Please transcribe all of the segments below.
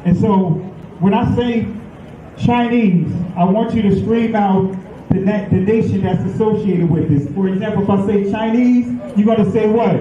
And so when I say Chinese, I want you to scream out the nation that's associated with this. For example, if I say Chinese, you're going to say what?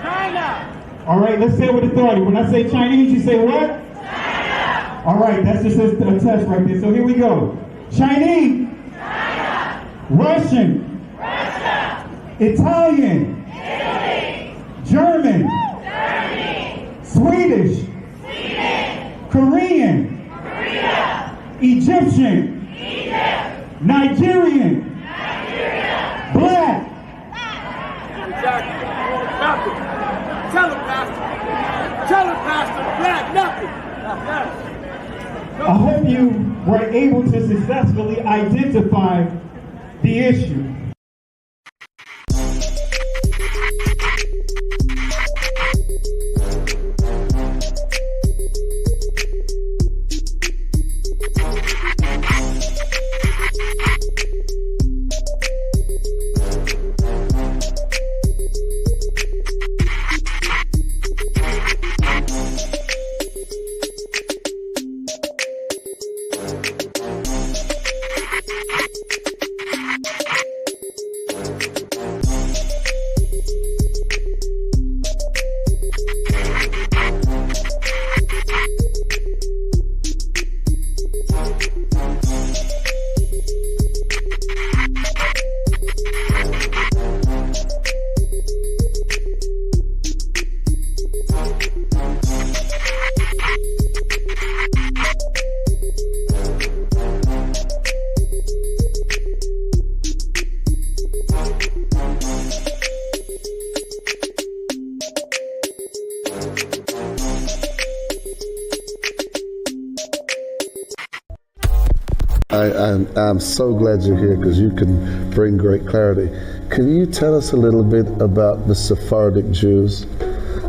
China! All right, let's say it with authority. When I say Chinese, you say what? China! All right, that's just a test right there. So here we go. Chinese. China! Russian. Russia! Italian. Italy! German. Germany! Swedish. Sweden! Korean. Korea! Egyptian. Egypt! Nigerian. Nigeria! Black. Exactly. Nothing. Tell him, Pastor. Tell him, Pastor. Black, nothing. Yes. I hope you were able to successfully identify the issue. I'm so glad you're here because you can bring great clarity. Can you tell us a little bit about the Sephardic Jews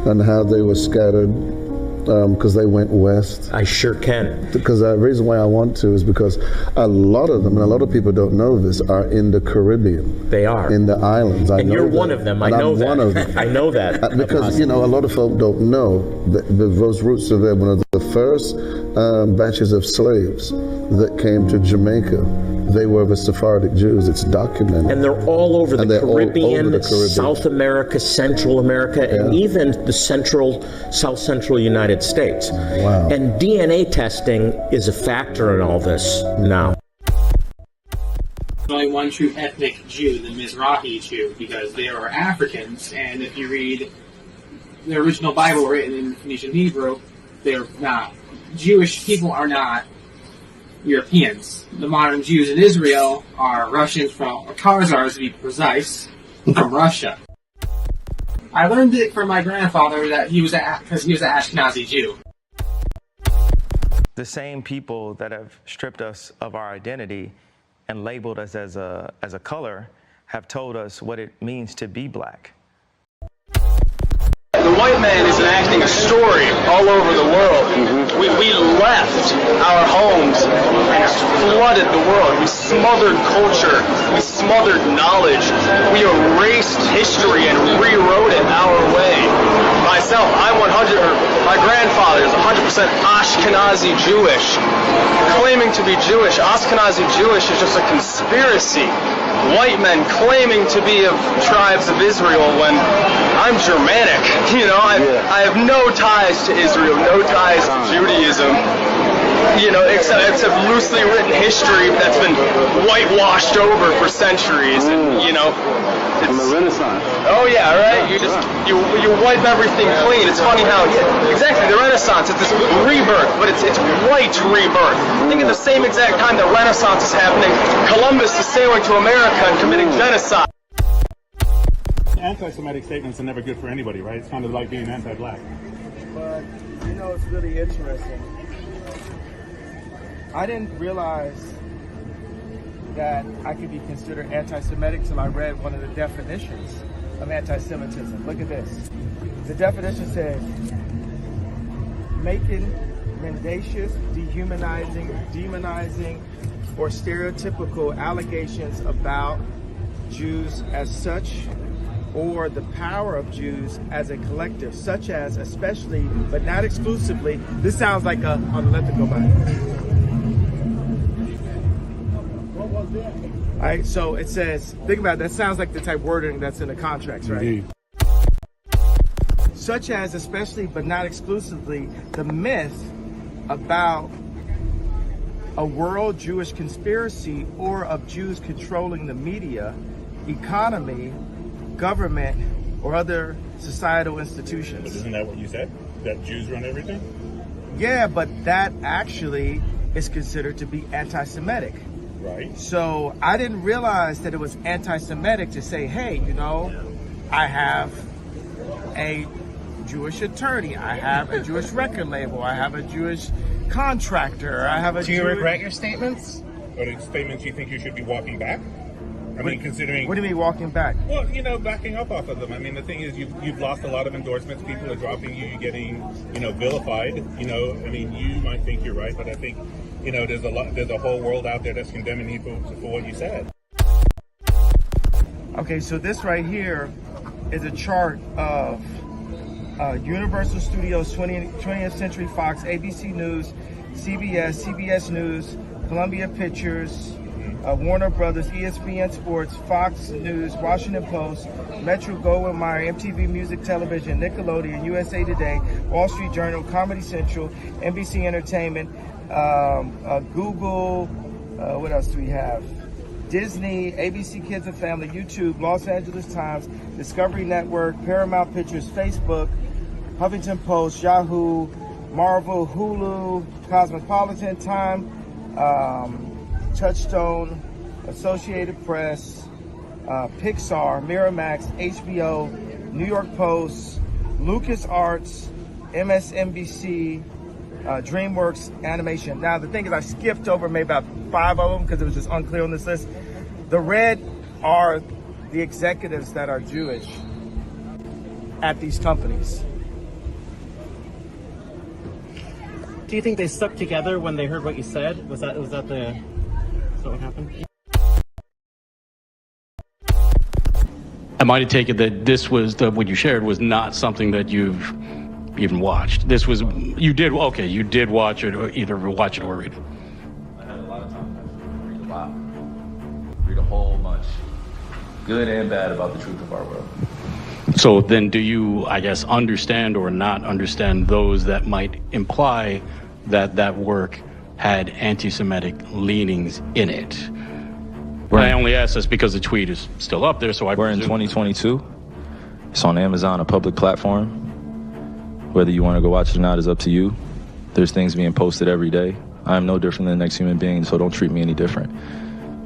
and how they were scattered because they went west? I sure can. Because the reason why I want to is because a lot of them, and a lot of people don't know this, are in the Caribbean. They are. In the islands. And you're one of them. I know that. I'm one of them. I know that. Because, you know, a lot of folk don't know that those roots are there. One of the first batches of slaves that came to Jamaica, they were the Sephardic Jews. It's documented. And they're all over the Caribbean, South America, Central America, and even the South Central United States. Wow. And DNA testing is a factor in all this now. There's only one true ethnic Jew, the Mizrahi Jew, because they are Africans, and if you read the original Bible written in Phoenician Hebrew, they're not. Jewish people are not Europeans. The modern Jews in Israel are Russians or Khazars to be precise, from Russia. I learned it from my grandfather that because he was an Ashkenazi Jew. The same people that have stripped us of our identity and labeled us as a color have told us what it means to be black. The white man is enacting a story all over the world. We left our homes and flooded the world. We smothered culture. We smothered knowledge. We erased history and rewrote it our way. Myself, my grandfather is 100% Ashkenazi Jewish. Claiming to be Jewish, Ashkenazi Jewish is just a conspiracy. White men claiming to be of tribes of Israel when I'm Germanic. You know, I have no ties to Israel, no ties to Judaism. You know, except loosely written history that's been whitewashed over for centuries. And, you know, from the Renaissance. Oh yeah, right. You wipe everything clean. It's funny how exactly the Renaissance. It's this rebirth, but it's white rebirth. I think at the same exact time the Renaissance is happening, Columbus is sailing to America and committing genocide. Anti-Semitic statements are never good for anybody, right? It's kind of like being anti-black. But, you know, it's really interesting. I didn't realize that I could be considered anti-Semitic until I read one of the definitions of anti-Semitism. Look at this. The definition says, making mendacious, dehumanizing, demonizing, or stereotypical allegations about Jews as such, or the power of Jews as a collective, such as, especially, but not exclusively. This sounds like a, let them go by. All right, so it says, think about it, that sounds like the type wording that's in the contracts, right? Indeed. Such as, especially, but not exclusively, the myth about a world Jewish conspiracy or of Jews controlling the media, economy, government, or other societal institutions. But isn't that what you said? That Jews run everything? Yeah, but that actually is considered to be anti-Semitic. Right. So I didn't realize that it was anti-Semitic to say, hey, you know, I have a Jewish attorney, I have a Jewish record label, I have a Jewish contractor, I have a Do you regret your statements? Are the statements you think you should be walking back? I mean, considering... What do you mean walking back? Well, you know, backing up off of them. I mean, the thing is, you've lost a lot of endorsements. People are dropping you. You're getting, you know, vilified. You know, I mean, you might think you're right, but I think, you know, there's a whole world out there that's condemning you for what you said. Okay, so this right here is a chart of Universal Studios, 20th Century Fox, ABC News, CBS News, Columbia Pictures, Warner Brothers, ESPN Sports, Fox News, Washington Post, Metro Goldwyn Mayer, MTV Music Television, Nickelodeon, USA Today, Wall Street Journal, Comedy Central, NBC Entertainment, Google, what else do we have? Disney, ABC Kids and Family, YouTube, Los Angeles Times, Discovery Network, Paramount Pictures, Facebook, Huffington Post, Yahoo, Marvel, Hulu, Cosmopolitan, Time, Touchstone, Associated Press, Pixar, Miramax, HBO, New York Post, LucasArts, MSNBC, DreamWorks Animation. Now the thing is, I skipped over maybe about 5 of them because it was just unclear on this list. The red are the executives that are Jewish at these companies. Do you think they stuck together when they heard what you said? Was that what happened? Am I to take it that this was what you shared was not something that you've even watched? This was you did watch it, or either watch it or read it. I had a lot of time to read a lot, read a whole bunch, good and bad, about the truth of our world. So then, do you, I guess, understand or not understand those that might imply that that work had anti-Semitic leanings in it? I only ask this because the tweet is still up there, so We're in 2022. It's on Amazon, a public platform. Whether you want to go watch it or not is up to you. There's things being posted every day. I'm no different than the next human being, so don't treat me any different.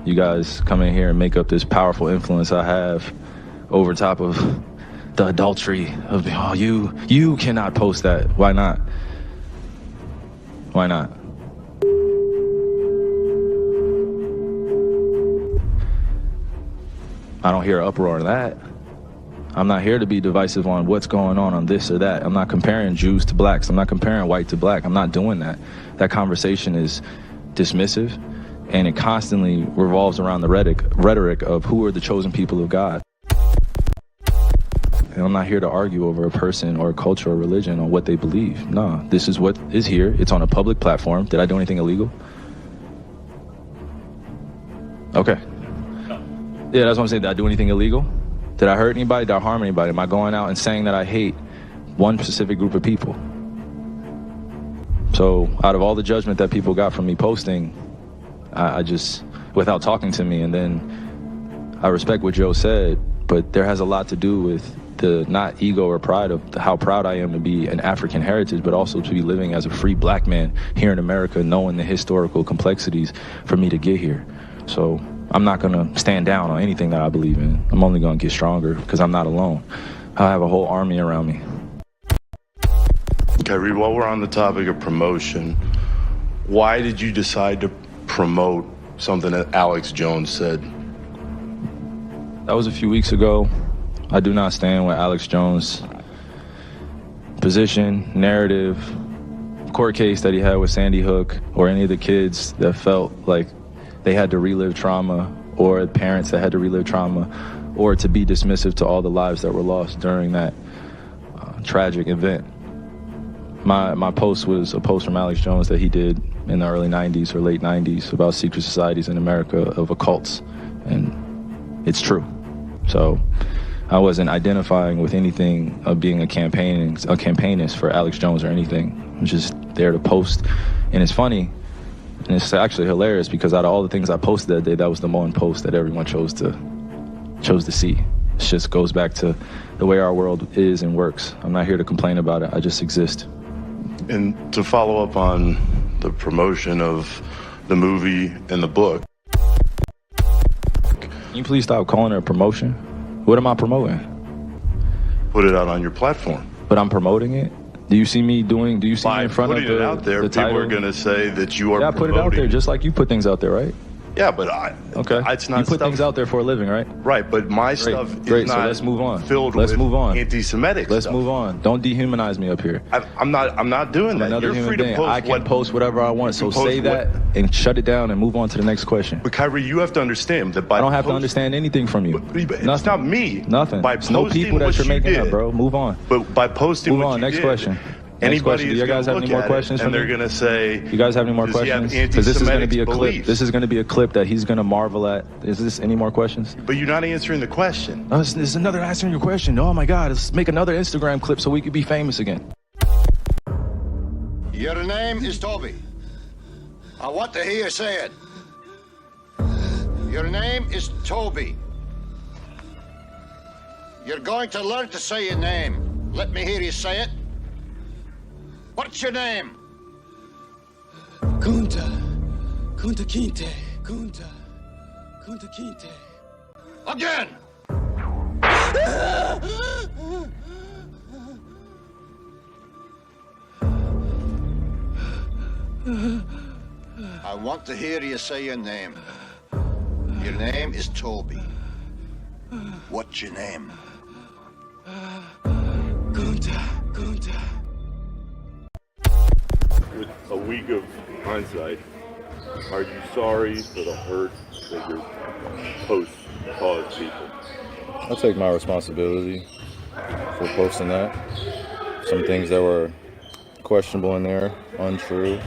You guys come in here and make up this powerful influence I have over top of the adultery of, oh, you cannot post that. Why not? Why not? I don't hear uproar in that. I'm not here to be divisive on what's going on this or that. I'm not comparing Jews to blacks. I'm not comparing white to black. I'm not doing that. That conversation is dismissive, and it constantly revolves around the rhetoric of who are the chosen people of God. And I'm not here to argue over a person or a culture or religion or what they believe. No, this is what is here. It's on a public platform. Did I do anything illegal? Okay. Yeah, that's what I'm saying. Did I do anything illegal? Did I hurt anybody? Did I harm anybody? Am I going out and saying that I hate one specific group of people? So out of all the judgment that people got from me posting, I just, without talking to me, and then I respect what Joe said, but there has a lot to do with the not ego or pride of how proud I am to be an African heritage, but also to be living as a free black man here in America, knowing the historical complexities for me to get here. So I'm not going to stand down on anything that I believe in. I'm only going to get stronger because I'm not alone. I have a whole army around me. Kyrie, while we're on the topic of promotion, why did you decide to promote something that Alex Jones said? That was a few weeks ago. I do not stand with Alex Jones' position, narrative, court case that he had with Sandy Hook, or any of the kids that felt like they had to relive trauma, or parents that had to relive trauma, or to be dismissive to all the lives that were lost during that tragic event. My post was a post from Alex Jones that he did in the early 90s or late 90s about secret societies in America of occults, and it's true. So I wasn't identifying with anything of being a campaignist for Alex Jones or anything. I'm just there to post, and it's funny, and it's actually hilarious because out of all the things I posted that day, that was the one post that everyone chose to see. It just goes back to the way our world is and works. I'm not here to complain about it. I just exist. And to follow up on the promotion of the movie and the book. Can you please stop calling it a promotion? What am I promoting? Put it out on your platform. But I'm promoting it? Do you see me in front of the putting it out there, people are going to say that you are promoting. Yeah, put it out there just like you put things out there, right? Yeah, but it's not. You put things out there for a living, right? Right, but my stuff is Great. not So let's move on. Filled let's with move on. Anti-Semitic Let's stuff. move on. Don't dehumanize me up here. I'm not doing that. Another You're human free being. to post I can post whatever I want. So say that and shut it down and move on to the next question. But Kyrie, you have to understand that by I don't have to understand anything from you. It's not me. Nothing. By It's no posting people that what you're you making did, up, bro. Move on. But by posting move what on. you Next did, question. Anybody Do you guys have any more questions for and me? they're going to say, you guys have any more does he have questions? Because this is going to be a clip. beliefs? This is going to be a clip that he's going to marvel at. Is this any more questions? But you're not answering the question. Oh, this is another answering your question. Oh my God, let's make another Instagram clip so we could be famous again. Your name is Toby. I want to hear you say it. Your name is Toby. You're going to learn to say your name. Let me hear you say it. What's your name? Kunta Kinte. Kunta Kinte. Again! I want to hear you say your name. Your name is Toby. What's your name? Kunta. With a week of hindsight, are you sorry for the hurt that your posts caused people? I take my responsibility for posting that. Some things that were questionable in there, untrue.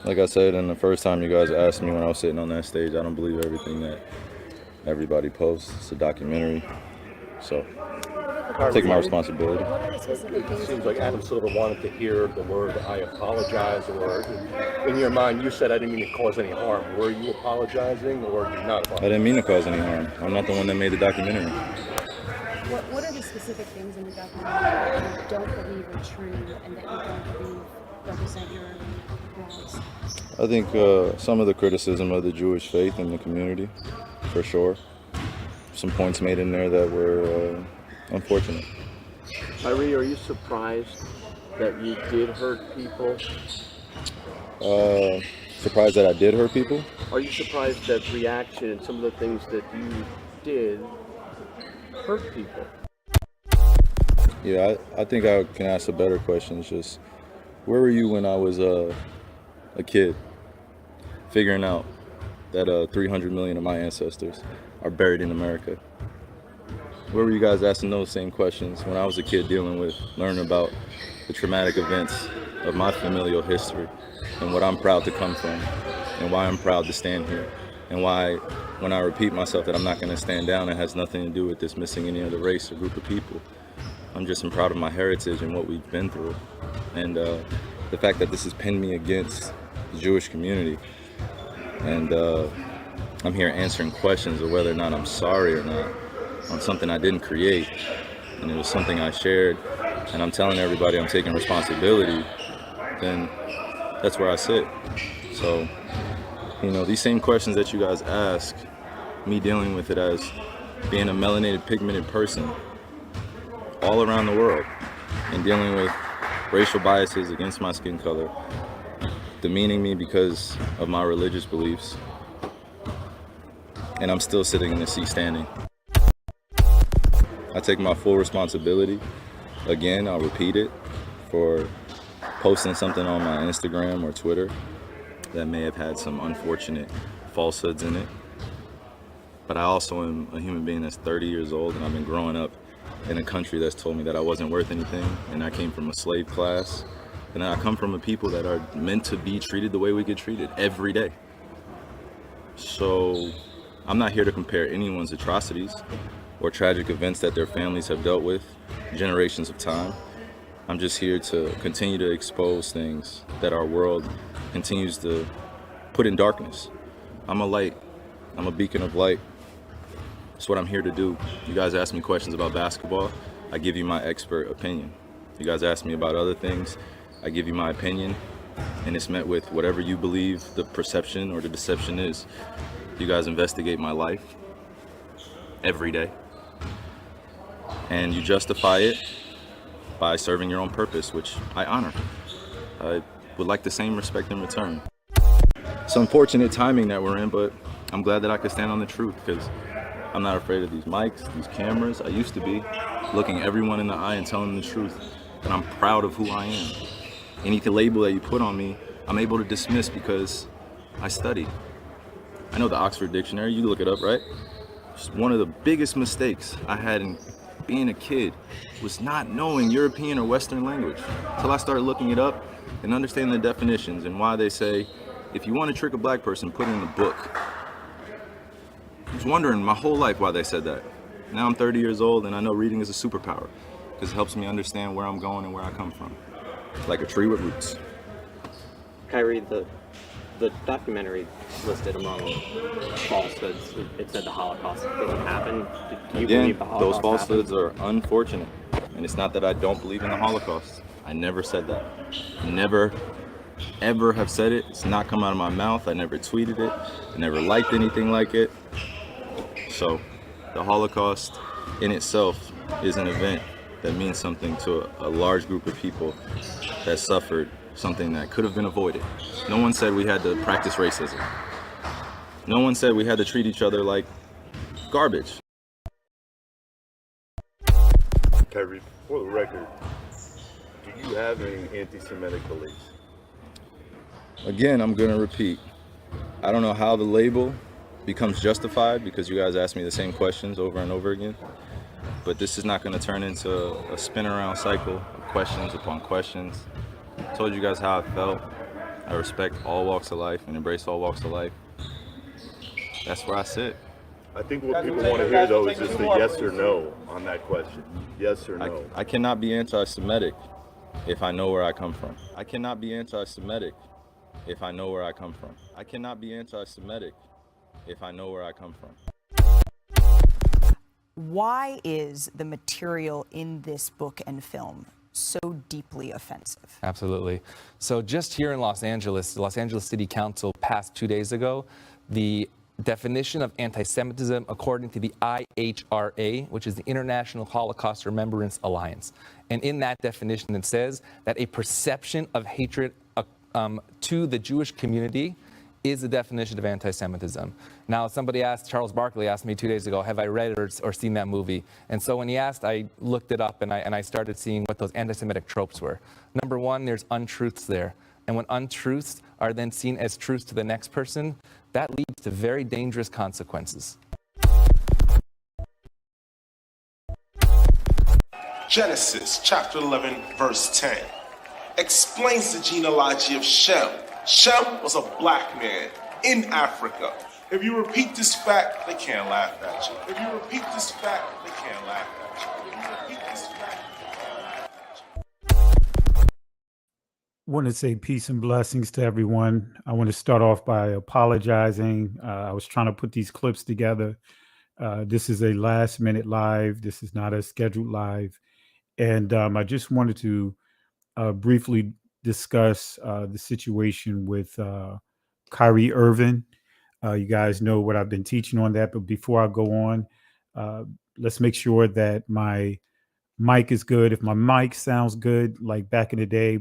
Like I said, and the first time you guys asked me when I was sitting on that stage, I don't believe everything that everybody posts. It's a documentary, so I take my responsibility. It seems like Adam Silver wanted to hear the word "I apologize," or in your mind, you said, "I didn't mean to cause any harm." Were you apologizing, or did you not apologize? I didn't mean to cause any harm. I'm not the one that made the documentary. What are the specific things in the documentary that you don't believe are true and that you don't believe represent your wrongs? I think some of the criticism of the Jewish faith in the community, for sure. Some points made in there that were unfortunate. Kyrie, are you surprised that you did hurt people? Surprised that I did hurt people? Are you surprised that reaction and some of the things that you did hurt people? Yeah, I think I can ask a better question. It's just, where were you when I was a kid, figuring out that 300 million of my ancestors are buried in America? Where were you guys asking those same questions when I was a kid learning about the traumatic events of my familial history and what I'm proud to come from and why I'm proud to stand here and why when I repeat myself that I'm not going to stand down, it has nothing to do with dismissing any other race or group of people. I'm just proud of my heritage and what we've been through. And the fact that this has pinned me against the Jewish community. And I'm here answering questions of whether or not I'm sorry or not on something I didn't create. And it was something I shared. And I'm telling everybody I'm taking responsibility. Then that's where I sit. So, these same questions that you guys ask, me dealing with it as being a melanated, pigmented person all around the world and dealing with racial biases against my skin color, demeaning me because of my religious beliefs, and I'm still sitting in the seat standing. I take my full responsibility. Again, I'll repeat it, for posting something on my Instagram or Twitter that may have had some unfortunate falsehoods in it. but I also am a human being that's 30 years old, and I've been growing up in a country that's told me that I wasn't worth anything, and I came from a slave class, and I come from a people that are meant to be treated the way we get treated every day. So I'm not here to compare anyone's atrocities or tragic events that their families have dealt with generations of time. I'm just here to continue to expose things that our world continues to put in darkness. I'm a light. I'm a beacon of light. That's what I'm here to do. You guys ask me questions about basketball, I give you my expert opinion. You guys ask me about other things, I give you my opinion, and it's met with whatever you believe the perception or the deception is. You guys investigate my life every day, and you justify it by serving your own purpose, which I honor. I would like the same respect in return. It's unfortunate timing that we're in, but I'm glad that I could stand on the truth, because I'm not afraid of these mics, these cameras. I used to be, looking everyone in the eye and telling them the truth, and I'm proud of who I am. Any label that you put on me, I'm able to dismiss because I study. I know the Oxford Dictionary, you look it up, right? Just one of the biggest mistakes I had in being a kid was not knowing European or Western language until I started looking it up and understanding the definitions and why they say, if you want to trick a black person, put it in a book. I was wondering my whole life why they said that. Now I'm 30 years old and I know reading is a superpower because it helps me understand where I'm going and where I come from. Like a tree with roots. Kyrie, the documentary listed among falsehoods, it said the Holocaust didn't happen. Do you believe the Holocaust those falsehoods happened? are unfortunate. And it's not that I don't believe in the Holocaust. I never said that. Never, ever have said it. It's not come out of my mouth. I never tweeted it. I never liked anything like it. So the Holocaust in itself is an event that means something to a large group of people that suffered something that could have been avoided. No one said we had to practice racism. No one said we had to treat each other like garbage. Kyrie, for the record, do you have any anti-Semitic beliefs? Again, I'm gonna repeat. I don't know how the label becomes justified because you guys ask me the same questions over and over again. But this is not gonna turn into a spin around cycle of questions upon questions. I told you guys how I felt. I respect all walks of life and embrace all walks of life. That's where I sit. I think what people want to hear, though, is just a yes or no on that question. Yes or no. I cannot be anti-Semitic if I know where I come from. I cannot be anti-Semitic if I know where I come from. I cannot be anti-Semitic if I know where I come from. Why is the material in this book and film so deeply offensive? Absolutely. So just here in Los Angeles, the Los Angeles City Council passed 2 days ago the definition of anti-Semitism according to the IHRA, which is the International Holocaust Remembrance Alliance. And in that definition, it says that a perception of hatred to the Jewish community is the definition of anti-Semitism. Now, somebody asked, Charles Barkley asked me 2 days ago, have I read or seen that movie? And so when he asked, I looked it up and I started seeing what those anti-Semitic tropes were. Number one, there's untruths there. And when untruths are then seen as truths to the next person, that leads to very dangerous consequences. Genesis chapter 11, verse 10 explains the genealogy of Shem. Shem was a black man in Africa. If you repeat this fact, they can't laugh at you. If you repeat this fact, they can't laugh at you. If you repeat this fact, they can't laugh at you. Want to say peace and blessings to everyone. I want to start off by apologizing. I was trying to put these clips together. This is a last minute live. This is not a scheduled live. And I just wanted to briefly discuss the situation with Kyrie Irving. You guys know what I've been teaching on that. But before I go on, let's make sure that my mic is good. If my mic sounds good, like back in the day,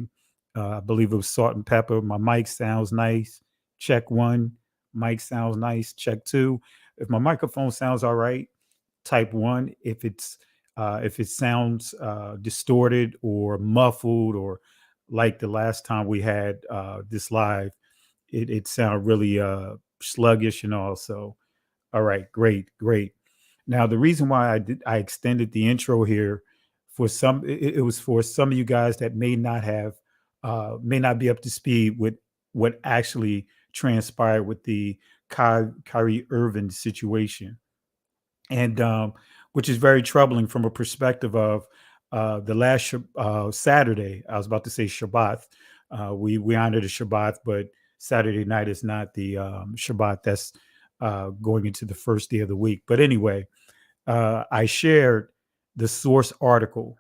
I believe it was Salt and Pepper. My mic sounds nice. Check one. Mic sounds nice. Check two. If my microphone sounds all right, type one. If it sounds distorted or muffled, or like the last time we had this live, it sounded really sluggish and all. So All right, great, great. Now, the reason why I extended the intro here for some, it was for some of you guys that may not be up to speed with what actually transpired with the Kyrie Irving situation, and which is very troubling from a perspective of the last Saturday. I was about to say Shabbat. We honor the Shabbat, but Saturday night is not the Shabbat. That's going into the first day of the week. But anyway, I shared the source article,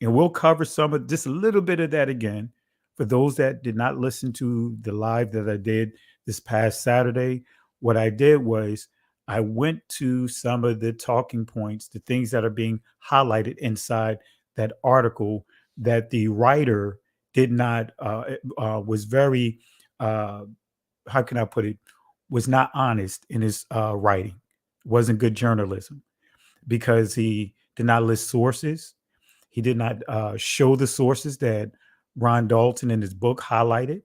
and we'll cover some of just a little bit of that again. For those that did not listen to the live that I did this past Saturday, what I did was I went to some of the talking points, the things that are being highlighted inside that article that the writer did not, was very, how can I put it, was not honest in his writing, wasn't good journalism because he did not list sources. He did not show the sources that Ron Dalton in his book highlighted.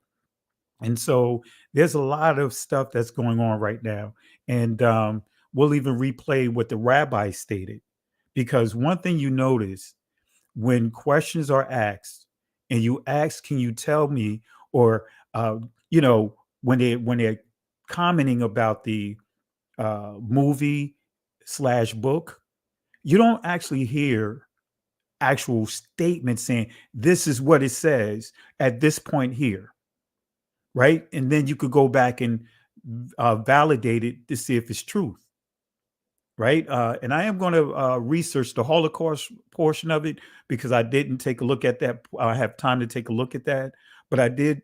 And so there's a lot of stuff that's going on right now. And we'll even replay what the rabbi stated. Because one thing you notice when questions are asked and you ask, can you tell me, or, you know, when they're commenting about the movie slash book, you don't actually hear actual statements saying this is what it says at this point here, right? And then you could go back and validate it to see if it's truth, right? And I am going to research the Holocaust portion of it because I didn't take a look at that. I have time to take a look at that, but I did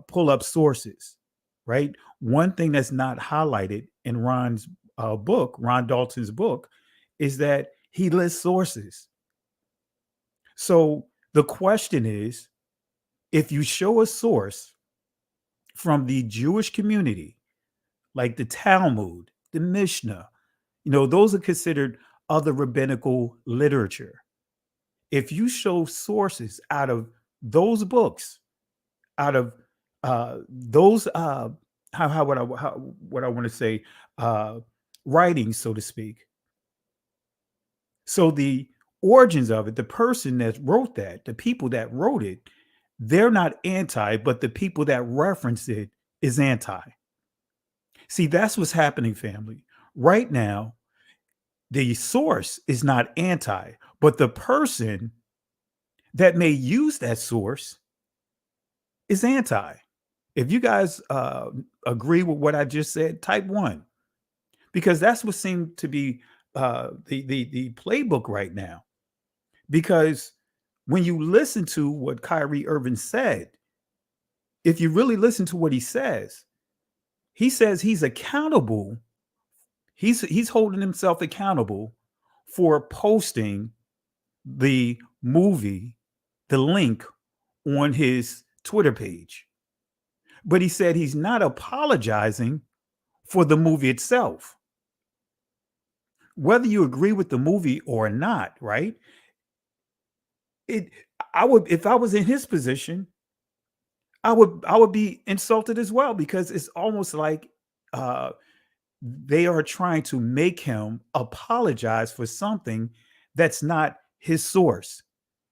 pull up sources, right? One thing that's not highlighted in Ron's book, Ron Dalton's book, is that he lists sources. So the question is, if you show a source from the Jewish community, like the Talmud, the Mishnah, you know, those are considered other rabbinical literature. If you show sources out of those books, out of those, what I want to say, writings, so to speak. So the origins of it, the person that wrote that, the people that wrote it, they're not anti, but the people that reference it is anti. See, that's what's happening, family. Right now, the source is not anti, but the person that may use that source is anti. If you guys agree with what I just said, type 1, because that's what seemed to be the playbook right now. Because when you listen to what Kyrie Irving said, if you really listen to what he says he's accountable. He's holding himself accountable for posting the movie, the link on his Twitter page. But he said he's not apologizing for the movie itself. Whether you agree with the movie or not, right? I would, if I was in his position, I would be insulted as well, because it's almost like they are trying to make him apologize for something that's not his source,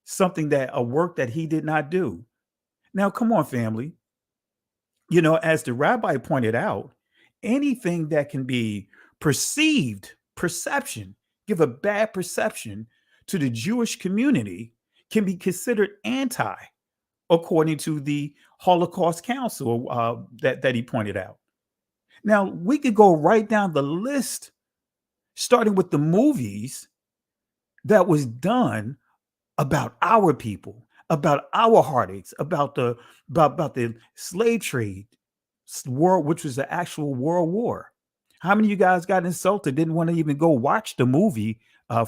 something that a work that he did not do. Now, come on, family. You know, as the rabbi pointed out, anything that can be perception, give a bad perception to the Jewish community can be considered anti, according to the Holocaust Council that he pointed out. Now, we could go right down the list, starting with the movies that was done about our people, about our heartaches, about the slave trade world, which was the actual world war. How many of you guys got insulted, didn't want to even go watch the movie?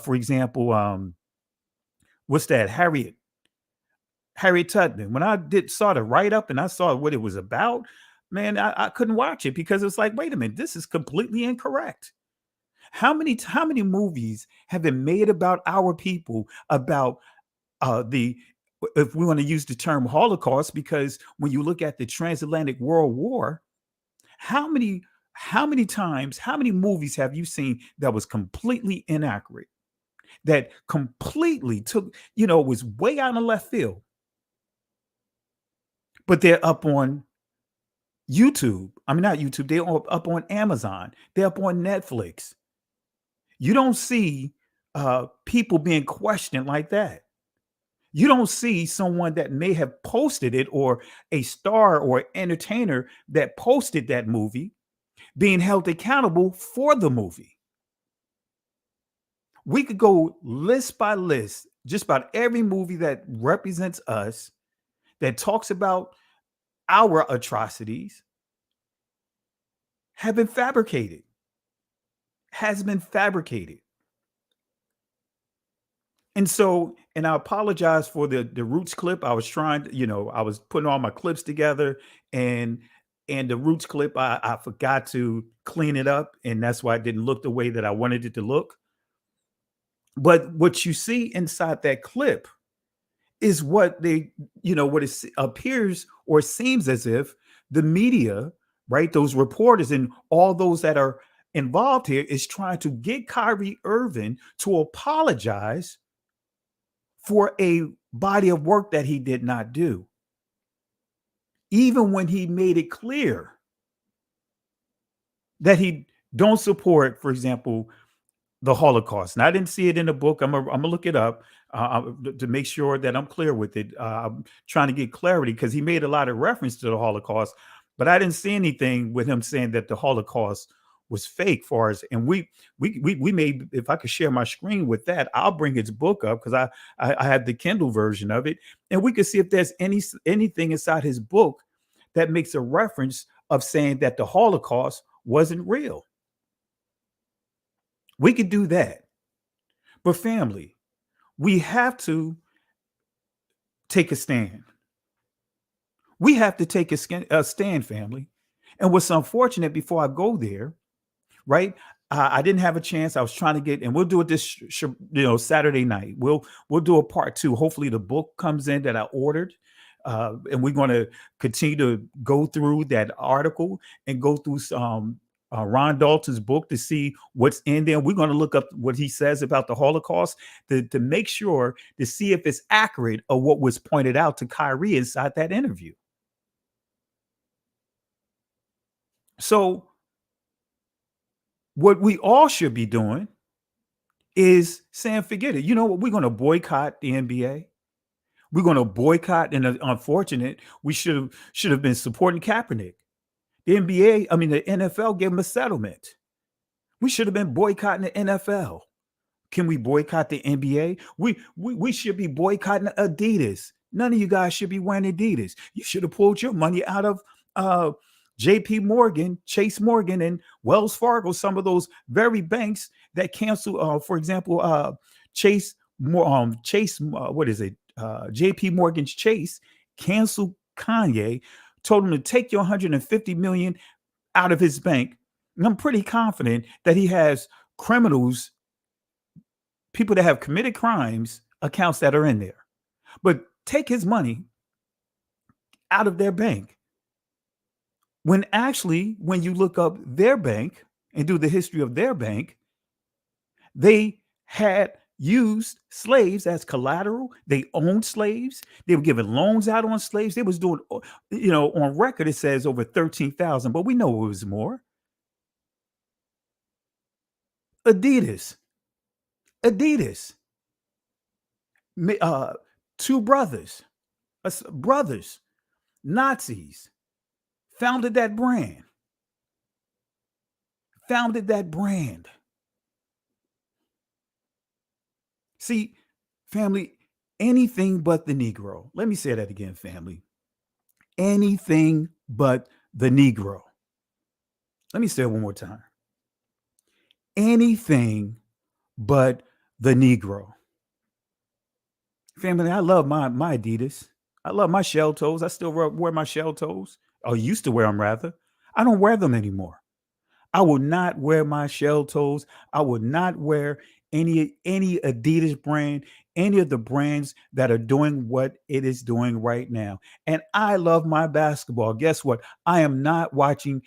For example, what's that? Harriet Tubman. When I saw the write-up and I saw what it was about, man, I couldn't watch it because it's like, wait a minute, this is completely incorrect. How many movies have been made about our people, about if we want to use the term Holocaust, because when you look at the transatlantic world war, how many how many times, how many movies have you seen that was completely inaccurate, that completely took, was way out in left field, but they're up on YouTube. I mean, not YouTube, they're up on Amazon, they're up on Netflix. You don't see people being questioned like that. You don't see someone that may have posted it, or a star or entertainer that posted that movie, being held accountable for the movie. We could go list by list, just about every movie that represents us, that talks about our atrocities, have been fabricated, has been fabricated. And so, and I apologize for the Roots clip. I was trying to, I was putting all my clips together, and the Roots clip, I forgot to clean it up, and that's why it didn't look the way that I wanted it to look. But what you see inside that clip is what what it appears or seems as if the media, right, those reporters and all those that are involved here, is trying to get Kyrie Irving to apologize for a body of work that he did not do, even when he made it clear that he don't support, for example, the Holocaust. And I didn't see it in the book. I'm gonna look it up to make sure that I'm clear with it. I'm trying to get clarity, because he made a lot of reference to the Holocaust, but I didn't see anything with him saying that the Holocaust was fake for us. And we made, if I could share my screen with that, I'll bring his book up, because I had the Kindle version of it, and we could see if there's anything inside his book that makes a reference of saying that the Holocaust wasn't real. We could do that. But family, we have to take a stand. We have to take a stand, family. And what's unfortunate, before I go there, right? I didn't have a chance. I was trying to get, and we'll do it this Saturday night. We'll do a part 2. Hopefully the book comes in that I ordered. And we're going to continue to go through that article and go through some Ron Dalton's book to see what's in there. We're going to look up what he says about the Holocaust to make sure to see if it's accurate of what was pointed out to Kyrie inside that interview. So what we all should be doing is saying, forget it. You know what? We're going to boycott the NBA. We're going to boycott, and unfortunate, we should have been supporting Kaepernick. The NBA, I mean, the NFL gave him a settlement. We should have been boycotting the NFL. Can we boycott the NBA? We should be boycotting Adidas. None of you guys should be wearing Adidas. You should have pulled your money out of JP Morgan, Chase Morgan, and Wells Fargo, some of those very banks that cancel, for example, JP Morgan's Chase canceled Kanye, told him to take your $150 million out of his bank. And I'm pretty confident that he has criminals, people that have committed crimes, accounts that are in there. But take his money out of their bank. When actually, when you look up their bank and do the history of their bank, they had used slaves as collateral. They owned slaves. They were giving loans out on slaves. They was doing, on record, it says over 13,000, but we know it was more. Adidas, two brothers, Nazis, founded that brand. See, family, anything but the Negro. Let me say that again, family. Anything but the Negro. Let me say it one more time. Anything but the Negro. Family, I love my Adidas. I love my shell toes. I still wear my shell toes. Or used to wear them, rather. I don't wear them anymore. I will not wear my shell toes. I will not wear any Adidas brand, any of the brands that are doing what it is doing right now. And I love my basketball. Guess what? I am not watching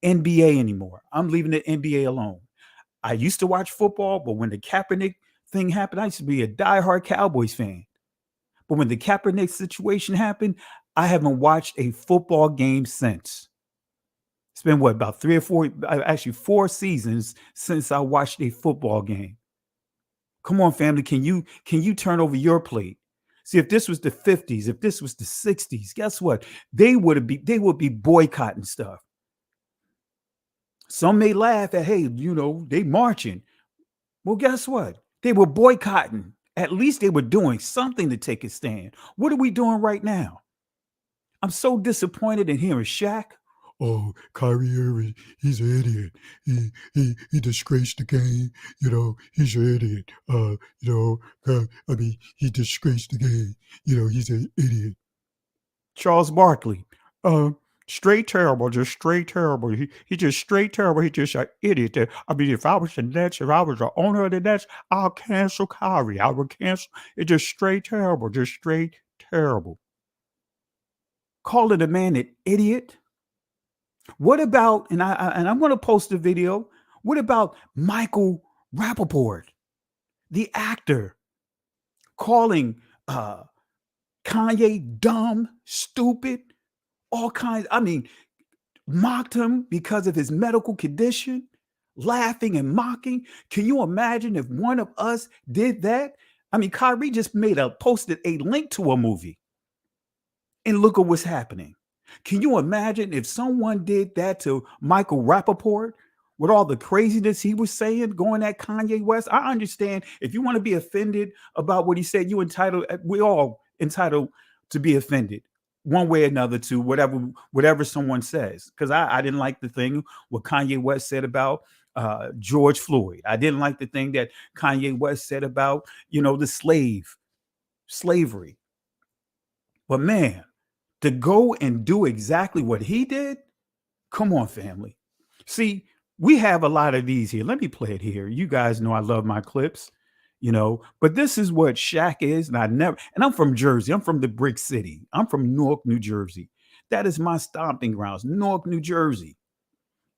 NBA anymore. I'm leaving the NBA alone. I used to watch football, but when the Kaepernick thing happened, I used to be a diehard Cowboys fan. But when the Kaepernick situation happened, I haven't watched a football game since. It's been what, about 3 or 4, actually 4 seasons since I watched a football game. Come on, family, can you turn over your plate? See, if this was the 50s, if this was the 60s, guess what? They would be boycotting stuff. Some may laugh at, hey, they marching. Well, guess what? They were boycotting. At least they were doing something to take a stand. What are we doing right now? I'm so disappointed in hearing Shaq. Oh, Kyrie Irving, he's an idiot. He disgraced the game. He's an idiot. He disgraced the game. He's an idiot. Charles Barkley, straight terrible, just straight terrible. He just straight terrible. He just an idiot. If I was the Nets, if I was the owner of the Nets, I'll cancel Kyrie. I would cancel. It's just straight terrible, just straight terrible. Calling a man an idiot. What about, and I'm going to post a video. What about Michael Rappaport, the actor, calling Kanye dumb, stupid, all kinds. Mocked him because of his medical condition, laughing and mocking. Can you imagine if one of us did that? Kyrie just posted a link to a movie. And look at what's happening. Can you imagine if someone did that to Michael Rappaport with all the craziness he was saying, going at Kanye West? I understand if you want to be offended about what he said, we're all entitled to be offended one way or another to whatever someone says. Because I didn't like the thing what Kanye West said about George Floyd. I didn't like the thing that Kanye West said about, the slavery. But man, to go and do exactly what he did, come on, family. See, we have a lot of these here. Let me play it here. You guys know I love my clips, but this is what Shaq is. And I'm from Jersey. I'm from the Brick City. I'm from Newark, New Jersey. That is my stomping grounds, Newark, New Jersey.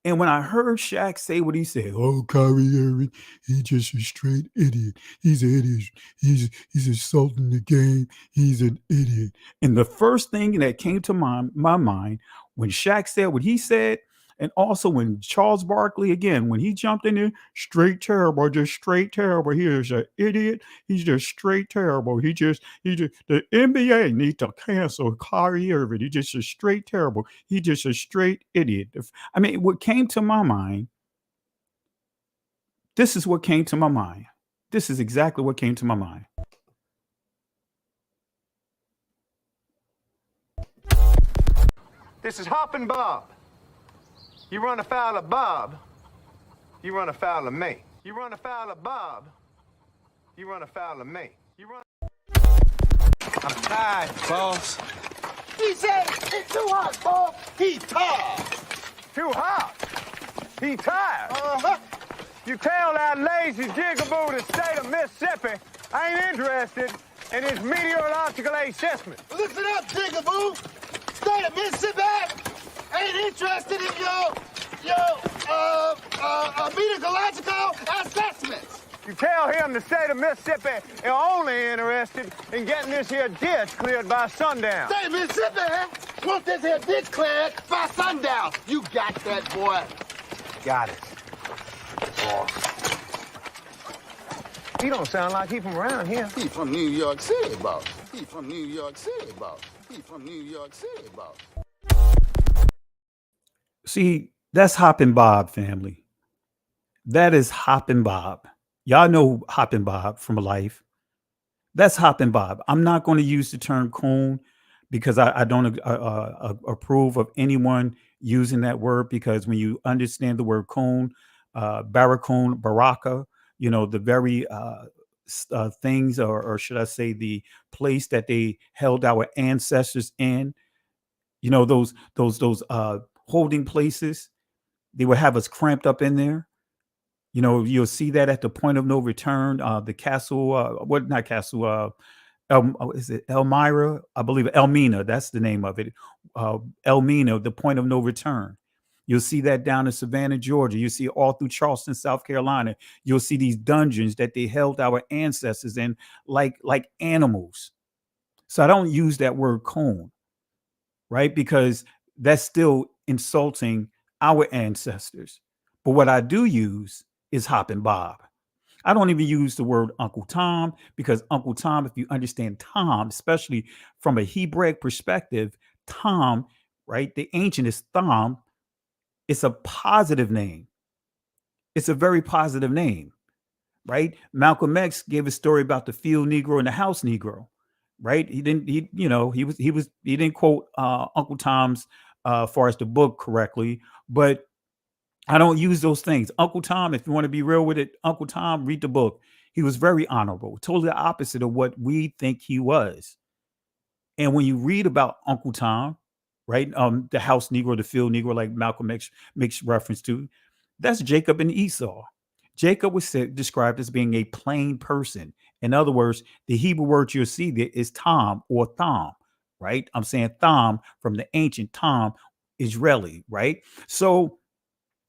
And when I heard Shaq say what he said, oh, Kyrie Irving, he's just a straight idiot. He's an idiot. He's insulting the game. He's an idiot. And the first thing that came to my mind when Shaq said what he said, and also when Charles Barkley, again, when he jumped in there, straight terrible, just straight terrible. He is an idiot. He's just straight terrible. The NBA needs to cancel Kyrie Irving. He's just a straight terrible. He's just a straight idiot. What came to my mind, this is what came to my mind. This is exactly what came to my mind. This is Hoppin' Bob. You run afoul of Bob, you run afoul of me. You run afoul of Bob, you run afoul of me. I'm tired, boss. He said it's too hot, boss. He's tired. Too hot? He tired? Uh-huh. You tell that lazy jigaboo in the state of Mississippi I ain't interested in his meteorological assessment. Listen up, jigaboo. State of Mississippi ain't interested in your meteorological assessments. You tell him the state of Mississippi is only interested in getting this here ditch cleared by sundown. State of Mississippi wants this here ditch cleared by sundown. You got that, boy. Got it. Boss. He don't sound like he from around here. He from New York City, boss. He from New York City, boss. He from New York City, boss. See, that's Hoppin' Bob, family. That is Hoppin' Bob. Y'all know Hoppin' Bob from life. That's Hoppin' Bob. I'm not going to use the term coon because I don't approve of anyone using that word, because when you understand the word coon, baraka, the very things, or should I say the place that they held our ancestors in, those holding places, they would have us cramped up in there. You'll see that at the point of no return, the castle, not castle, is it Elmira? I believe Elmina, that's the name of it. Elmina, the point of no return. You'll see that down in Savannah, Georgia. You'll see all through Charleston, South Carolina. You'll see these dungeons that they held our ancestors in like animals. So I don't use that word coon, right? Because that's still insulting our ancestors. But what I do use is Hoppin' Bob. I don't even use the word Uncle Tom, because Uncle Tom, if you understand Tom, especially from a Hebraic perspective, Tom, right? The ancient is Thom. It's a positive name. It's a very positive name, right? Malcolm X gave a story about the field Negro and the house Negro, right? He didn't quote Uncle Tom's far as the book correctly, but I don't use those things. Uncle Tom, if you want to be real with it, Uncle Tom, read the book. He was very honorable, totally the opposite of what we think he was. And when you read about Uncle Tom, right, the house Negro, the field Negro, like Malcolm X makes reference to, that's Jacob and Esau. Jacob was described as being a plain person. In other words, the Hebrew word you'll see there is Tom or Thom, right? I'm saying Thom from the ancient Tom, Israeli, right? So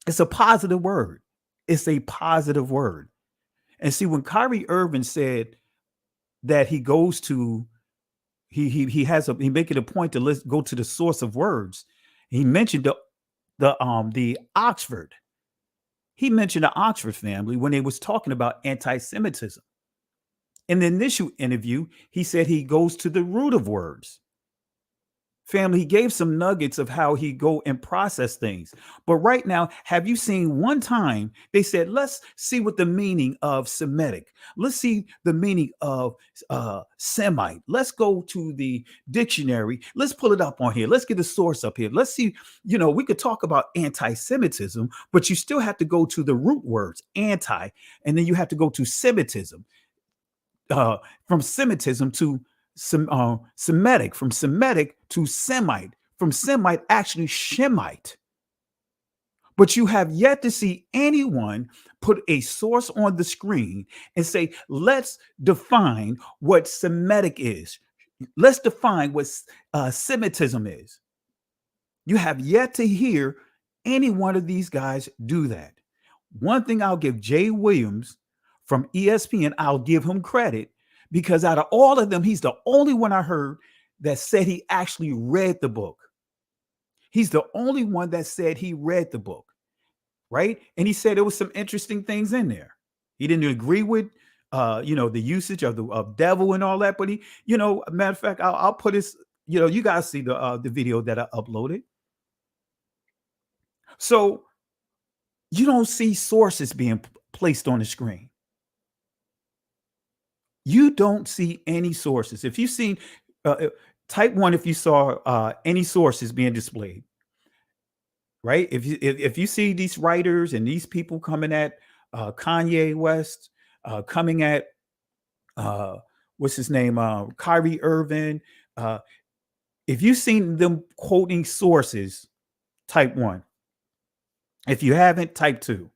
it's a positive word. It's a positive word. And see, when Kyrie Irving said that he goes to he make it a point to go to the source of words. He mentioned the Oxford. He mentioned the Oxford family when they was talking about anti-Semitism. In the initial interview, he said he goes to the root of words. Family, he gave some nuggets of how he go and process things. But right now, have you seen one time they said, let's see what the meaning of Semitic, let's see the meaning of Semite. Let's go to the dictionary. Let's pull it up on here. Let's get the source up here. Let's see, we could talk about anti-Semitism, but you still have to go to the root words, anti, and then you have to go to Semitism. From Semitism to Semitic, from Semitic to Semite, from Semite actually Shemite. But you have yet to see anyone put a source on the screen and say, let's define what Semitic is. Let's define what Semitism is. You have yet to hear any one of these guys do that. One thing I'll give Jay Williams from ESPN, I'll give him credit, because out of all of them, he's the only one I heard that said he actually read the book. He's the only one that said he read the book, right? And he said there was some interesting things in there. He didn't agree with, the usage of devil and all that, but he, matter of fact, I'll put his, you guys see the video that I uploaded. So you don't see sources being placed on the screen. You don't see any sources. If you've seen, type 1 if you saw any sources being displayed, right? If you see these writers and these people coming at Kanye West, coming at what's his name, Kyrie Irving, if you've seen them quoting sources, type 1. If you haven't, type 2.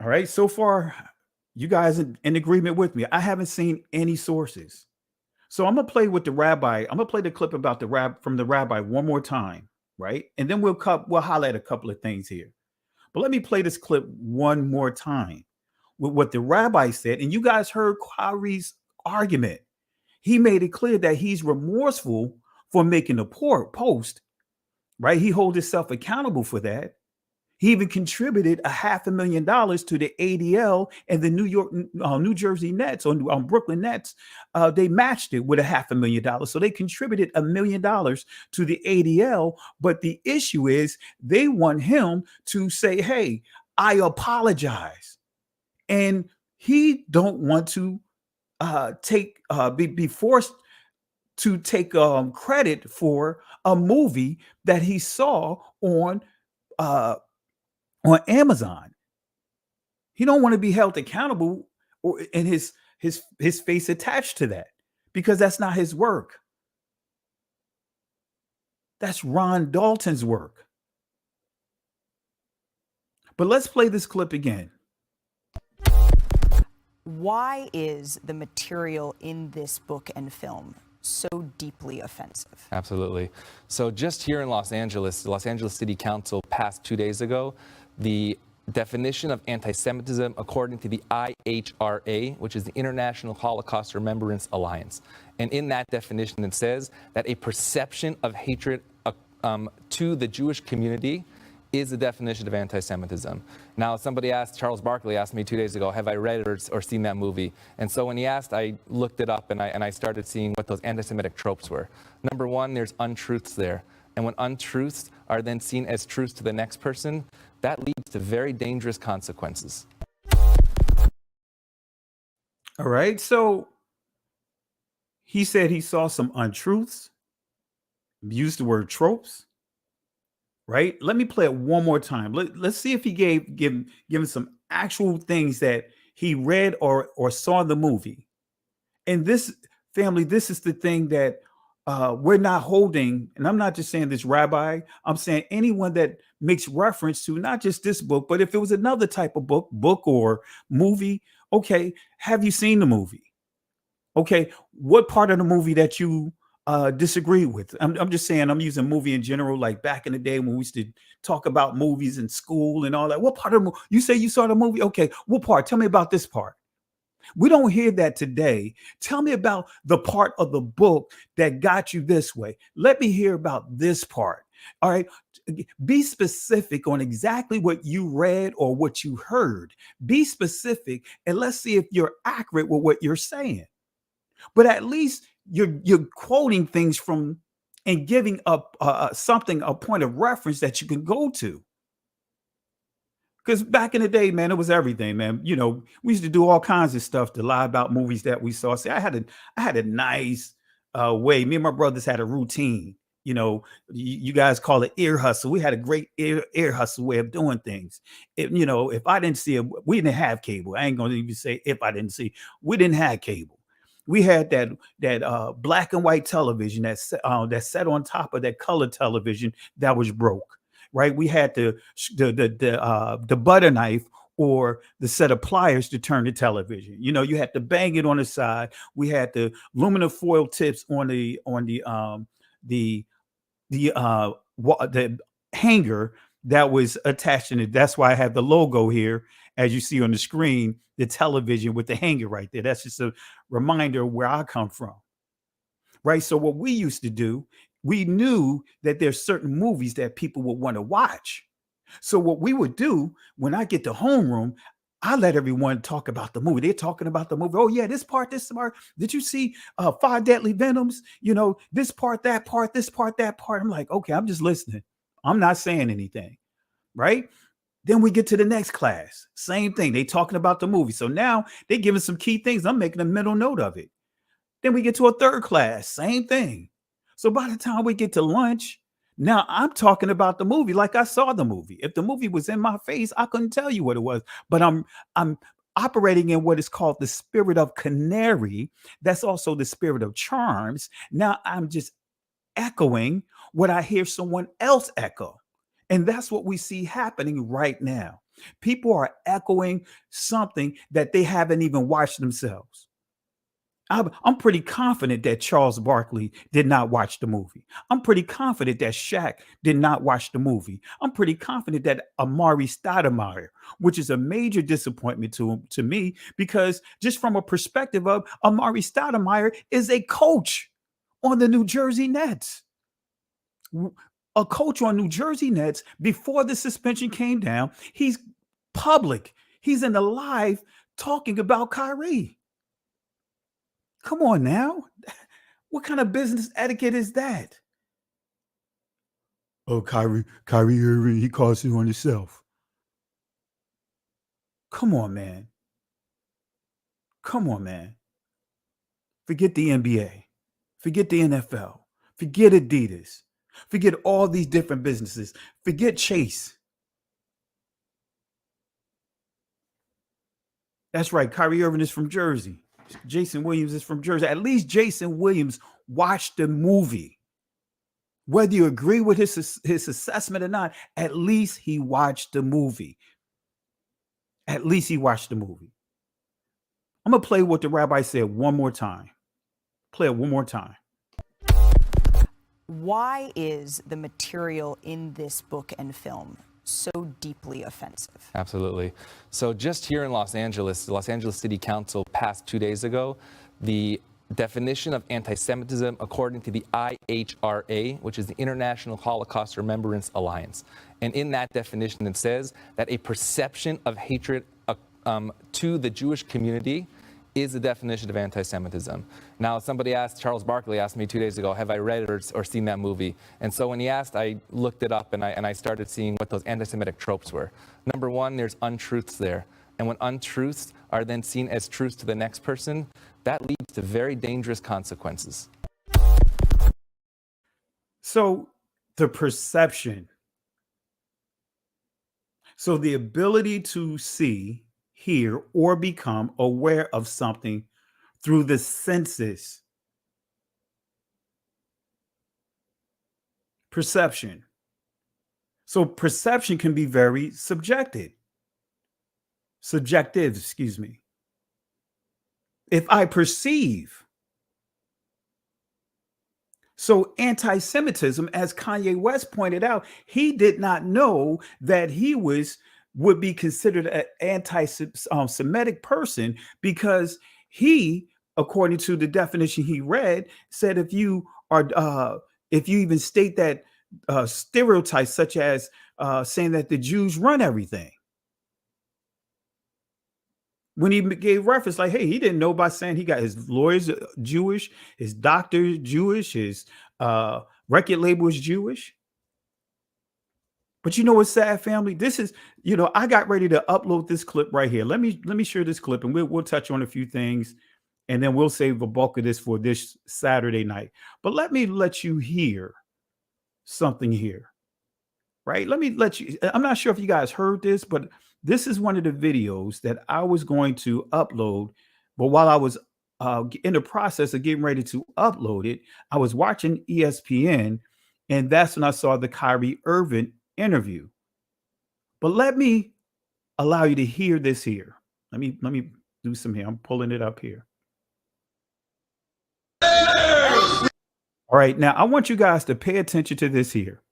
All right. So far, you guys are in agreement with me. I haven't seen any sources. So I'm gonna play with the rabbi. I'm gonna play the clip about from the rabbi one more time, right? And then we'll highlight a couple of things here. But let me play this clip one more time with what the rabbi said. And you guys heard Kyrie's argument. He made it clear that he's remorseful for making a poor post, right? He holds himself accountable for that. He even contributed $500,000 to the ADL and the New Jersey Nets or Brooklyn Nets. They matched it with $500,000. So they contributed $1 million to the ADL. But the issue is they want him to say, hey, I apologize. And he don't want to be forced to take credit for a movie that he saw on Amazon. He don't want to be held accountable and his face attached to that, because that's not his work. That's Ron Dalton's work. But let's play this clip again. Why is the material in this book and film so deeply offensive? Absolutely. So just here in Los Angeles, the Los Angeles City Council passed 2 days ago the definition of anti-Semitism according to the IHRA, which is the International Holocaust Remembrance Alliance. And in that definition, it says that a perception of hatred to the Jewish community is the definition of anti-Semitism. Now, somebody asked, Charles Barkley asked me 2 days ago, have I read it or seen that movie? And so when he asked, I looked it up and I started seeing what those anti-Semitic tropes were. Number one, there's untruths there. And when untruths are then seen as truths to the next person, that leads to very dangerous consequences. All right. So he said he saw some untruths, used the word tropes. Right. Let me play it one more time. Let's see if he given some actual things that he read or saw in the movie. And this family, this is the thing that we're not holding. And I'm not just saying this rabbi. I'm saying anyone that makes reference to not just this book, but if it was another type of book or movie. Okay. Have you seen the movie? Okay. What part of the movie that you disagree with? I'm just saying, I'm using movie in general, like back in the day when we used to talk about movies in school and all that. What part of the movie? You say you saw the movie? Okay. What part? Tell me about this part. We don't hear that today. Tell me about the part of the book that got you this way. Let me hear about this part. All right. Be specific on exactly what you read or what you heard. Be specific and let's see if you're accurate with what you're saying. But at least you're quoting things from and giving up something, a point of reference that you can go to. Because back in the day, man, it was everything, man. You know, we used to do all kinds of stuff to lie about movies that we saw. See, I had a nice way. Me and my brothers had a routine. You know, you guys call it ear hustle. We had a great ear hustle way of doing things. You know, if I didn't see it, we didn't have cable. I ain't gonna even say if I didn't see. We didn't have cable. We had that black and white television that sat on top of that color television that was broke. Right? We had the butter knife or the set of pliers to turn the television. You know, you had to bang it on the side. We had the aluminum foil tips on the hanger that was attached in it. That's why I have the logo here, as you see on the screen, the television with the hanger right there. That's just a reminder of where I come from. Right. So what we used to do, we knew that there's certain movies that people would want to watch. So what we would do when I get to homeroom, I let everyone talk about the movie. They're talking about the movie. Oh yeah, this part. Did you see Five Deadly Venoms? You know, this part, that part, this part, that part. I'm like, okay, I'm just listening. I'm not saying anything. Right. Then we get to the next class. Same thing. They talking about the movie. So now they're giving some key things. I'm making a mental note of it. Then we get to a third class. Same thing. So by the time we get to lunch, now I'm talking about the movie like I saw the movie. If the movie was in my face, I couldn't tell you what it was. But I'm operating in what is called the spirit of canary. That's also the spirit of charms. Now I'm just echoing what I hear someone else echo. And that's what we see happening right now. People are echoing something that they haven't even watched themselves. I'm pretty confident that Charles Barkley did not watch the movie. I'm pretty confident that Shaq did not watch the movie. I'm pretty confident that Amari Stoudemire, which is a major disappointment to me, because just from a perspective of Amari Stoudemire is a coach on the New Jersey Nets. A coach on New Jersey Nets before the suspension came down. He's public. He's in the live talking about Kyrie. Come on now. What kind of business etiquette is that? Oh, Kyrie Irving, he calls you on himself. Come on, man. Come on, man. Forget the NBA. Forget the NFL. Forget Adidas. Forget all these different businesses. Forget Chase. That's right. Kyrie Irving is from Jersey. Jason Williams is from Jersey. At least Jason Williams watched the movie. Whether you agree with his assessment or not, at least he watched the movie. At least he watched the movie. I'm going to play what the rabbi said one more time. Play it one more time. Why is the material in this book and film so deeply offensive? Absolutely. So just here in Los Angeles, the Los Angeles City Council passed 2 days ago the definition of anti-Semitism according to the IHRA, which is the International Holocaust Remembrance Alliance. And in that definition, it says that a perception of hatred to the Jewish community is the definition of anti-Semitism. Now, somebody asked, Charles Barkley asked me 2 days ago, have I read it or seen that movie? And so when he asked, I looked it up and I started seeing what those anti-Semitic tropes were. Number one, there's untruths there. And when untruths are then seen as truths to the next person, that leads to very dangerous consequences. So the perception, so the ability to see, hear, or become aware of something through the senses. Perception. So perception can be very subjective, excuse me. If I perceive. So anti-Semitism, as Kanye West pointed out, he did not know that he would be considered an anti-Semitic person because he, according to the definition he read, said if you even state that stereotypes such as saying that the Jews run everything. When he gave reference, like, hey, he didn't know by saying he got his lawyers Jewish, his doctor Jewish, his record label is Jewish. But you know what's sad, family? This is, I got ready to upload this clip right here. Let me share this clip, and we'll touch on a few things, and then we'll save the bulk of this for this Saturday night. But let you hear something here, right? I'm not sure if you guys heard this, but this is one of the videos that I was going to upload. But while I was in the process of getting ready to upload it, I was watching ESPN, and that's when I saw the Kyrie Irving interview. But let me allow you to hear this here. Let me do some here. I'm pulling it up here. All right, now I want you guys to pay attention to this here.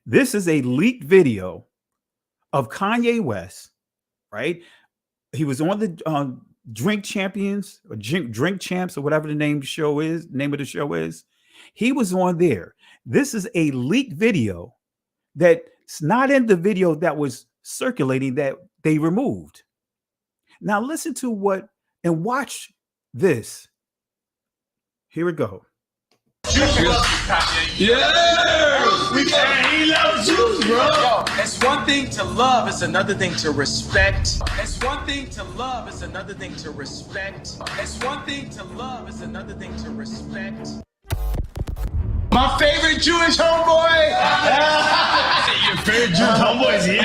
This is a leaked video of Kanye West, right? He was on the Drink Champions or Drink Champs or whatever the name of the show is. He was on there. This is a leaked video that's not in the video that was circulating that they removed. Now listen to and watch this. Here we go. Yeah! He loves Jews, bro! Yo, it's one thing to love, it's another thing to respect. It's one thing to love, it's another thing to respect. It's one thing to love, it's another thing to respect. My favorite Jewish homeboy! Your favorite Jewish homeboy is here?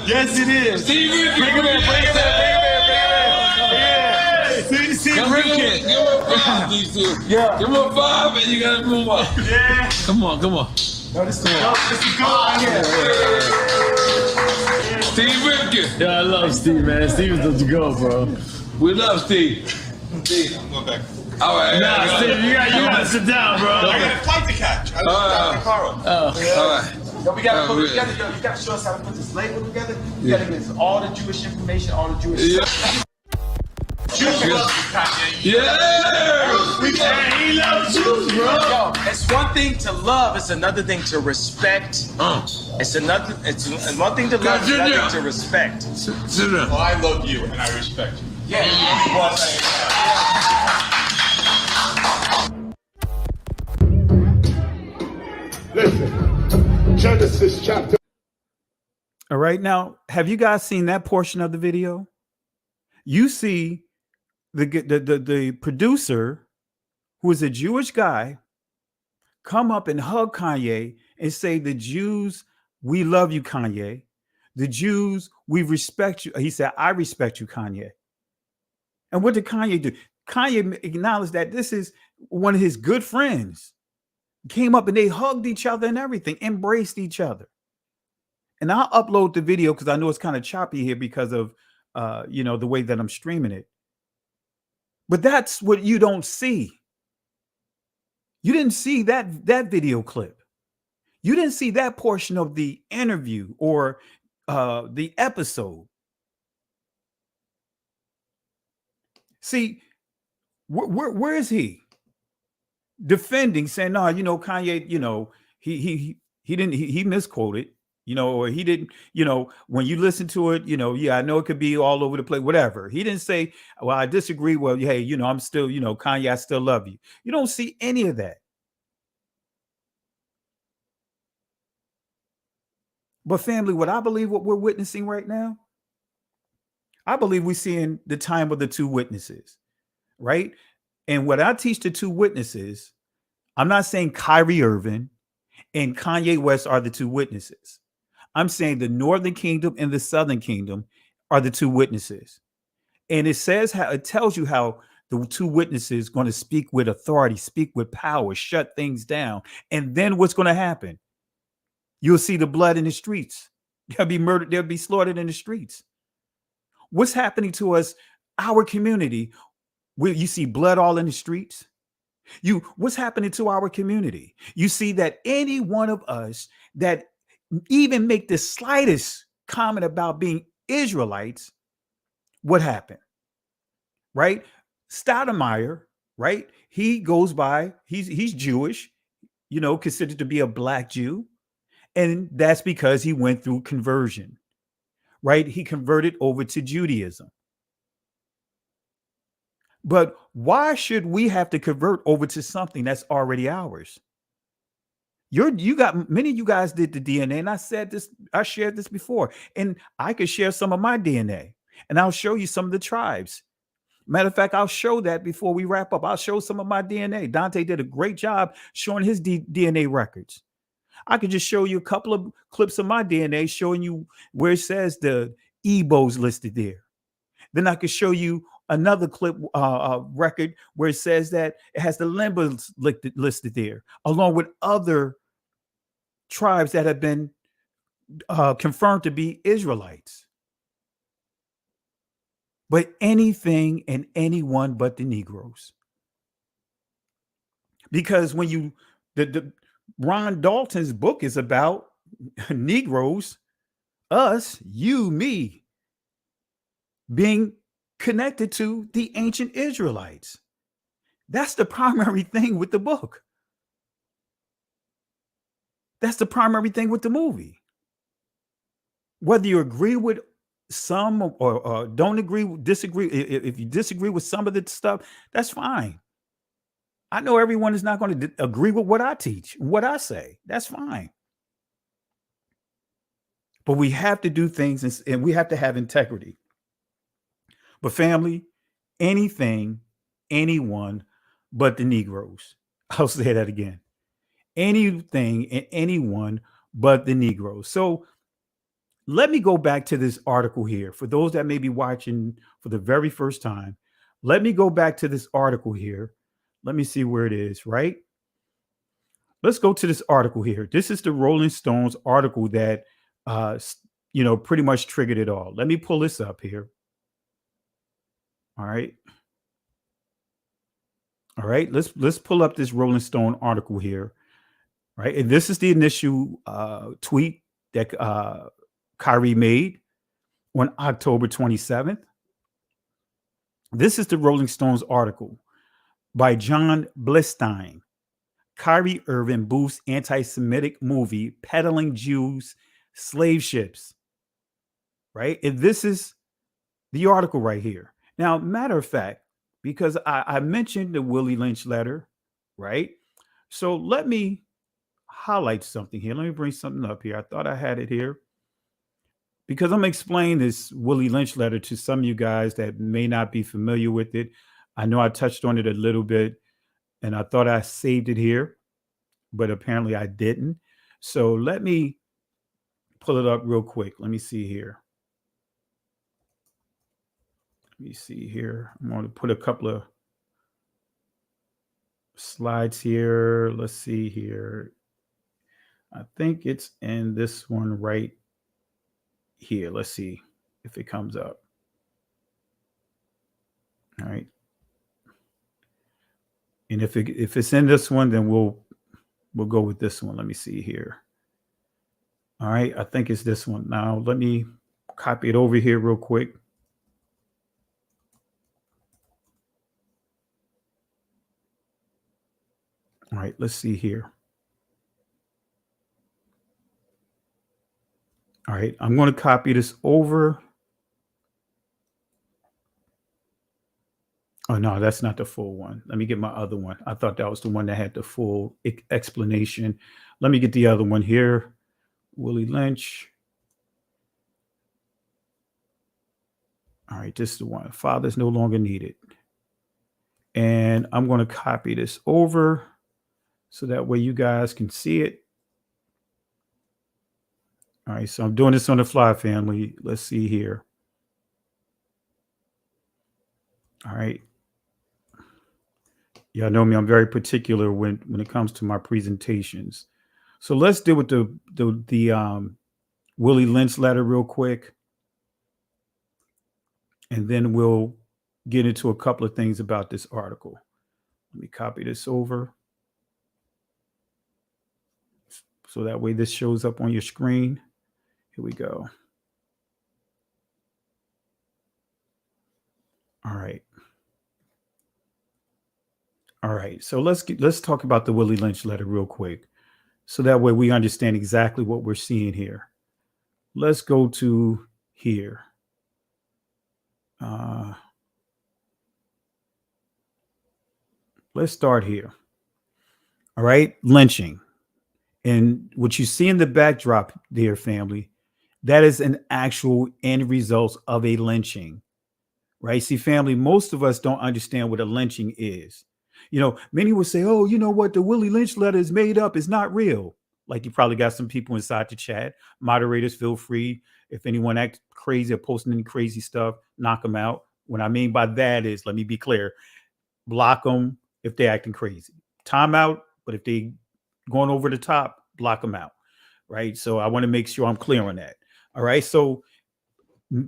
Yes, it is. Steve, bring him in. Yeah. Give him a 5 and you gotta move up. Yeah. Come on. No, this is good. This is good right here. Steve Ripken. Yeah, I love Steve, man. Steve is the go, bro. We love Steve. Steve, I'm going back. All right. Nah, Steve, you gotta sit down, bro. I got a flight to catch. I got Carl. All right. Yo, we gotta put it together. Yo, you gotta show us how to put this label together. You gotta get all the Jewish information, all the Jewish stuff. Yeah! He loves Jews, bro! Yo, it's one thing to love, it's another thing to respect. It's one thing to love, it's another thing to respect. Well, I love you and I respect you. Yeah. Listen, Genesis chapter. All right, now, have you guys seen that portion of the video? You see the producer, who is a Jewish guy, come up and hug Kanye and say, the Jews, we love you, Kanye. The Jews, we respect you. He said, I respect you, Kanye. And what did Kanye do? Kanye acknowledged that this is one of his good friends. Came up and they hugged each other and everything, embraced each other. And I'll upload the video because I know it's kind of choppy here because of the way that I'm streaming it. But that's what you don't see. You didn't see that video clip. You didn't see that portion of the interview or the episode. See, where is he? Defending, saying, no, Kanye, he misquoted, or he didn't, when you listen to it, yeah, I know it could be all over the place, whatever. He didn't say, well, I disagree. Well, hey, I'm still, Kanye, I still love you. You don't see any of that. But family, what I believe what we're witnessing right now, I believe we're seeing the time of the two witnesses, right? And what I teach the two witnesses, I'm not saying Kyrie Irving and Kanye West are the two witnesses. I'm saying the Northern Kingdom and the Southern Kingdom are the two witnesses. And it tells you how the two witnesses going to speak with authority, speak with power, shut things down. And then what's going to happen? You'll see the blood in the streets. They'll be murdered. They'll be slaughtered in the streets. What's happening to us, our community, where you see blood all in the streets? What's happening to our community? You see that any one of us that even make the slightest comment about being Israelites, what happened? Right? Stoudemire, right? He goes by, he's Jewish, considered to be a black Jew. And that's because he went through conversion, right? He converted over to Judaism. But why should we have to convert over to something that's already ours? You got many of you guys did the DNA, and I shared this before, and I could share some of my DNA, and I'll show you some of the tribes. Matter of fact, I'll show that before we wrap up. I'll show some of my DNA. Dante did a great job showing his DNA records. I could just show you a couple of clips of my DNA showing you where it says the Igbo's listed there. Then I could show you another clip record where it says that it has the Limbas listed there, along with other tribes that have been confirmed to be Israelites. But anything and anyone but the Negroes. Because when the Ron Dalton's book is about Negroes, us, you, me, being connected to the ancient Israelites. That's the primary thing with the book. That's the primary thing with the movie. Whether you agree with some or don't agree, disagree, if you disagree with some of the stuff, that's fine. I know everyone is not going to agree with what I teach, what I say. That's fine. But we have to do things and we have to have integrity. But family, anything, anyone but the Negroes. I'll say that again. Anything and anyone but the Negroes. So let me go back to this article here. For those that may be watching for the very first time, let me go back to this article here. Let me see where it is, right? Let's go to this article here. This is the Rolling Stones article that, pretty much triggered it all. Let me pull this up here. All right. All right. Let's pull up this Rolling Stone article here. Right. And this is the initial tweet that Kyrie made on October 27th. This is the Rolling Stones article by John Blistein. Kyrie Irving boosts anti-Semitic movie peddling Jews slave ships. Right. And this is the article right here. Now, matter of fact, because I mentioned the Willie Lynch letter, right? So let me highlight something here. Let me bring something up here. I thought I had it here because I'm going to explain this Willie Lynch letter to some of you guys that may not be familiar with it. I know I touched on it a little bit and I thought I saved it here, but apparently I didn't. So let me pull it up real quick. Let me see here. Let me see here. I'm going to put a couple of slides here. Let's see here. I think it's in this one right here. Let's see if it comes up. All right. And if it's in this one, then we'll go with this one. Let me see here. All right, I think it's this one. Now let me copy it over here real quick. All right, let's see here. All right, I'm going to copy this over. Oh, no, that's not the full one. Let me get my other one. I thought that was the one that had the full explanation. Let me get the other one here. Willie Lynch. All right, this is the one. Fathers no longer needed. And I'm going to copy this over so that way you guys can see it. All right, so I'm doing this on the fly, family. Let's see here. All right. Y'all know me, I'm very particular when it comes to my presentations. So let's deal with the Willie Lynch letter real quick. And then we'll get into a couple of things about this article. Let me copy this over. So that way this shows up on your screen. Here we go. All right. All right. So let's talk about the Willie Lynch letter real quick. So that way we understand exactly what we're seeing here. Let's go to here. Let's start here. All right. Lynching. And what you see in the backdrop there, family, that is an actual end result of a lynching, right? See, family, most of us don't understand what a lynching is. You know, many will say, oh, you know what? The Willie Lynch letter is made up. It's not real. Like you probably got some people inside the chat. Moderators, feel free. If anyone acts crazy or posting any crazy stuff, knock them out. What I mean by that is, let me be clear, block them if they're acting crazy. Time out, but if they going over the top, block them out, right? So I want to make sure I'm clear on that. All right. So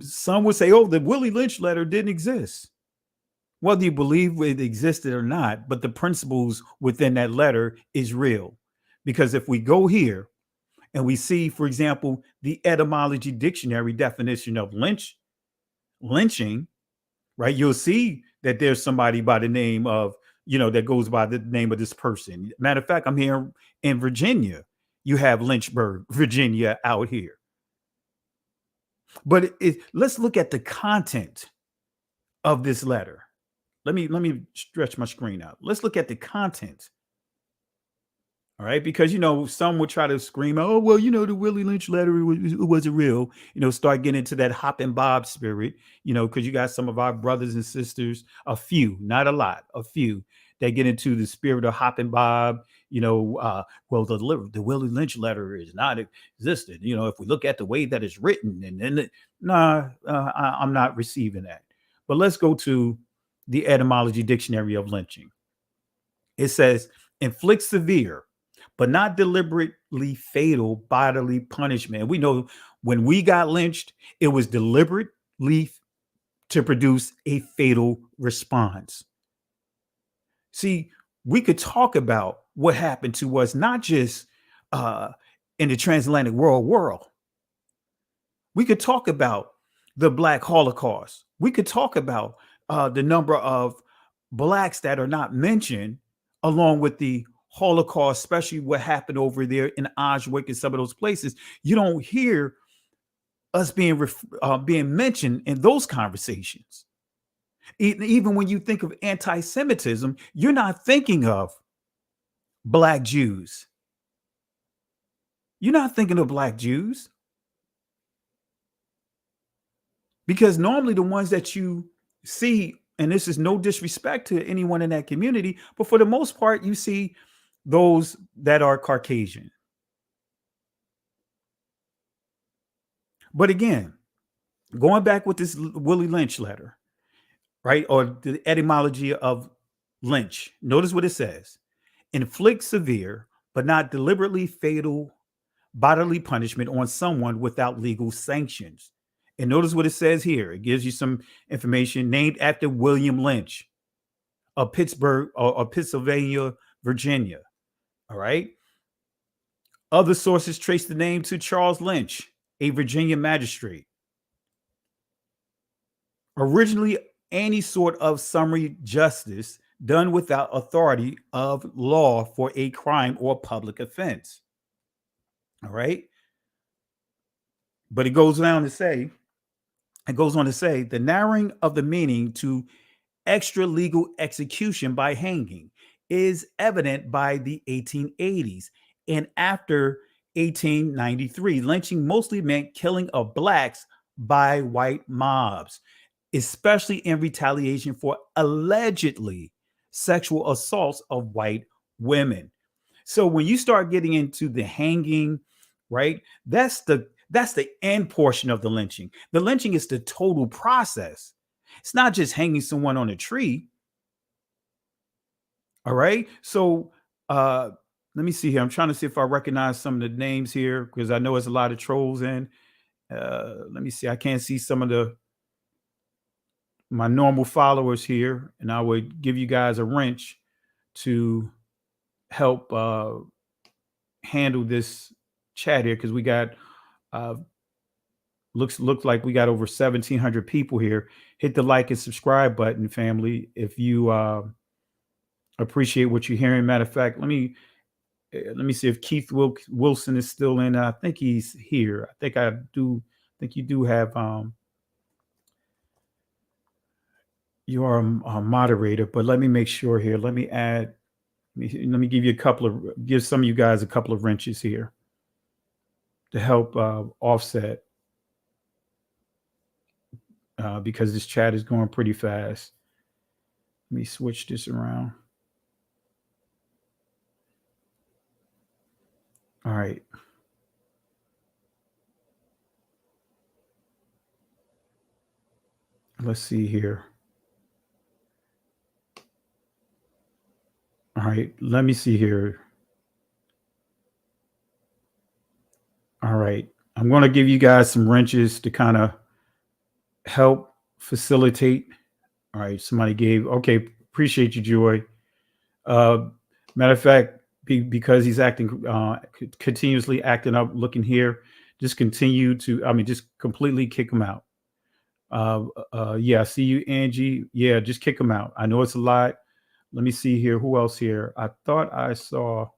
some would say, oh, the Willie Lynch letter didn't exist. Whether you believe it existed or not, but the principles within that letter is real. Because if we go here and we see, for example, the etymology dictionary definition of lynching, right? You'll see that there's somebody by the name of, that goes by the name of this person. Matter of fact, I'm here in Virginia. You have Lynchburg, Virginia out here. But let's look at the content of this letter. Let me stretch my screen out. Let's look at the content. All right, because some would try to scream, oh, well, the Willie Lynch letter wasn't real, start getting into that hop and bob spirit, because you got some of our brothers and sisters, a few, not a lot, a few that get into the spirit of hop and bob, well, the Willie Lynch letter is not existed. If we look at the way that it's written, and then I'm not receiving that. But let's go to the etymology dictionary of lynching. It says, inflict severe, but not deliberately fatal bodily punishment. And we know when we got lynched, it was deliberately to produce a fatal response. See, we could talk about what happened to us, not just in the transatlantic world. We could talk about the Black Holocaust. We could talk about the number of Blacks that are not mentioned, along with the Holocaust, especially what happened over there in Auschwitz and some of those places. You don't hear us being mentioned in those conversations. Even when you think of anti-Semitism, you're not thinking of Black Jews. You're not thinking of Black Jews. Because normally the ones that you see, and this is no disrespect to anyone in that community, but for the most part, you see those that are Caucasian. But again, going back with this Willie Lynch letter, right? Or the etymology of lynch. Notice what it says. Inflict severe, but not deliberately fatal bodily punishment on someone without legal sanctions. And notice what it says here. It gives you some information named after William Lynch, of Pittsburgh or Pennsylvania, Virginia. All right. Other sources trace the name to Charles Lynch, a Virginia magistrate. Originally, any sort of summary justice done without authority of law for a crime or public offense. All right. But it goes on to say, the narrowing of the meaning to extra legal execution by hanging is evident by the 1880s. And after 1893, lynching mostly meant killing of blacks by white mobs, especially in retaliation for allegedly sexual assaults of white women. So when you start getting into the hanging, right, that's the end portion of the lynching. The lynching is the total process. It's not just hanging someone on a tree. All right. So let me see here. I'm trying to see if I recognize some of the names here because I know there's a lot of trolls in. Let me see. I can't see some of my normal followers here, and I would give you guys a wrench to help handle this chat here because we got looks like we got over 1,700 people here. Hit the like and subscribe button, family, if you appreciate what you're hearing. Matter of fact, let me see if Keith Wilson is still in. I think he's here. I think you do have you are a moderator, but let me make sure here. Let me add. Let me give some of you guys a couple of wrenches here to help offset because this chat is going pretty fast. Let me switch this around. All right. Let's see here. All right. Let me see here. All right. I'm going to give you guys some wrenches to kind of help facilitate. All right. Somebody gave. Okay. Appreciate you, Joy. Matter of fact, because he's acting continuously acting up, looking here, just continue to, just completely kick him out. Yeah, see you, Angie. Yeah, just kick him out. I know it's a lot. Let me see here. Who else here? I thought I saw.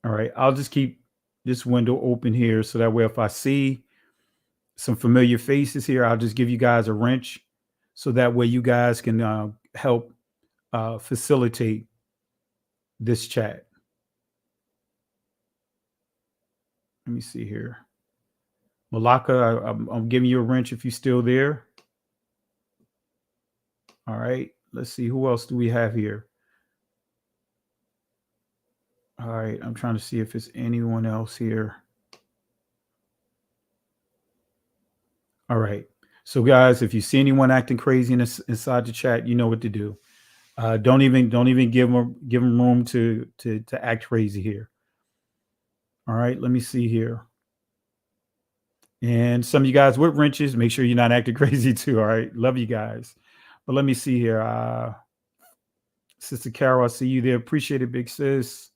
All right, I'll just keep this window open here so that way if I see some familiar faces here, I'll just give you guys a wrench so that way you guys can help facilitate this chat. Let me see here. Malaka, I'm giving you a wrench if you're still there. All right, let's see. Who else do we have here? All right, I'm trying to see if it's anyone else here. All right. So guys, if you see anyone acting crazy inside the chat, you know what to do. Don't even give them room to act crazy here. All right, let me see here. And some of you guys with wrenches, make sure you're not acting crazy too. All right, love you guys. But let me see here. Sister Carol, I see you there. Appreciate it, big sis.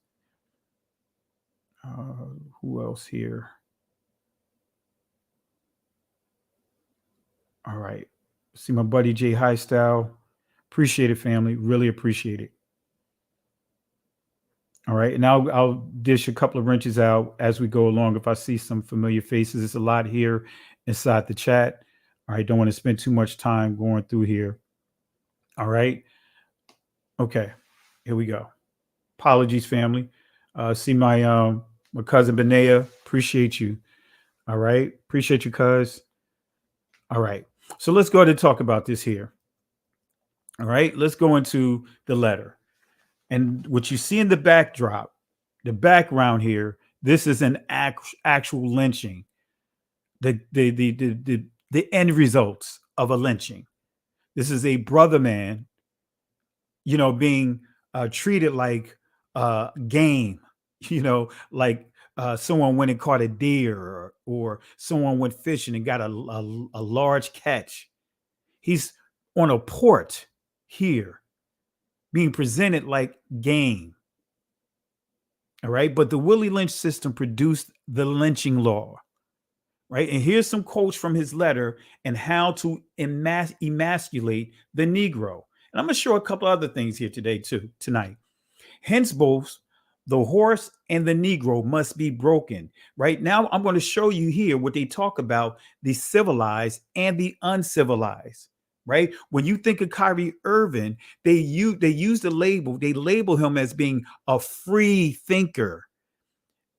Who else here? All right. See my buddy Jay Highstyle. Appreciate it, family. Really appreciate it. All right. And I'll dish a couple of wrenches out as we go along. If I see some familiar faces, it's a lot here inside the chat. All right. Don't want to spend too much time going through here. All right. Okay. Here we go. Apologies, family. See my cousin Benea. Appreciate you. All right. Appreciate you, cuz. All right. So let's go ahead and talk about this here. All right. Let's go into the letter. And what you see in the backdrop, the background here, this is an actual lynching. The end results of a lynching. This is a brother man, being treated like game, like someone went and caught a deer or someone went fishing and got a large catch. He's on a port. here being presented like game. All right. But the Willie Lynch system produced the lynching law. Right. And here's some quotes from his letter and how to emasculate the Negro. And I'm going to show a couple other things here tonight. Hence, both the horse and the Negro must be broken. Right now, I'm going to show you here what they talk about the civilized and the uncivilized. Right. When you think of Kyrie Irving, they use the label, they label him as being a free thinker.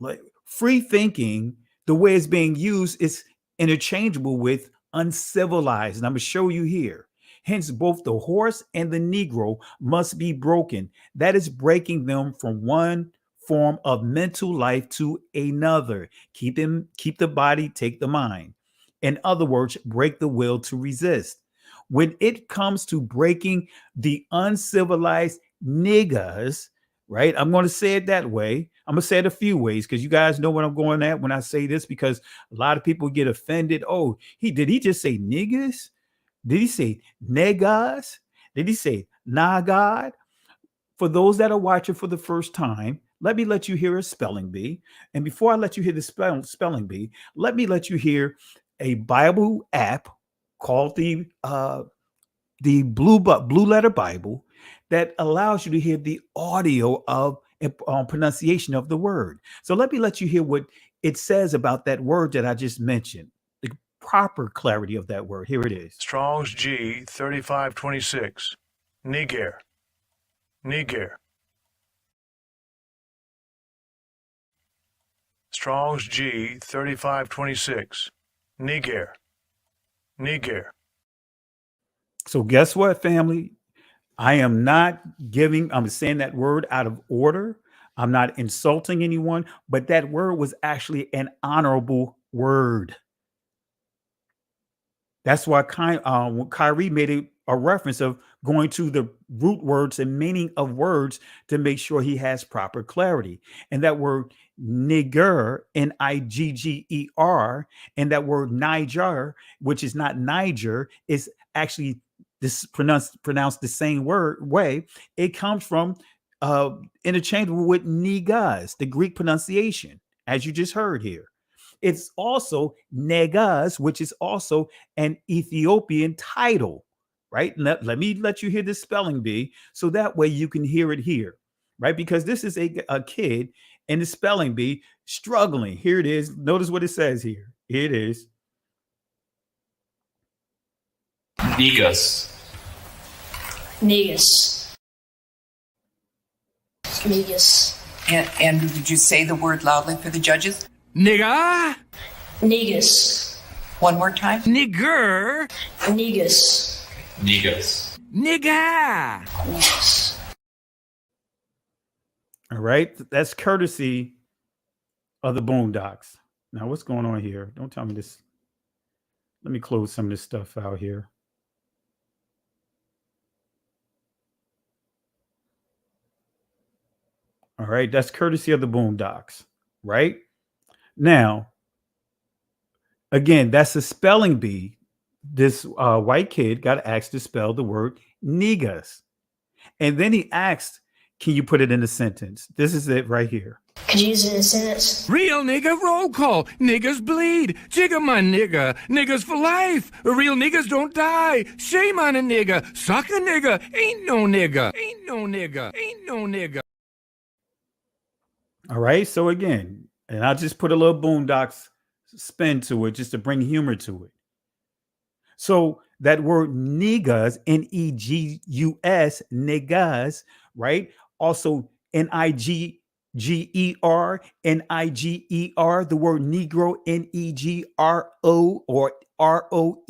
Like free thinking, the way it's being used is interchangeable with uncivilized. And I'm going to show you here. Hence, both the horse and the Negro must be broken. That is breaking them from one form of mental life to another. Keep the body, take the mind. In other words, break the will to resist. When it comes to breaking the uncivilized niggas, right? I'm going to say it that way. I'm going to say it a few ways because you guys know what I'm going at when I say this, because a lot of people get offended. Oh, did he just say niggas? Did he say negas? Did he say nagad? For those that are watching for the first time, let me let you hear a spelling bee. And before I let you hear the spelling bee, let me let you hear a Bible app called the Blue Letter Bible that allows you to hear the audio of pronunciation of the word. So let me let you hear what it says about that word that I just mentioned, the proper clarity of that word. Here it is. Strong's G 3526. Niger. Niger. Strong's G 3526. Niger. Niger. So guess what, family? I'm saying that word out of order. I'm not insulting anyone, but that word was actually an honorable word. That's why Kyrie made a reference of going to the root words and meaning of words to make sure he has proper clarity. And that word nigger, Nigger, and that word Niger, which is not Niger, is actually pronounced the same way. It comes from interchangeable with nigas, the Greek pronunciation, as you just heard here. It's also negas, which is also an Ethiopian title, right? Let me let you hear the spelling bee so that way you can hear it here, right? Because this is a kid in the spelling bee struggling. Here it is. Notice what it says here. Here it is. Negus. Negus. Negus. Andrew, did you say the word loudly for the judges? Nigga. Negus. One more time. Nigger. Negus. Negus. Nigga. Negus. All right. That's courtesy of the Boondocks. Now, what's going on here? Don't tell me this. Let me close some of this stuff out here. All right. That's courtesy of the Boondocks, right? Now, again, that's a spelling bee. This white kid got asked to spell the word niggas. And then he asked, can you put it in a sentence? This is it right here. Could you use it in a sentence? Real nigga roll call. Niggas bleed. Jigga my nigga. Niggas for life. Real niggas don't die. Shame on a nigga. Suck a nigga. Ain't no nigga. Ain't no nigga. Ain't no nigga. All right. So again, and I'll just put a little Boondocks spin to it just to bring humor to it. So that word niggas, Negus, niggas, right? Also Niger, Niger, the word Negro, Negro or Roe.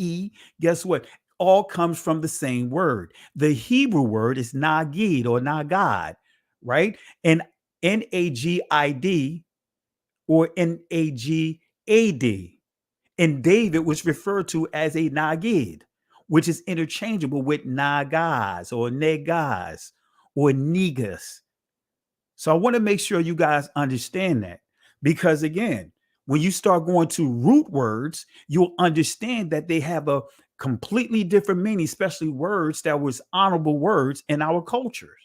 Guess what? All comes from the same word. The Hebrew word is nagid or nagad, right? And Nagid or Nagad. And David was referred to as a nagid, which is interchangeable with nagas or negas or negas. So I want to make sure you guys understand that, because again, when you start going to root words, you'll understand that they have a completely different meaning, especially words that was honorable words in our cultures.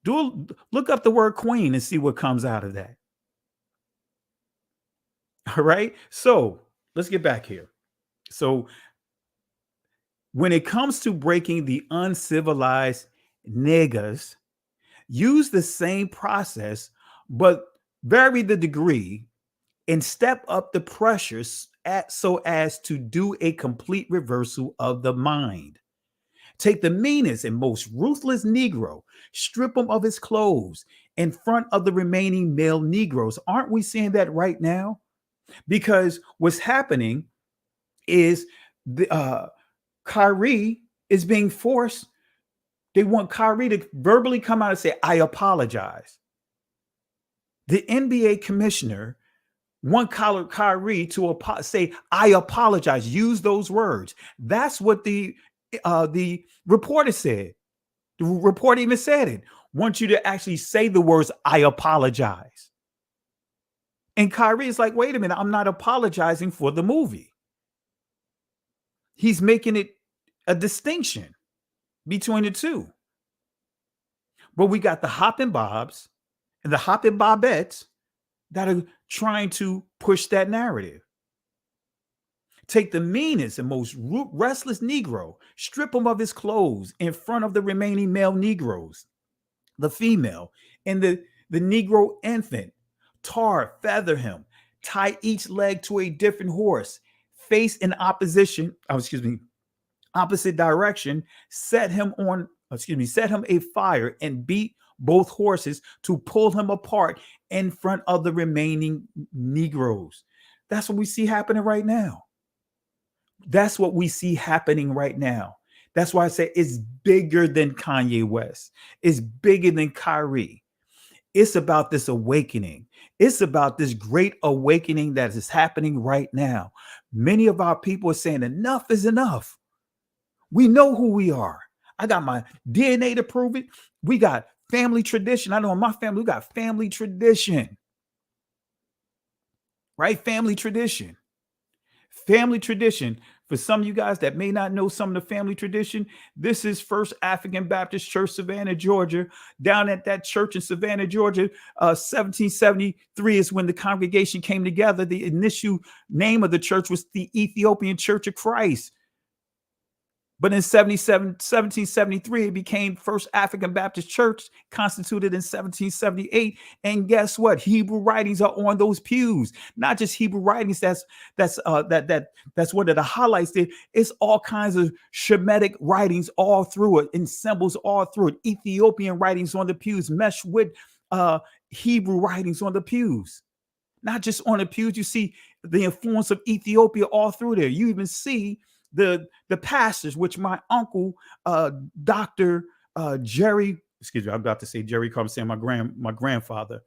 Look up the word queen and see what comes out of that. All right. So let's get back here. So when it comes to breaking the uncivilized niggas, use the same process, but vary the degree and step up the pressures so as to do a complete reversal of the mind. Take the meanest and most ruthless Negro, strip him of his clothes in front of the remaining male Negroes. Aren't we seeing that right now? Because what's happening is Kyrie is being forced. They want Kyrie to verbally come out and say, I apologize. The NBA commissioner want Kyrie to say, I apologize. Use those words. That's what the reporter said. The reporter even said it. Want you to actually say the words, I apologize. And Kyrie is like, wait a minute, I'm not apologizing for the movie. He's making it a distinction between the two. But we got the Hoppin' Bobs and the Hoppin' Bobettes that are trying to push that narrative. Take the meanest and most restless Negro, strip him of his clothes in front of the remaining male Negroes, the female, and the Negro infant. Tar, feather him, tie each leg to a different horse, face in opposite direction, set him a fire and beat both horses to pull him apart in front of the remaining Negroes. That's what we see happening right now. That's what we see happening right now. That's why I say it's bigger than Kanye West. It's bigger than Kyrie. It's about this awakening. It's about this great awakening that is happening right now. Many of our people are saying enough is enough. We know who we are. I got my DNA to prove it. We got family tradition. I know in my family, we got family tradition. Right? Family tradition. Family tradition. For some of you guys that may not know some of the family tradition, this is First African Baptist Church, Savannah, Georgia. Down at that church in Savannah, Georgia, 1773 is when the congregation came together. The initial name of the church was the Ethiopian Church of Christ. But in 1773, it became First African Baptist Church, constituted in 1778. And guess what? Hebrew writings are on those pews. Not just Hebrew writings. That's one of the highlights there. It's all kinds of Shemitic writings all through it, and symbols all through it. Ethiopian writings on the pews, meshed with Hebrew writings on the pews. Not just on the pews. You see the influence of Ethiopia all through there. You even see the pastors, which my uncle, Dr. Jerry, excuse me, I'm about to say Jerry Carr, I'm saying my grandfather,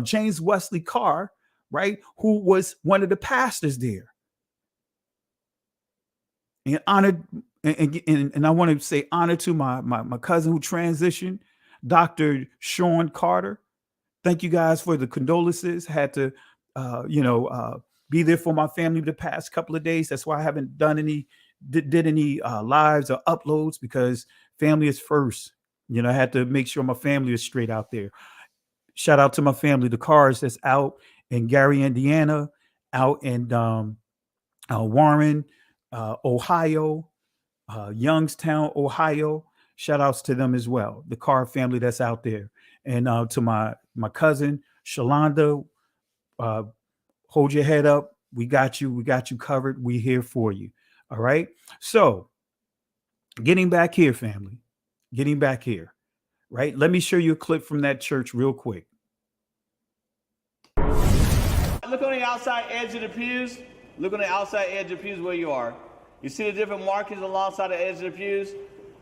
James Wesley Carr, right, who was one of the pastors there. And honored, and I want to say honor to my cousin who transitioned, Dr. Sean Carter. Thank you guys for the condolences. Had to, be there for my family the past couple of days. That's why I haven't done any lives or uploads, because family is first. I had to make sure my family is straight out there. Shout out to my family, the Cars that's out in Gary, Indiana, out in Warren, Ohio, Youngstown, Ohio. Shout outs to them as well. The Carr family that's out there. And to my cousin, Shalonda, hold your head up. We got you. We got you covered. We're here for you. All right. So getting back here, family, getting back here. Right. Let me show you a clip from that church real quick. Look on the outside edge of the pews. Look on the outside edge of the pews where you are. You see the different markings alongside the edge of the pews?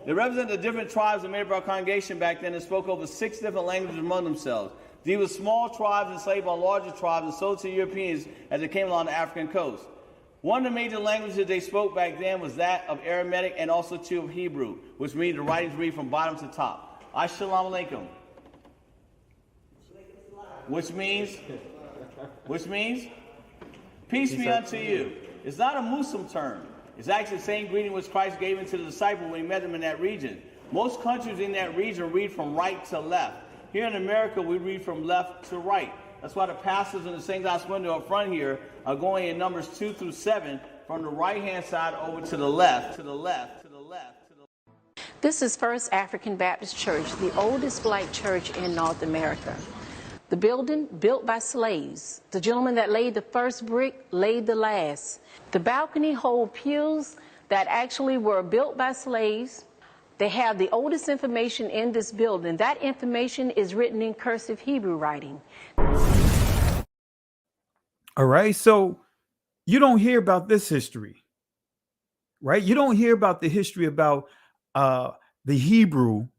They represent the different tribes that made up our congregation back then and spoke over 6 different languages among themselves. These were small tribes enslaved by larger tribes and sold to Europeans as they came along the African coast. One of the major languages they spoke back then was that of Aramaic and also too of Hebrew, which means the writings read from bottom to top. Assalamu alaikum. Which means, peace be unto you. It's not a Muslim term. It's actually the same greeting which Christ gave into the disciple when he met them in that region. Most countries in that region read from right to left. Here in America, we read from left to right. That's why the pastors in the St. Glass window up front here are going in Numbers 2 through 7 from the right-hand side over to the left, to the left, to the left, to the left. This is First African Baptist Church, the oldest black church in North America. The building built by slaves. The gentleman that laid the first brick laid the last. The balcony hold pews that actually were built by slaves. They have the oldest information in this building. That information is written in cursive Hebrew writing. All right. So you don't hear about this history, right? You don't hear about the history about the Hebrew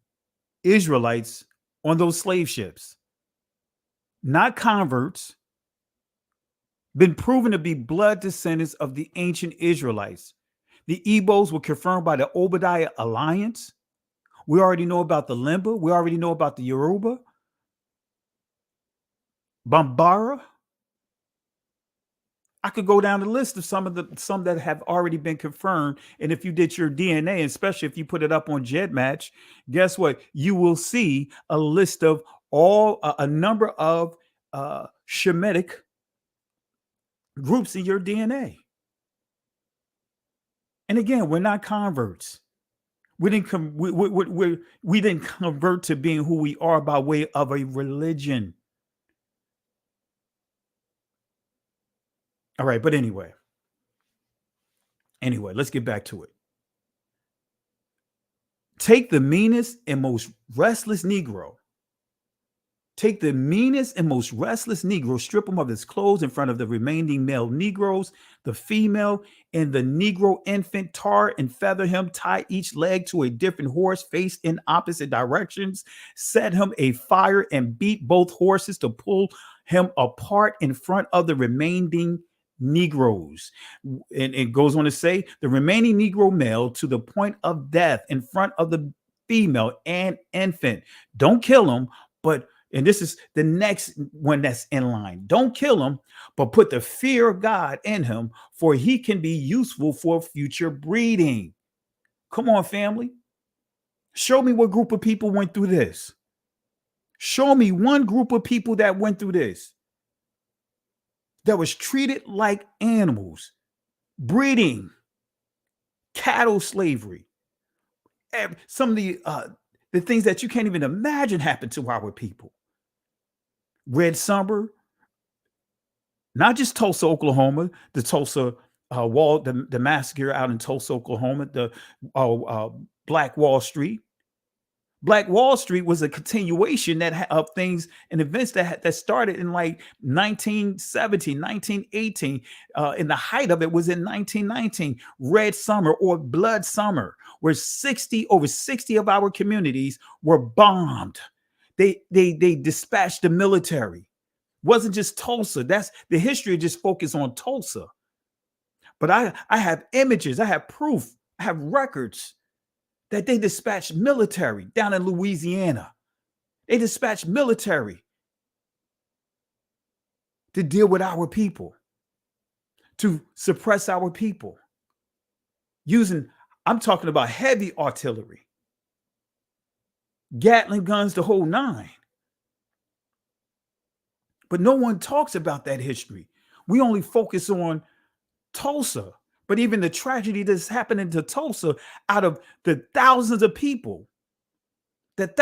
Israelites on those slave ships. Not converts, been proven to be blood descendants of the ancient Israelites. The Igbos were confirmed by the Obadiah Alliance. We already know about the Limba. We already know about the Yoruba, Bambara. I could go down the list of some that have already been confirmed. And if you did your DNA, especially if you put it up on GEDmatch, guess what? You will see a list of a number of Shemitic groups in your DNA. And again, we're not converts. We didn't convert to being who we are by way of a religion. All right, but anyway, let's get back to it. Take the meanest and most restless Negro. Take the meanest and most restless Negro, strip him of his clothes in front of the remaining male Negroes, the female and the Negro infant, tar and feather him, tie each leg to a different horse, face in opposite directions, set him a fire and beat both horses to pull him apart in front of the remaining Negroes. And it goes on to say the remaining Negro male to the point of death in front of the female and infant. Don't kill him, and this is the next one that's in line. Don't kill him, but put the fear of God in him, for he can be useful for future breeding. Come on, family. Show me what group of people went through this. Show me one group of people that went through this, that was treated like animals, breeding, cattle slavery. Some of the things that you can't even imagine happened to our people. Red Summer, not just Tulsa, Oklahoma, the Tulsa the massacre out in Tulsa, Oklahoma, the Black Wall Street. Black Wall Street was a continuation of things and events that started in like 1917, 1918. And the height of it was in 1919. Red Summer or Blood Summer, where over 60 of our communities were bombed. They dispatched the military. Wasn't just Tulsa. That's the history just focused on Tulsa. But I have images, I have proof, I have records that they dispatched military down in Louisiana. They dispatched military to deal with our people, to suppress our people, I'm talking about heavy artillery, Gatling guns, the whole nine. But no one talks about that history. We only focus on Tulsa. But even the tragedy that's happening to Tulsa, out of the thousands of people that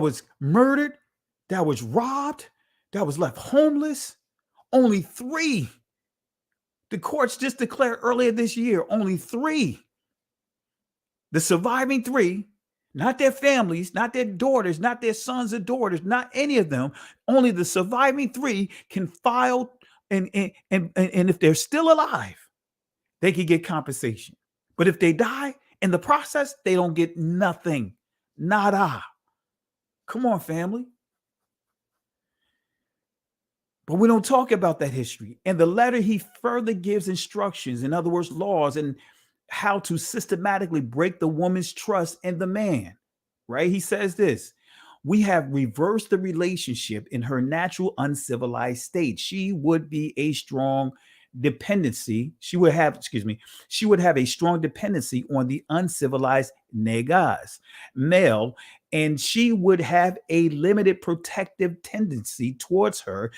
was murdered, that was robbed, that was left homeless, only 3. The courts just declared earlier this year, only 3. The surviving 3, not their families, not their daughters, not their sons or daughters, not any of them, only the surviving 3 can file. And if they're still alive, they can get compensation. But if they die in the process, they don't get nothing. Nada. Come on, family. But we don't talk about that history. In the letter, he further gives instructions, in other words, laws, and how to systematically break the woman's trust in the man, right? He says this: we have reversed the relationship in her natural uncivilized state. She would be a strong dependency. She would have, she would have a strong dependency on the uncivilized negas, male, and she would have a limited protective tendency towards her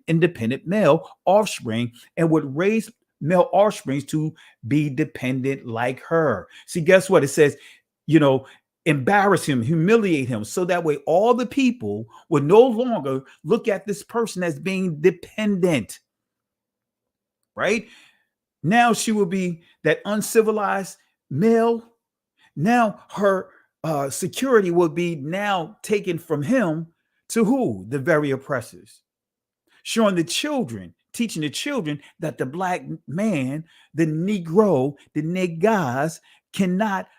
independent male offspring and would raise male offsprings to be dependent like her. See, guess what? It says, embarrass him, humiliate him, so that way all the people would no longer look at this person as being dependent. Right? Now she will be that uncivilized male. Now her security will be now taken from him to who? The very oppressors. Showing the children, teaching the children that the black man, the Negro, the negas cannot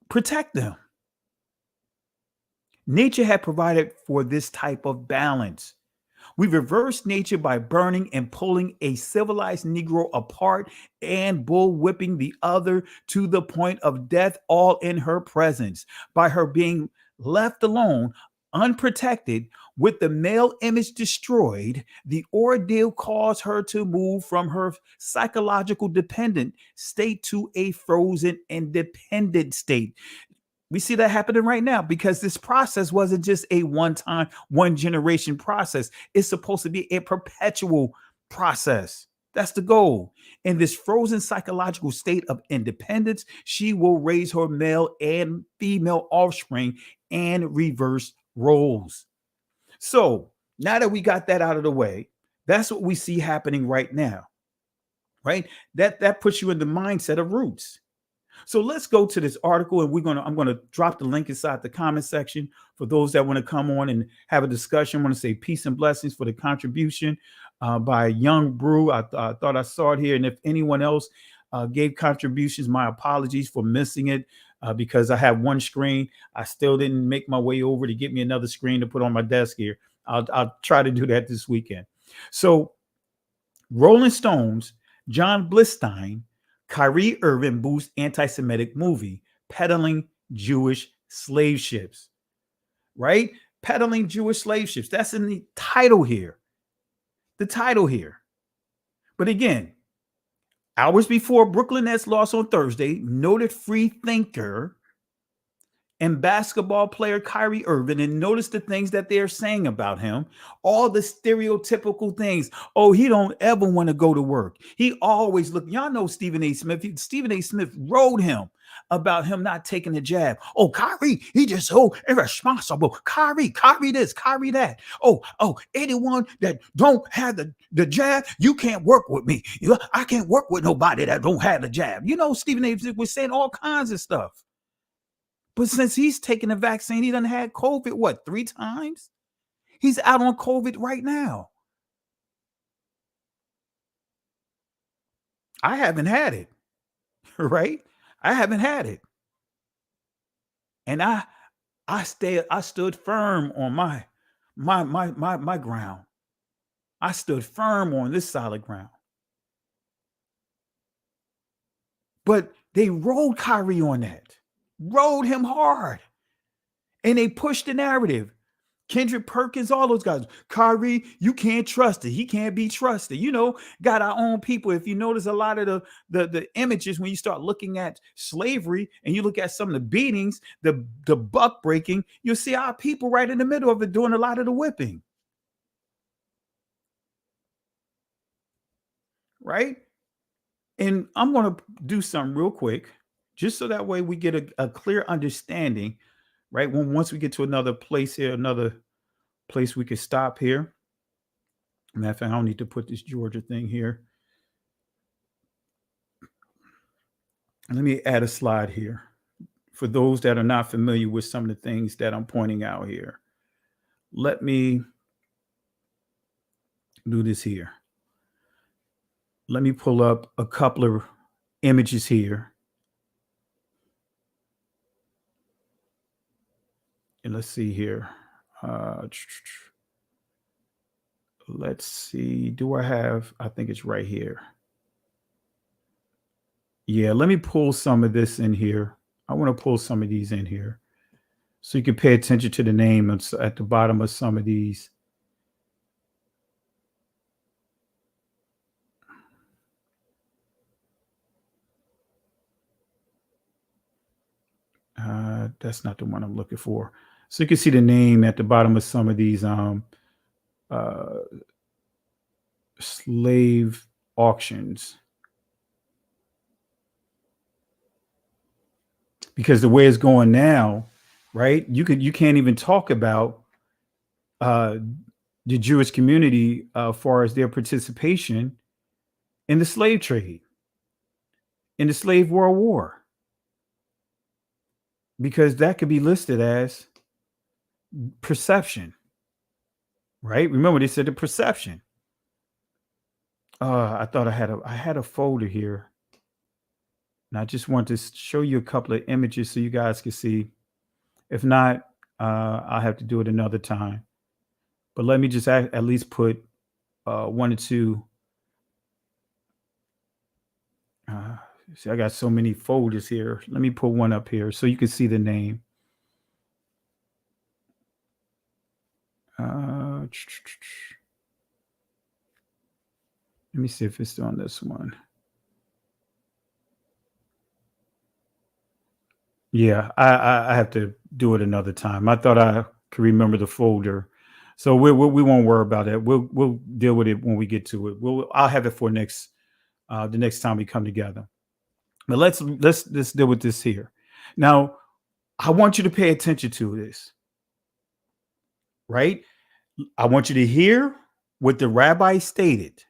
protect them. Nature had provided for this type of balance. We reversed nature by burning and pulling a civilized Negro apart and bullwhipping the other to the point of death, all in her presence. By her being left alone, unprotected, with the male image destroyed, the ordeal caused her to move from her psychological dependent state to a frozen independent state. We see that happening right now because this process wasn't just a one-time, one generation process. It's supposed to be a perpetual process. That's the goal. In this frozen psychological state of independence, she will raise her male and female offspring and reverse roles. So now that we got that out of the way, that's what we see happening right now, right? That puts you in the mindset of roots. So let's go to this article, and I'm gonna drop the link inside the comment section for those that want to come on and have a discussion. I want to say peace and blessings for the contribution by Young Brew. I thought I saw it here, and if anyone else gave contributions, my apologies for missing it because I have one screen. I still didn't make my way over to get me another screen to put on my desk here. I'll try to do that this weekend. So, Rolling Stones, John Blistein, Kyrie Irving boosts anti-Semitic movie, peddling Jewish slave ships, right? Peddling Jewish slave ships. That's in the title here. The title here. But again, hours before Brooklyn Nets lost on Thursday, noted free thinker and basketball player Kyrie Irving, and notice the things that they're saying about him, all the stereotypical things. Oh, he don't ever want to go to work. He always look. Y'all know Stephen A. Smith. Stephen A. Smith wrote him about him not taking the jab. Oh, Kyrie, he just so irresponsible. Kyrie this, Kyrie that. Oh, anyone that don't have the jab, you can't work with me. I can't work with nobody that don't have the jab. Stephen A. Smith was saying all kinds of stuff. But since he's taken the vaccine, he done had COVID, 3 times? He's out on COVID right now. I haven't had it, right? I haven't had it. And I stood firm on my ground. I stood firm on this solid ground. But they rolled Kyrie on that. Rode him hard. And they pushed the narrative. Kendrick Perkins, all those guys. Kyrie, you can't trust it. He can't be trusted. Got our own people. If you notice a lot of the images when you start looking at slavery and you look at some of the beatings, the buck breaking, you'll see our people right in the middle of it doing a lot of the whipping. Right? And I'm going to do something real quick, just so that way we get a clear understanding, right? Once we get to another place here, another place we could stop here. Matter of fact, I don't need to put this Georgia thing here. Let me add a slide here for those that are not familiar with some of the things that I'm pointing out here. Let me do this here. Let me pull up a couple of images here. And let's see here. Let's see. I think it's right here. Yeah, let me pull some of this in here. I want to pull some of these in here So you can pay attention to the name at the bottom of some of these. That's not the one I'm looking for. So you can see the name at the bottom of some of these slave auctions. Because the way it's going now, right? You can't even talk about the Jewish community as far as their participation in the slave trade, in the slave world war, because that could be listed as perception, right? Remember, they said the perception. I thought I had a folder here, and I just want to show you a couple of images so you guys can see. If not, I'll have to do it another time. But let me just at least put one or two. See, I got so many folders here. Let me put one up here so you can see the name. Let me see if it's on this one. Yeah, I have to do it another time. I thought I could remember the folder, so we won't worry about it. We'll deal with it when we get to it. I'll have it for the next time we come together. But let's deal with this here. Now, I want you to pay attention to this, right? I want you to hear what the rabbi stated,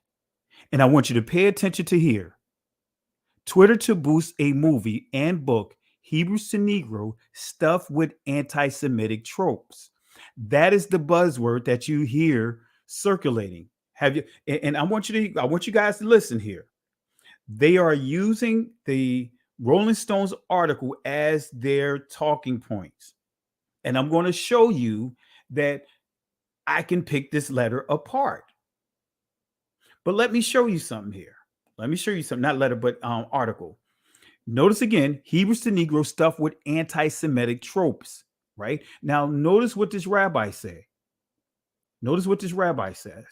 and I want you to pay attention to here. Twitter to boost a movie and book, Hebrews to Negro, stuffed with anti-Semitic tropes. That is the buzzword that you hear circulating. Have you? And I want you guys to listen here. They are using the Rolling Stones article as their talking points. And I'm going to show you that I can pick this letter apart. But let me show you something here. Let me show you something, not letter, but article. Notice again, Hebrews to Negro stuff with anti-Semitic tropes, right? Now, notice what this rabbi said. Notice what this rabbi says.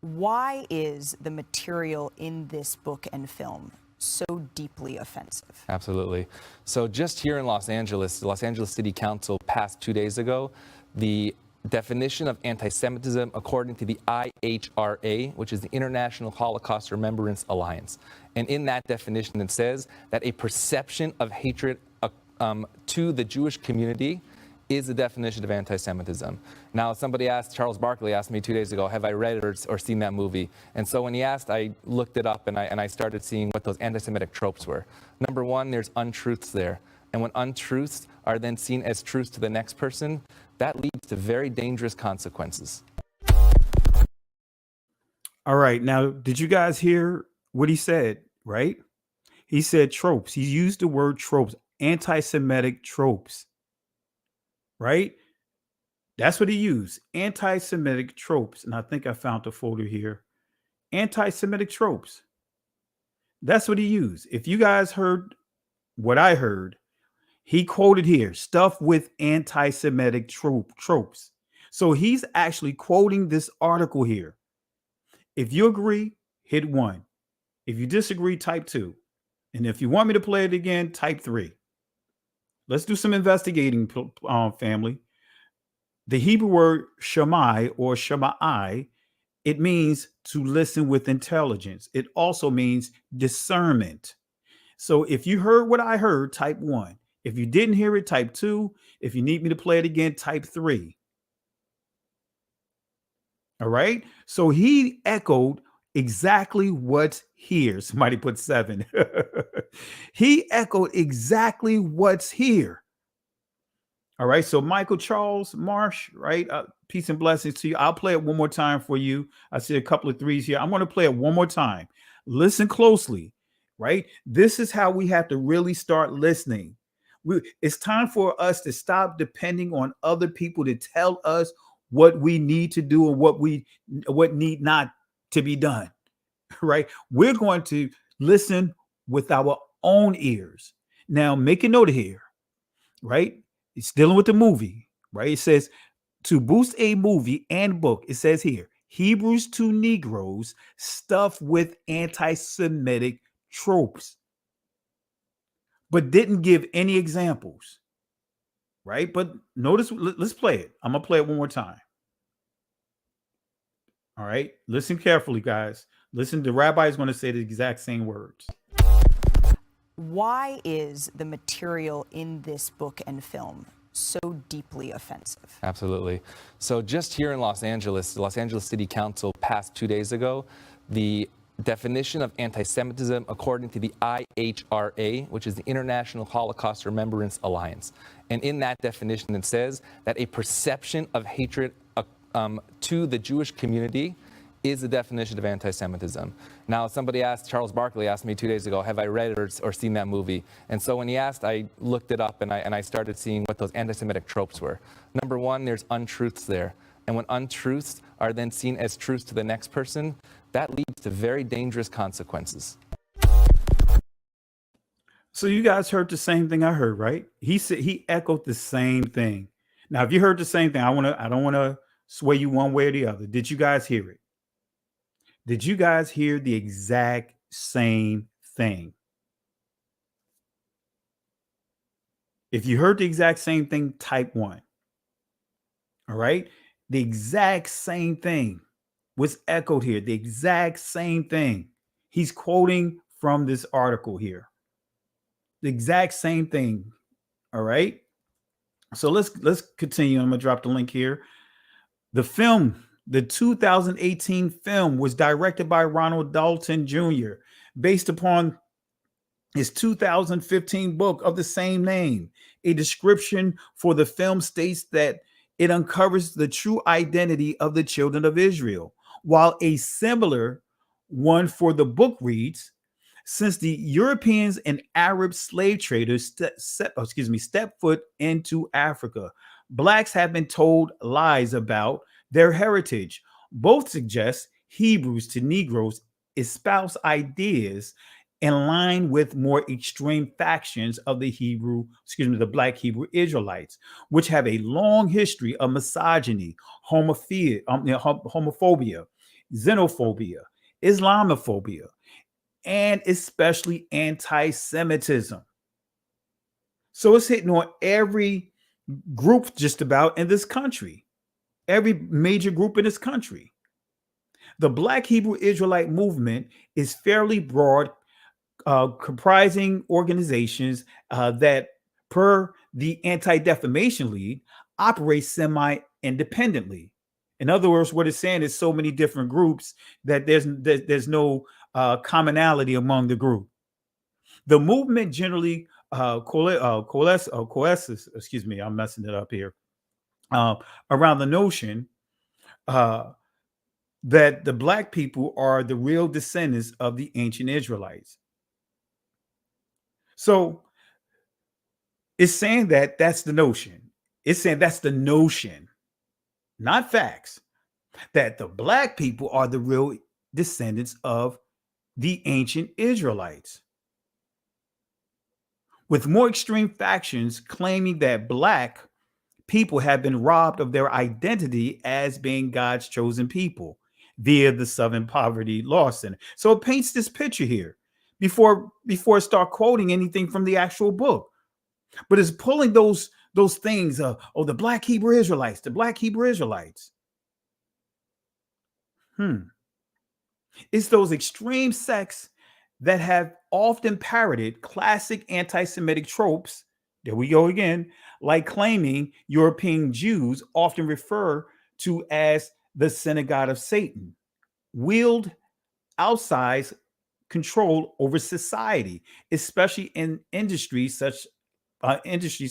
Why is the material in this book and film so deeply offensive? Absolutely. So just here in Los Angeles, the Los Angeles City Council passed 2 days ago the definition of anti-Semitism according to the IHRA, which is the International Holocaust Remembrance Alliance. And in that definition, it says that a perception of hatred to the Jewish community is the definition of anti-Semitism. Now, Charles Barkley asked me 2 days ago, have I read it or seen that movie? And so when he asked, I looked it up and I started seeing what those anti-Semitic tropes were. Number one, there's untruths there. And when untruths are then seen as truths to the next person, that leads to very dangerous consequences. All right. Now, did you guys hear what he said, right? He said tropes. He used the word tropes, anti-Semitic tropes, right? That's what he used, anti-Semitic tropes. And I think I found the folder here. Anti-Semitic tropes. That's what he used. If you guys heard what I heard, he quoted here, stuff with anti-Semitic tropes. So he's actually quoting this article here. If you agree, hit 1. If you disagree, type 2. And if you want me to play it again, type 3. Let's do some investigating, family. The Hebrew word shamai or shamai, it means to listen with intelligence. It also means discernment. So if you heard what I heard, type 1. If you didn't hear it, type 2. If you need me to play it again, type 3. All right. So he echoed exactly what's here. Somebody put 7. He echoed exactly what's here. All right. So Michael Charles Marsh, right? Peace and blessings to you. I'll play it one more time for you. I see a couple of 3s here. I'm going to play it one more time. Listen closely, right? This is how we have to really start listening. It's time for us to stop depending on other people to tell us what we need to do and what need not to be done, right? We're going to listen with our own ears. Now, make a note of here, right? It's dealing with the movie, right? It says to boost a movie and book, it says here, Hebrews to Negroes stuffed with anti-Semitic tropes, but didn't give any examples, right? But notice, let's play it. I'm going to play it one more time. All right. Listen carefully, guys. Listen, the rabbi is going to say the exact same words. Why is the material in this book and film so deeply offensive? Absolutely. So just here in Los Angeles, the Los Angeles City Council passed 2 days ago the definition of anti-Semitism according to the IHRA, which is the International Holocaust Remembrance Alliance. And in that definition, it says that a perception of hatred to the Jewish community is the definition of anti-Semitism. Now, somebody asked, Charles Barkley asked me 2 days ago, have I read or seen that movie? And so when he asked, I looked it up and I started seeing what those anti-Semitic tropes were. Number one, there's untruths there. And when untruths are then seen as truths to the next person, that leads to very dangerous consequences. So you guys heard the same thing I heard, right? He said, he echoed the same thing. Now, if you heard the same thing, I don't want to sway you one way or the other. Did you guys hear it? Did you guys hear the exact same thing? If you heard the exact same thing, type 1. All right. The exact same thing was echoed here. The exact same thing. He's quoting from this article here. The exact same thing. All right. So let's continue. I'm gonna drop the link here. The film, the 2018 film, was directed by Ronald Dalton Jr. based upon his 2015 book of the same name. A description for the film states that it uncovers the true identity of the children of Israel, while a similar one for the book reads, since the Europeans and Arab slave traders stepped foot into Africa, Blacks have been told lies about their heritage. Both suggest Hebrews to Negroes espouse ideas in line with more extreme factions of the Black Hebrew Israelites, which have a long history of misogyny, homophobia, xenophobia, Islamophobia, and especially anti-Semitism. So it's hitting on every group just about in this country, every major group in this country. The Black Hebrew Israelite movement is fairly broad, comprising organizations that, per the Anti-Defamation League, operate semi-independently. In other words, what it's saying is so many different groups that there's no commonality among the group. The movement generally coalesces, excuse me, I'm messing it up here, around the notion that the Black people are the real descendants of the ancient Israelites. So it's saying that that's the notion. It's saying that's the notion, not facts, that the Black people are the real descendants of the ancient Israelites, with more extreme factions claiming that Black people have been robbed of their identity as being God's chosen people via the Southern Poverty Law Center. So it paints this picture here before I start quoting anything from the actual book. But it's pulling those things of, the Black Hebrew Israelites, the Black Hebrew Israelites. It's those extreme sects that have often parroted classic anti-Semitic tropes. There we go again, like claiming European Jews, often referred to as the synagogue of Satan, wield outsized control over society, especially in industries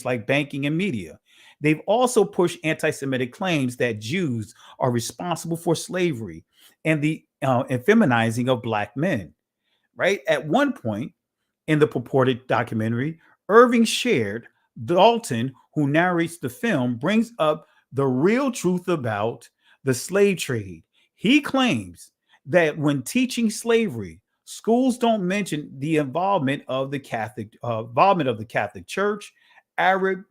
like banking and media. They've also pushed anti-Semitic claims that Jews are responsible for slavery and the effeminizing of Black men. Right? At one point in the purported documentary, Irving shared Dalton, who narrates the film, brings up the real truth about the slave trade. He claims that when teaching slavery, Schools don't mention the involvement of the Catholic Church, Arab,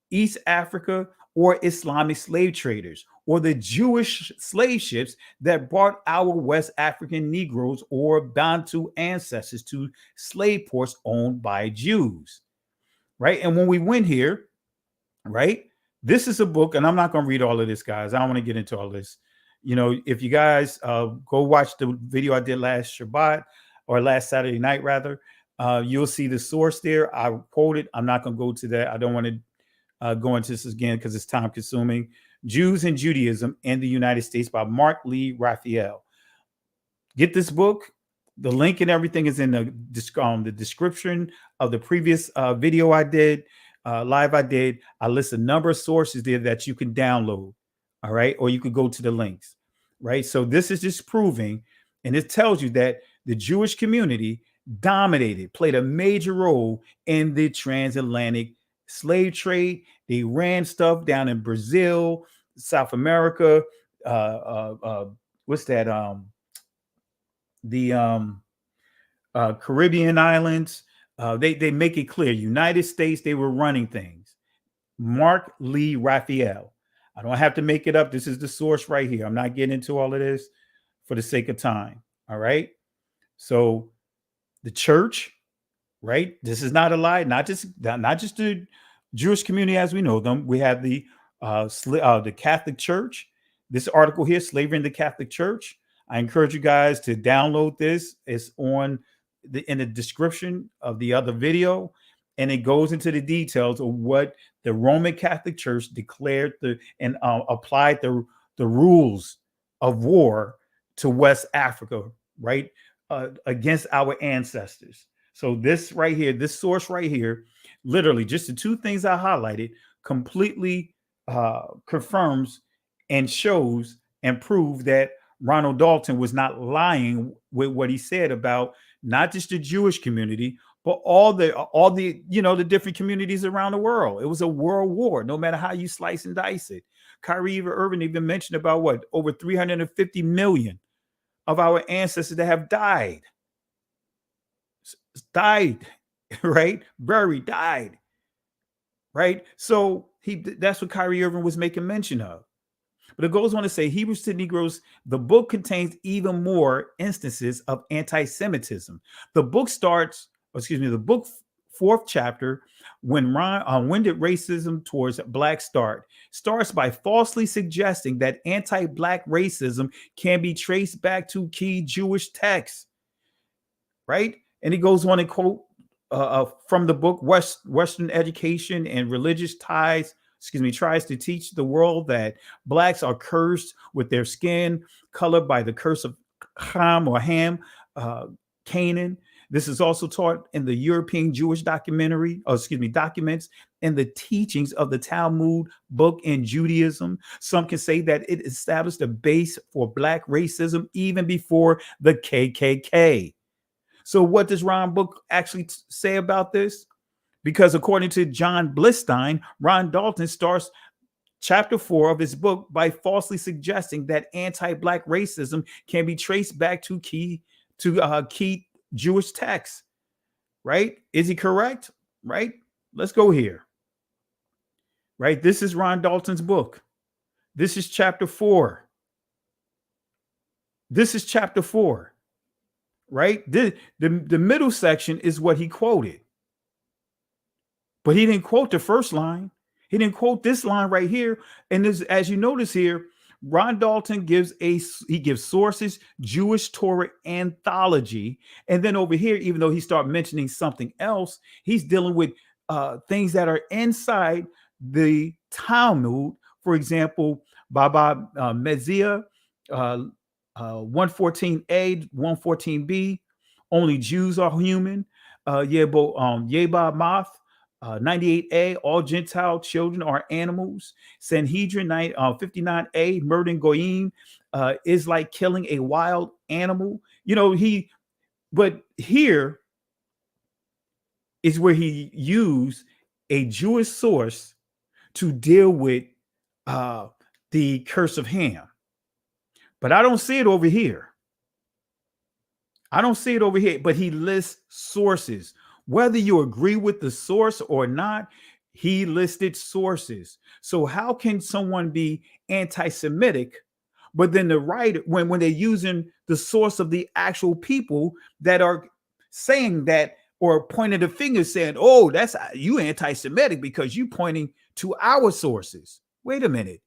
East Africa, or Islamic slave traders, or the Jewish slave ships that brought our West African Negroes or Bantu ancestors to slave ports owned by Jews, right? And when we went here, right, this is a book, and I'm not going to read all of this, guys. I don't want to get into all this. You know, if you guys go watch the video I did last Shabbat, or last Saturday night, rather, you'll see the source there. I quoted. I'm not going to go to that. I don't want to go into this again because it's time consuming. Jews and Judaism in the United States by Mark Lee Raphael. Get this book. The link and everything is in the description of the previous video I did, live I did. I list a number of sources there that you can download. All right. Or you could go to the links. Right. So this is just proving, and it tells you that the Jewish community played a major role in the transatlantic slave trade. They ran stuff down in Brazil, South America. What's that? The Caribbean islands. They make it clear. United States, they were running things. Mark Lee Raphael. I don't have to make it up. This is the source right here. I'm not getting into all of this for the sake of time. All right. So the church, right? This is not a lie. Not just the Jewish community as we know them. We have the Catholic Church. This article here, Slavery in the Catholic Church. I encourage you guys to download this. It's in the description of the other video, and it goes into the details of what the Roman Catholic Church declared and applied the rules of war to West Africa, right? Against our ancestors. So this right here, this source right here, literally just the two things I highlighted completely confirms and shows and proves that Ronald Dalton was not lying with what he said about not just the Jewish community, but all the the different communities around the world. It was a world war, no matter how you slice and dice it. Kyrie Irving even mentioned about over 350 million of our ancestors that have died, right? Buried, died, right? So that's what Kyrie Irving was making mention of. But it goes on to say, Hebrews to Negroes, the book contains even more instances of anti-Semitism. The book fourth chapter, when did racism towards blacks starts by falsely suggesting that anti-black racism can be traced back to key Jewish texts, right? And he goes on and quote from the book, Western Education and Religious Ties, tries to teach the world that blacks are cursed with their skin colored by the curse of Ham, Canaan. This is also taught in the European Jewish documents and the teachings of the Talmud book in Judaism. Some can say that it established a base for black racism even before the KKK. So what does Ron Book actually say about this? Because according to John Blistein, Ron Dalton starts chapter 4 of his book by falsely suggesting that anti-black racism can be traced back to key Jewish texts. Right? Is he correct? Right? Let's go here. Right? This is Ron Dalton's book. This is chapter 4. This is chapter 4. Right? The middle section is what he quoted. But he didn't quote the first line. He didn't quote this line right here. And as you notice here, Ron Dalton gives sources, Jewish Torah anthology. And then over here, even though he started mentioning something else, he's dealing with things that are inside the Talmud. For example, Baba Metzia, 114a, 114b, only Jews are human. Yeba Math, 98a, all Gentile children are animals. Sanhedrin 59a, murdering goyim is like killing a wild animal. But here is where he used a Jewish source to deal with the curse of Ham. But I don't see it over here. I don't see it over here, but he lists sources. Whether you agree with the source or not, he listed sources. So how can someone be anti-Semitic, but then the writer, when they're using the source of the actual people that are saying that or pointing the finger saying, oh, that's you anti-Semitic because you pointing to our sources. Wait a minute.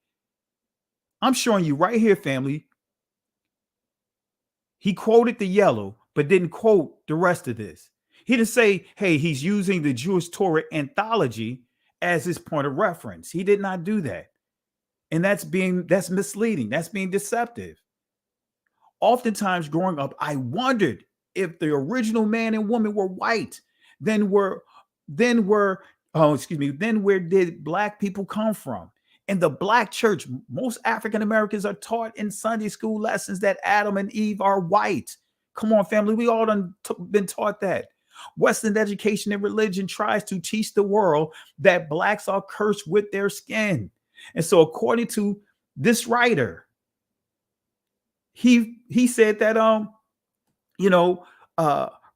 I'm showing you right here, family. He quoted the yellow, but didn't quote the rest of this. He didn't say, hey, he's using the Jewish Torah anthology as his point of reference. He did not do that. And that's misleading. That's being deceptive. Oftentimes growing up, I wondered if the original man and woman were white, then where did black people come from? In the black church, most African Americans are taught in Sunday school lessons that Adam and Eve are white. Come on, family. We all been taught that. Western education and religion tries to teach the world that blacks are cursed with their skin. And so according to this writer, he said that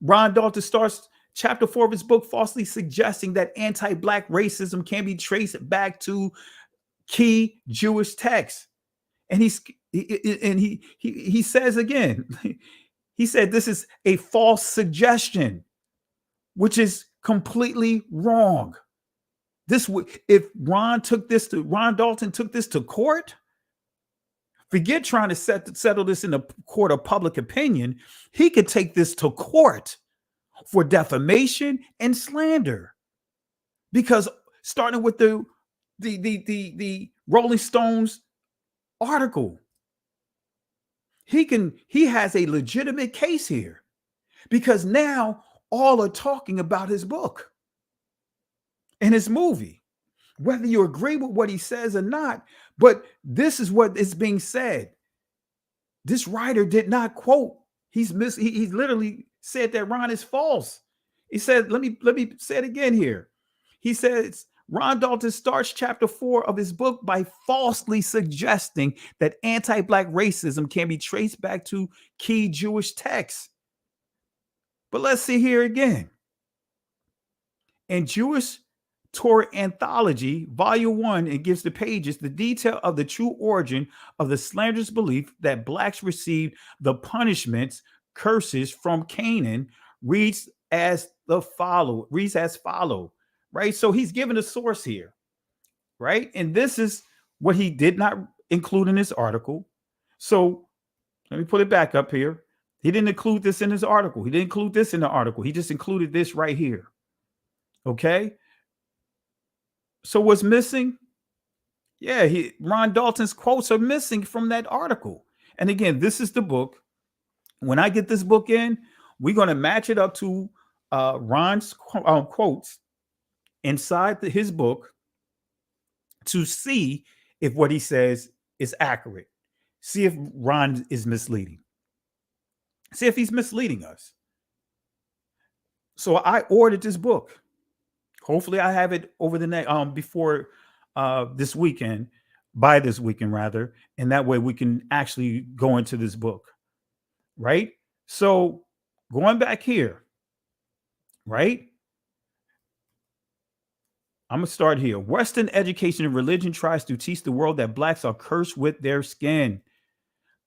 Ron Dalton starts chapter 4 of his book falsely suggesting that anti-black racism can be traced back to key Jewish texts. And he says again, he said this is a false suggestion, which is completely wrong. If Ron Dalton took this to court, forget trying to settle this in the court of public opinion. He could take this to court for defamation and slander, because starting with the Rolling Stones article, he has a legitimate case here, because now all are talking about his book and his movie, whether you agree with what he says or not. But this is what is being said. This writer did not quote. He literally said that Ron is false. He said, let me say it again here. He says, Ron Dalton starts chapter 4 of his book by falsely suggesting that anti-black racism can be traced back to key Jewish texts. But let's see here again. In Jewish Torah Anthology, Volume 1, it gives the pages the detail of the true origin of the slanderous belief that blacks received the punishments, curses from Canaan, reads as follow, right? So he's given a source here, right? And this is what he did not include in his article. So let me put it back up here. He didn't include this in his article. He didn't include this in the article. He just included this right here. Okay. So what's missing? Yeah, Ron Dalton's quotes are missing from that article. And again, this is the book. When I get this book in, we're going to match it up to Ron's quotes inside his book to see if what he says is accurate. See if Ron is misleading. See if he's misleading us. So I ordered this book. Hopefully I have it over the next before this weekend, by this weekend rather, and that way we can actually go into this book, right? So going back here, right? I'm gonna start here. Western education and religion tries to teach the world that blacks are cursed with their skin,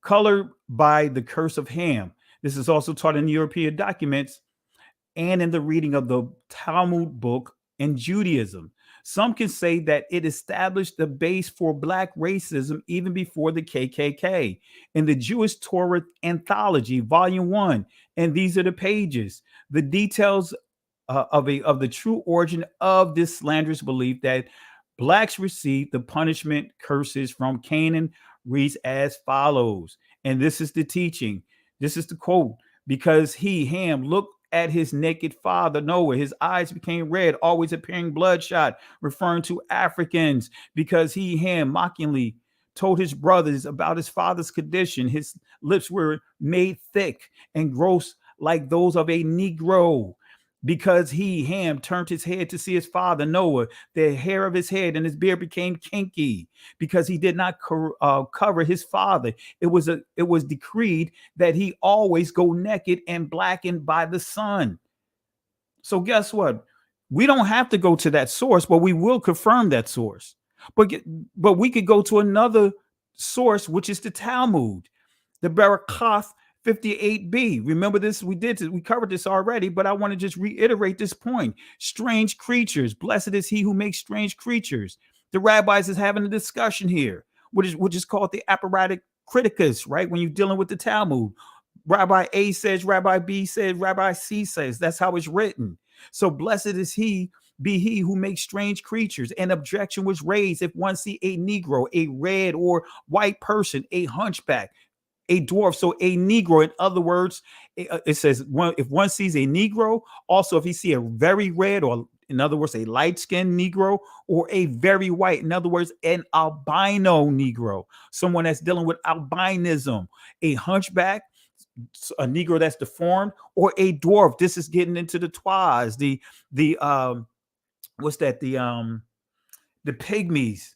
colored by the curse of Ham. This is also taught in European documents and in the reading of the Talmud book in Judaism. Some can say that it established the base for black racism even before the KKK. In the Jewish Torah Anthology, Volume 1, and these are the pages, the details of the true origin of this slanderous belief that blacks received the punishment curses from Canaan reads as follows. And this is the teaching. This is the quote. Because he, Ham, looked at his naked father Noah, his eyes became red, always appearing bloodshot, referring to Africans. Because he, Ham, mockingly told his brothers about his father's condition. His lips were made thick and gross like those of a Negro. because he, Ham, turned his head to see his father Noah, the hair of his head and his beard became kinky because he did not cover his father. It was decreed that he always go naked and blackened by the sun. So guess what? We don't have to go to that source, but we will confirm that source. But we could go to another source, which is the Talmud, the Barakoth 58b. Remember this? We covered this already, but I want to just reiterate this point. Strange creatures. Blessed is he who makes strange creatures. The rabbis is having a discussion here, which is called the apparatic criticus, right? When you're dealing with the Talmud. Rabbi A says, Rabbi B says, Rabbi C says. That's how it's written. So blessed is he, be he who makes strange creatures. An objection was raised if one see a Negro, a red or white person, a hunchback, a dwarf. So a Negro, in other words, it says if one sees a Negro, also if he see a very red, or in other words, a light-skinned Negro, or a very white, in other words, an albino Negro, someone that's dealing with albinism, a hunchback, a Negro that's deformed, or a dwarf. This is getting into the twas, the what's that? The pygmies,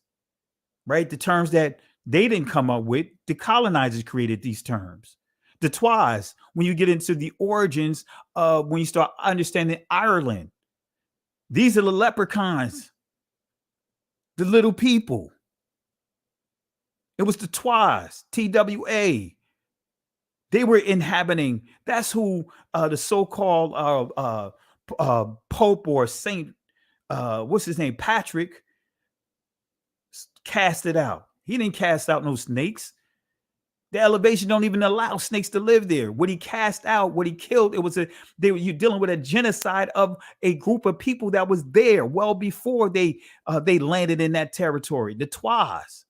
right? The terms that they didn't come up with. The colonizers created these terms. The twas, when you get into the origins of when you start understanding Ireland, these are the leprechauns, the little people. It was the twas, TWA. They were inhabiting. That's who the so-called Pope or Saint, what's his name, Patrick, cast it out. He didn't cast out no snakes. The elevation don't even allow snakes to live there. What he cast out, what he killed, you're dealing with a genocide of a group of people that was there well before they landed in that territory. The Twas.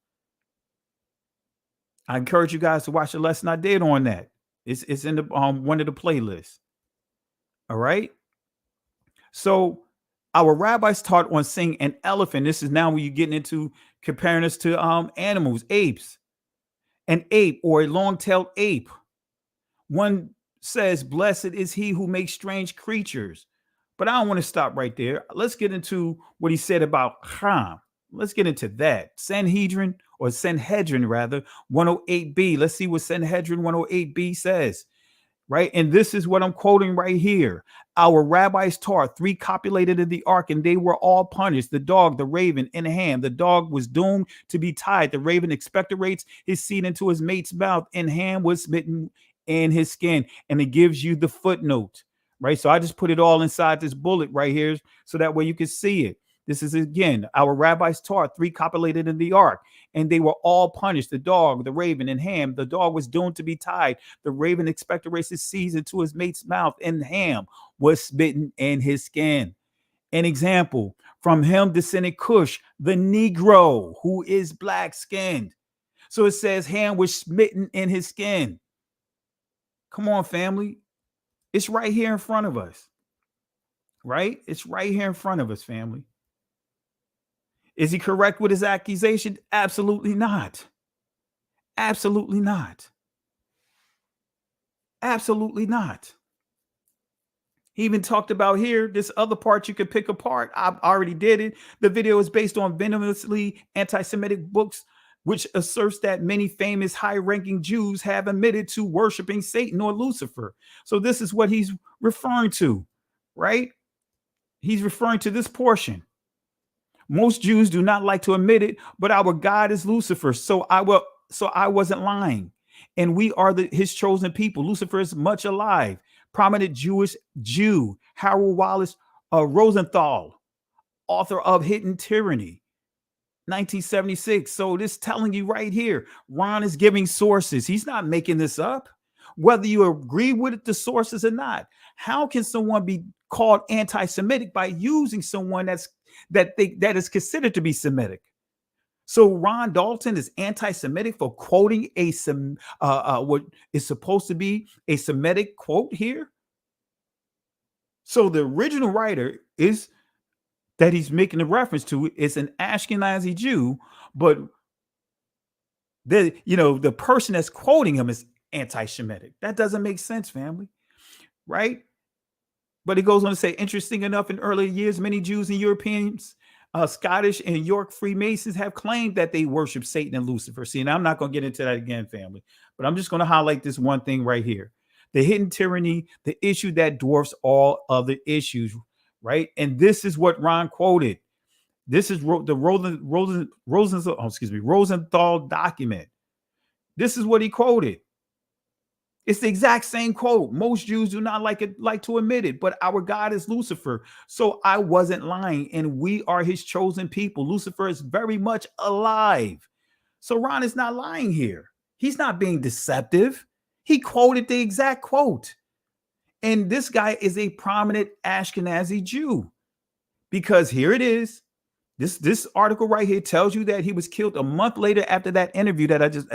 I encourage you guys to watch the lesson I did on that. It's in the one of the playlists. All right. So our rabbis taught on seeing an elephant. This is now when you're getting into comparing us to animals, apes. An ape or a long-tailed ape. One says, blessed is he who makes strange creatures. But I don't want to stop right there. Let's get into what he said about Ham. Let's get into that. Sanhedrin, or Sanhedrin rather, 108b. Let's see what Sanhedrin 108b says. Right. And this is what I'm quoting right here. Our rabbis taught 3 copulated in the ark, and they were all punished. The dog, the raven, and Ham. The dog was doomed to be tied. The raven expectorates his seed into his mate's mouth, and Ham was smitten in his skin. And it gives you the footnote. Right. So I just put it all inside this bullet right here so that way you can see it. This is, again, our rabbis taught 3 copulated in the ark, and they were all punished. The dog, the raven, and Ham. The dog was doomed to be tied. The raven expectorates his seeds into his mate's mouth, and Ham was smitten in his skin. An example, from him descended Cush, the Negro, who is black-skinned. So it says Ham was smitten in his skin. Come on, family. It's right here in front of us. Right? It's right here in front of us, family. Is he correct with his accusation? Absolutely not. Absolutely not. Absolutely not. He even talked about here, this other part you could pick apart. I already did it. The video is based on venomously anti-Semitic books, which asserts that many famous high-ranking Jews have admitted to worshiping Satan or Lucifer. So this is what he's referring to, right? He's referring to this portion. Most Jews do not like to admit it, but our God is Lucifer. So I wasn't lying. And we are his chosen people. Lucifer is much alive. Prominent Jewish Jew, Harold Wallace Rosenthal, author of Hidden Tyranny, 1976. So this telling you right here, Ron is giving sources. He's not making this up. Whether you agree with the sources or not, how can someone be called anti-Semitic by using someone that is considered to be Semitic? So Ron Dalton is anti-Semitic for quoting what is supposed to be a Semitic quote here. So the original writer is that he's making a reference to is an Ashkenazi Jew, but the person that's quoting him is anti-Semitic. That doesn't make sense, family, right? But it goes on to say, interesting enough, in earlier years, many Jews and Europeans, Scottish and York Freemasons have claimed that they worship Satan and Lucifer. See, and I'm not going to get into that again, family, but I'm just going to highlight this one thing right here. The hidden tyranny, the issue that dwarfs all other issues, right? And this is what Ron quoted. This is the Rosenthal document. This is what he quoted. It's the exact same quote. Most Jews do not like to admit it, but our God is Lucifer. So I wasn't lying, and we are his chosen people. Lucifer is very much alive. So Ron is not lying here. He's not being deceptive. He quoted the exact quote. And this guy is a prominent Ashkenazi Jew, because here it is. This article right here tells you that he was killed a month later after that interview that I just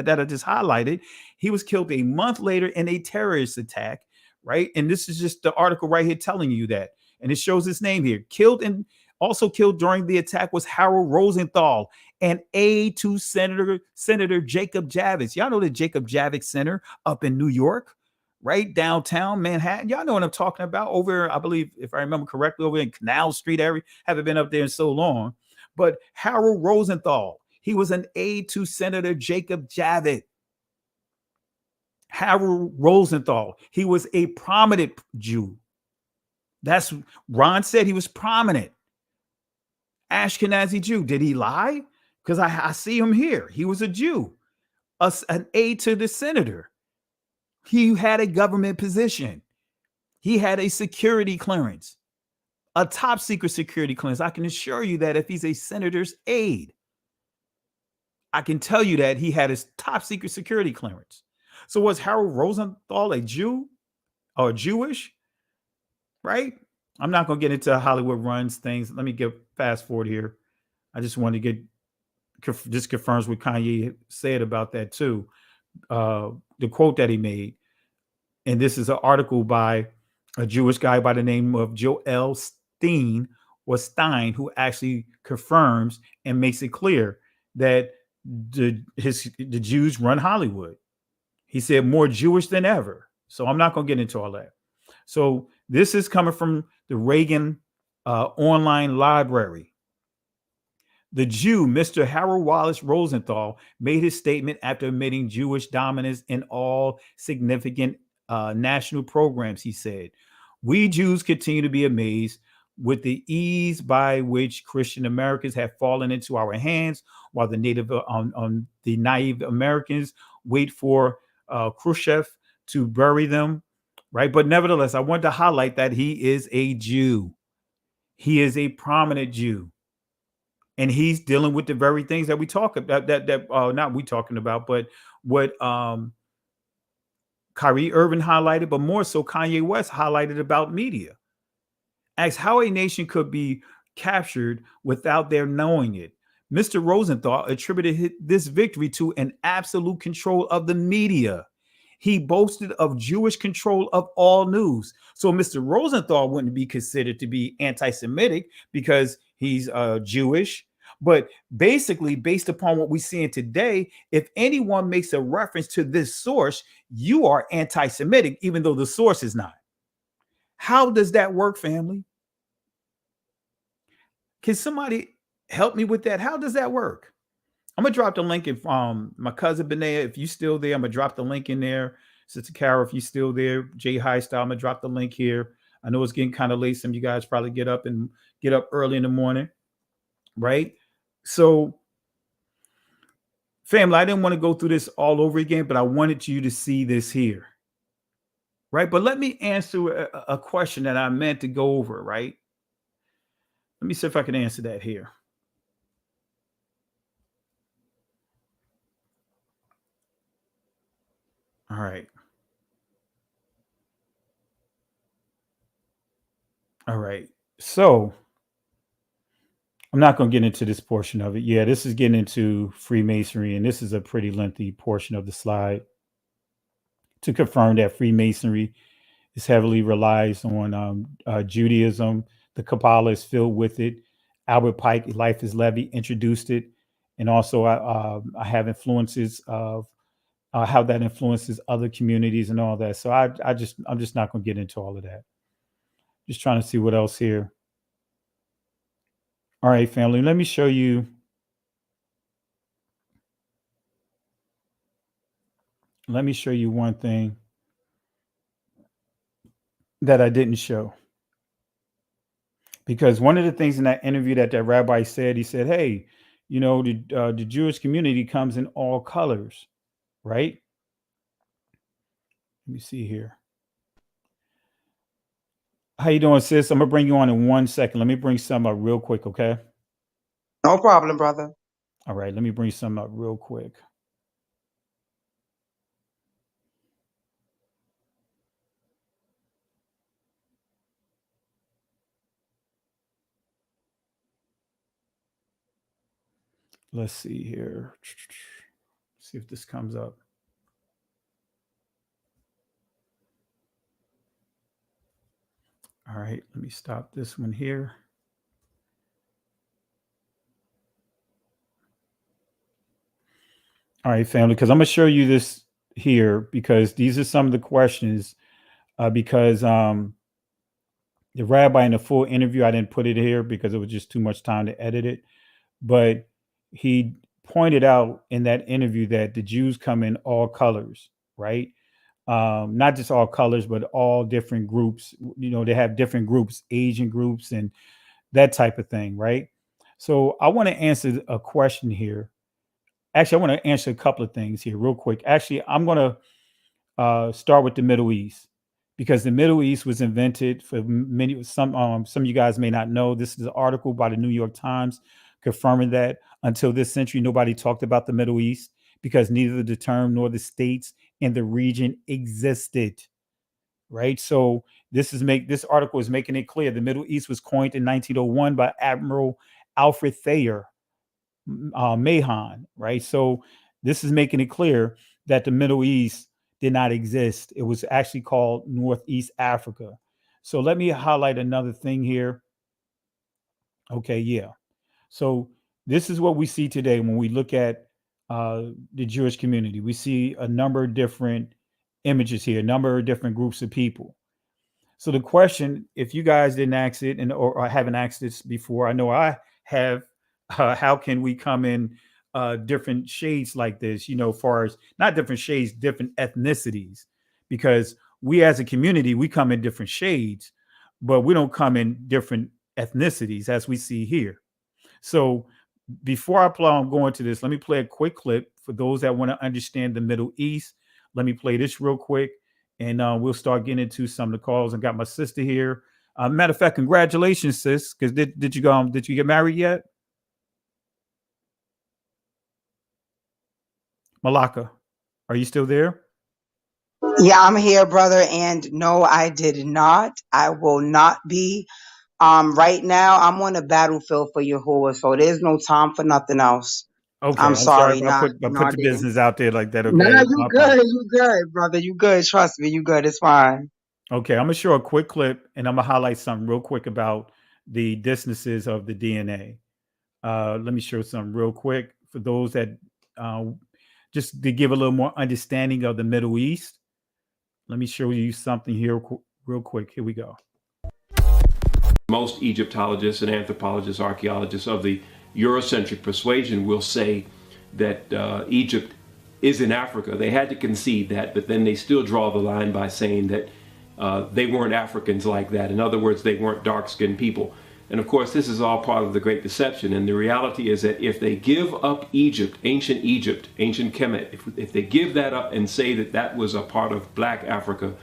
highlighted. He was killed a month later in a terrorist attack, right? And this is just the article right here telling you that. And it shows his name here. Killed and also killed during the attack was Harold Rosenthal, an aide to Senator Jacob Javits. Y'all know the Jacob Javits Center up in New York, right? Downtown Manhattan. Y'all know what I'm talking about, over, I believe, if I remember correctly, over in Canal Street area. Haven't been up there in so long. But Harold Rosenthal, he was an aide to Senator Jacob Javits. Harold Rosenthal, he was a prominent Jew. That's, Ron said he was prominent. Ashkenazi Jew. Did he lie? Because I see him here. He was a Jew, an aide to the senator. He had a government position. He had a security clearance. A top secret security clearance. I can assure you that if he's a senator's aide, I can tell you that he had his top secret security clearance. So was Harold Rosenthal a Jew or Jewish? Right? I'm not going to get into Hollywood runs things. Let me get fast forward here. I just want to get, this confirms what Kanye said about that too. The quote that he made. And this is an article by a Jewish guy by the name of Joel Stein, who actually confirms and makes it clear that the Jews run Hollywood. He said more Jewish than ever. So I'm not going to get into all that. So this is coming from the Reagan online library. The Jew, Mr. Harold Wallace Rosenthal, made his statement after admitting Jewish dominance in all significant national programs. He said, "We Jews continue to be amazed with the ease by which Christian Americans have fallen into our hands, while the the naive Americans wait for Khrushchev to bury them." Right. But nevertheless, I want to highlight that he is a Jew. He is a prominent Jew. And he's dealing with the very things that we talk about, not we talking about, but what Kyrie Irving highlighted, but more so Kanye West highlighted about media. Asks how a nation could be captured without their knowing it. Mr. Rosenthal attributed this victory to an absolute control of the media. He boasted of Jewish control of all news. So Mr. Rosenthal wouldn't be considered to be anti-Semitic because he's Jewish. But basically, based upon what we're seeing today, if anyone makes a reference to this source, you are anti-Semitic, even though the source is not. How does that work, family? Can somebody help me with that? How does that work? I'm going to drop the link in my cousin Benea. If you still there, I'm going to drop the link in there. Sister Carol, if you still there, Jay Highstyle, I'm going to drop the link here. I know it's getting kind of late. Some of you guys probably get up early in the morning, right? So, family, I didn't want to go through this all over again, but I wanted you to see this here, right? But let me answer a question that I meant to go over, right? Let me see if I can answer that here. All right. All right. So I'm not going to get into this portion of it. Yeah, this is getting into Freemasonry, and this is a pretty lengthy portion of the slide to confirm that Freemasonry is heavily relies on Judaism. The Kabbalah is filled with it. Albert Pike, Life is Levy, introduced it. And also I have influences of how that influences other communities and all that. So I'm just not going to get into all of that. Just trying to see what else here. All right, family, let me show you. Let me show you one thing that I didn't show. Because one of the things in that interview that rabbi said, he said, hey, you know, the Jewish community comes in all colors, right? Let me see here. How you doing, sis? I'm going to bring you on in 1 second. Let me bring some up real quick, okay? No problem, brother. All right, let me bring some up real quick. Let's see here. See if this comes up. All right, let me stop this one here. All right, family, because I'm going to show you this here because these are some of the questions because the rabbi in the full interview, I didn't put it here because it was just too much time to edit it. But he pointed out in that interview that the Jews come in all colors, right? Not just all colors, but all different groups. You know, they have different groups, Asian groups and that type of thing, right? So I want to answer a question here. Actually, I want to answer a couple of things here real quick. Actually, I'm going to start with the Middle East because the Middle East was invented for many. Some of you guys may not know. This is an article by the New York Times confirming that until this century, nobody talked about the Middle East because neither the term nor the states in the region existed. Right. So this article is making it clear the Middle East was coined in 1901 by Admiral Alfred Thayer Mahan, right? So this is making it clear that the Middle East did not exist. It was actually called Northeast Africa. So let me highlight another thing here. Okay, yeah. So this is what we see today when we look at the Jewish community. We see a number of different images here, a number of different groups of people. So the question, if you guys didn't ask it or haven't asked this before, I know I have, how can we come in different shades like this, you know, far as not different shades, different ethnicities, because we as a community, we come in different shades, but we don't come in different ethnicities as we see here. So before I go into this, let me play a quick clip for those that want to understand the Middle East. Let me play this real quick. And we'll start getting into some of the calls. I got my sister here. Matter of fact, congratulations, sis. Because did you get married yet? Malaka, are you still there? Yeah, I'm here, brother. And no, I did not. I will not be. Right now, I'm on the battlefield for Yahuwah, so there's no time for nothing else. Okay, I'm I'm sorry sorry, if I put the business out there like that. No, Okay, you good. You good, brother. You good. Trust me. You good. It's fine. Okay, I'm gonna show a quick clip, and I'm gonna highlight something real quick about the distances of the DNA. Let me show something real quick for those that just to give a little more understanding of the Middle East. Let me show you something here real quick. Here we go. Most Egyptologists and anthropologists, archaeologists of the Eurocentric persuasion will say that Egypt is in Africa. They had to concede that, but then they still draw the line by saying that they weren't Africans like that. In other words, they weren't dark-skinned people. And of course, this is all part of the Great Deception. And the reality is that if they give up Egypt, ancient Kemet, if they give that up and say that that was a part of Black Africa,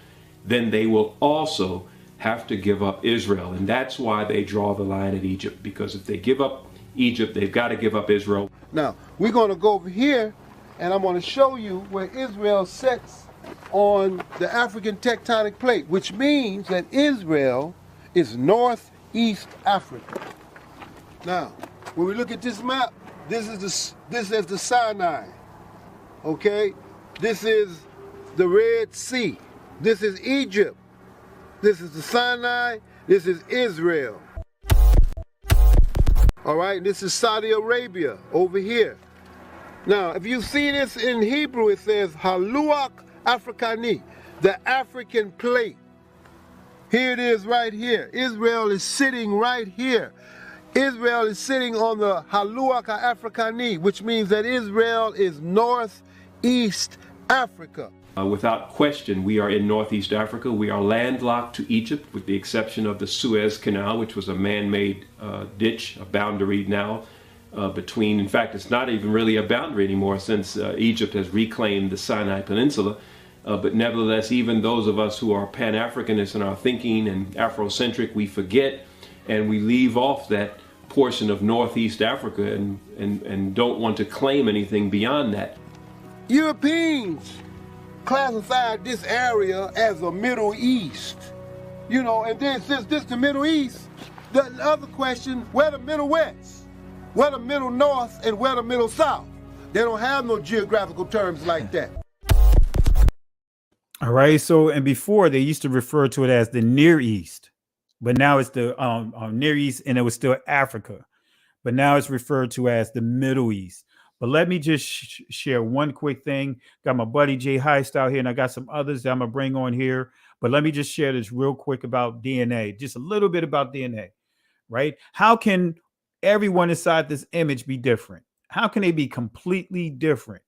then they will also have to give up Israel. And that's why they draw the line at Egypt, because if they give up Egypt, they've got to give up Israel. Now, we're going to go over here, and I'm going to show you where Israel sits on the African tectonic plate, which means that Israel is northeast Africa. Now, when we look at this map, this is the Sinai, okay? This is the Red Sea. This is Egypt. This is the Sinai. This is Israel. All right, this is Saudi Arabia over here. Now, if you see this in Hebrew, it says Haluach Africani, the African plate. Here it is right here. Israel is sitting right here. Israel is sitting on the Haluaka Africani, which means that Israel is northeast Africa. Without question, we are in Northeast Africa. We are landlocked to Egypt, with the exception of the Suez Canal, which was a man-made ditch, a boundary now between, in fact, it's not even really a boundary anymore since Egypt has reclaimed the Sinai Peninsula. But nevertheless, even those of us who are Pan-Africanists in our thinking and Afrocentric, we forget and we leave off that portion of Northeast Africa and don't want to claim anything beyond that. Europeans classified this area as the Middle East. You know, and then since this the Middle East, the other question, where the Middle West? Where the Middle North and where the Middle South? They don't have no geographical terms like that. All right. So, and before they used to refer to it as the Near East, but now it's the Near East, and it was still Africa, but now it's referred to as the Middle East. But let me just share one quick thing. Got my buddy Jay Heist out here, and I got some others that I'm gonna bring on here. But let me just share this real quick about DNA, just a little bit about DNA, right? How can everyone inside this image be different? How can they be completely different,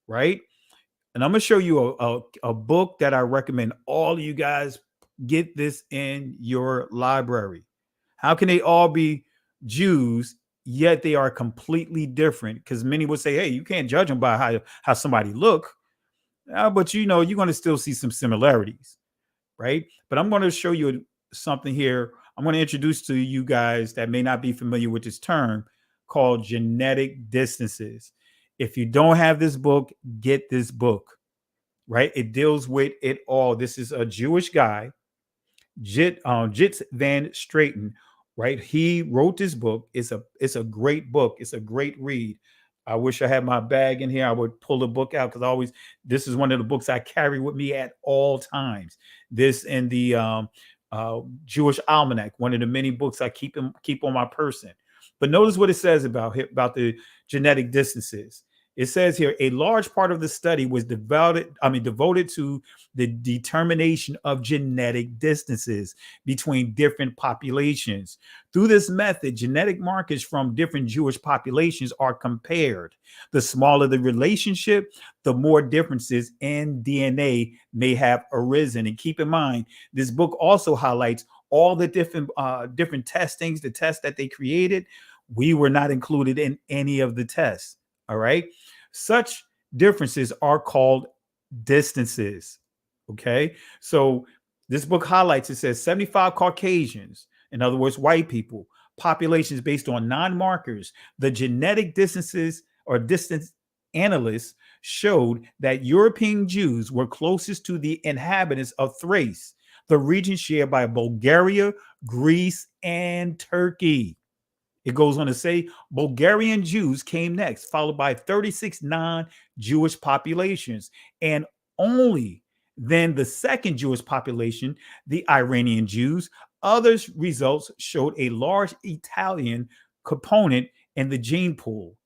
right? And I'm going to show you a book that I recommend all of you guys get this in your library. How can they all be Jews, yet they are completely different? Because many would say, hey, you can't judge them by how somebody look. But, you know, you're going to still see some similarities, right? But I'm going to show you something here. I'm going to introduce to you guys that may not be familiar with this term called genetic distances. If you don't have this book, get this book, right? It deals with it all. This is a Jewish guy, Jitz Van Straten, right? He wrote this book. It's a great book. It's a great read. I wish I had my bag in here. I would pull the book out because this is one of the books I carry with me at all times. This and the Jewish Almanac, one of the many books I keep on my person. But notice what it says about the genetic distances. It says here, a large part of the study was devoted to the determination of genetic distances between different populations. Through this method, genetic markers from different Jewish populations are compared. The smaller the relationship, the more differences in DNA may have arisen. And keep in mind, this book also highlights all the different testings, the tests that they created. We were not included in any of the tests. All right. Such differences are called distances. Okay. So this book highlights, it says 75 Caucasians, in other words, white people, populations based on non-markers. The genetic distances or distance analysts showed that European Jews were closest to the inhabitants of Thrace, the region shared by Bulgaria, Greece, and Turkey. It goes on to say Bulgarian Jews came next, followed by 36 non-Jewish populations, and only then the second Jewish population, the Iranian Jews. Others results showed a large Italian component in the gene pool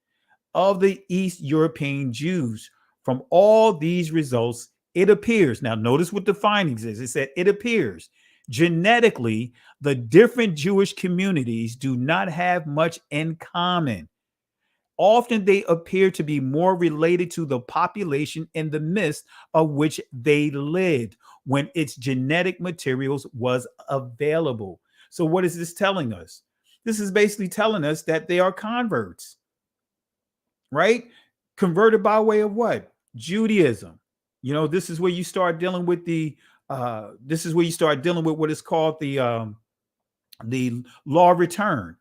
of the East European Jews. From all these results, it appears, now notice what the findings is. It said it appears genetically, the different Jewish communities do not have much in common. Often they appear to be more related to the population in the midst of which they lived when its genetic materials was available. So what is this telling us? This is basically telling us that they are converts, right? Converted by way of what? Judaism. You know, this is where you start dealing with what is called the law of return,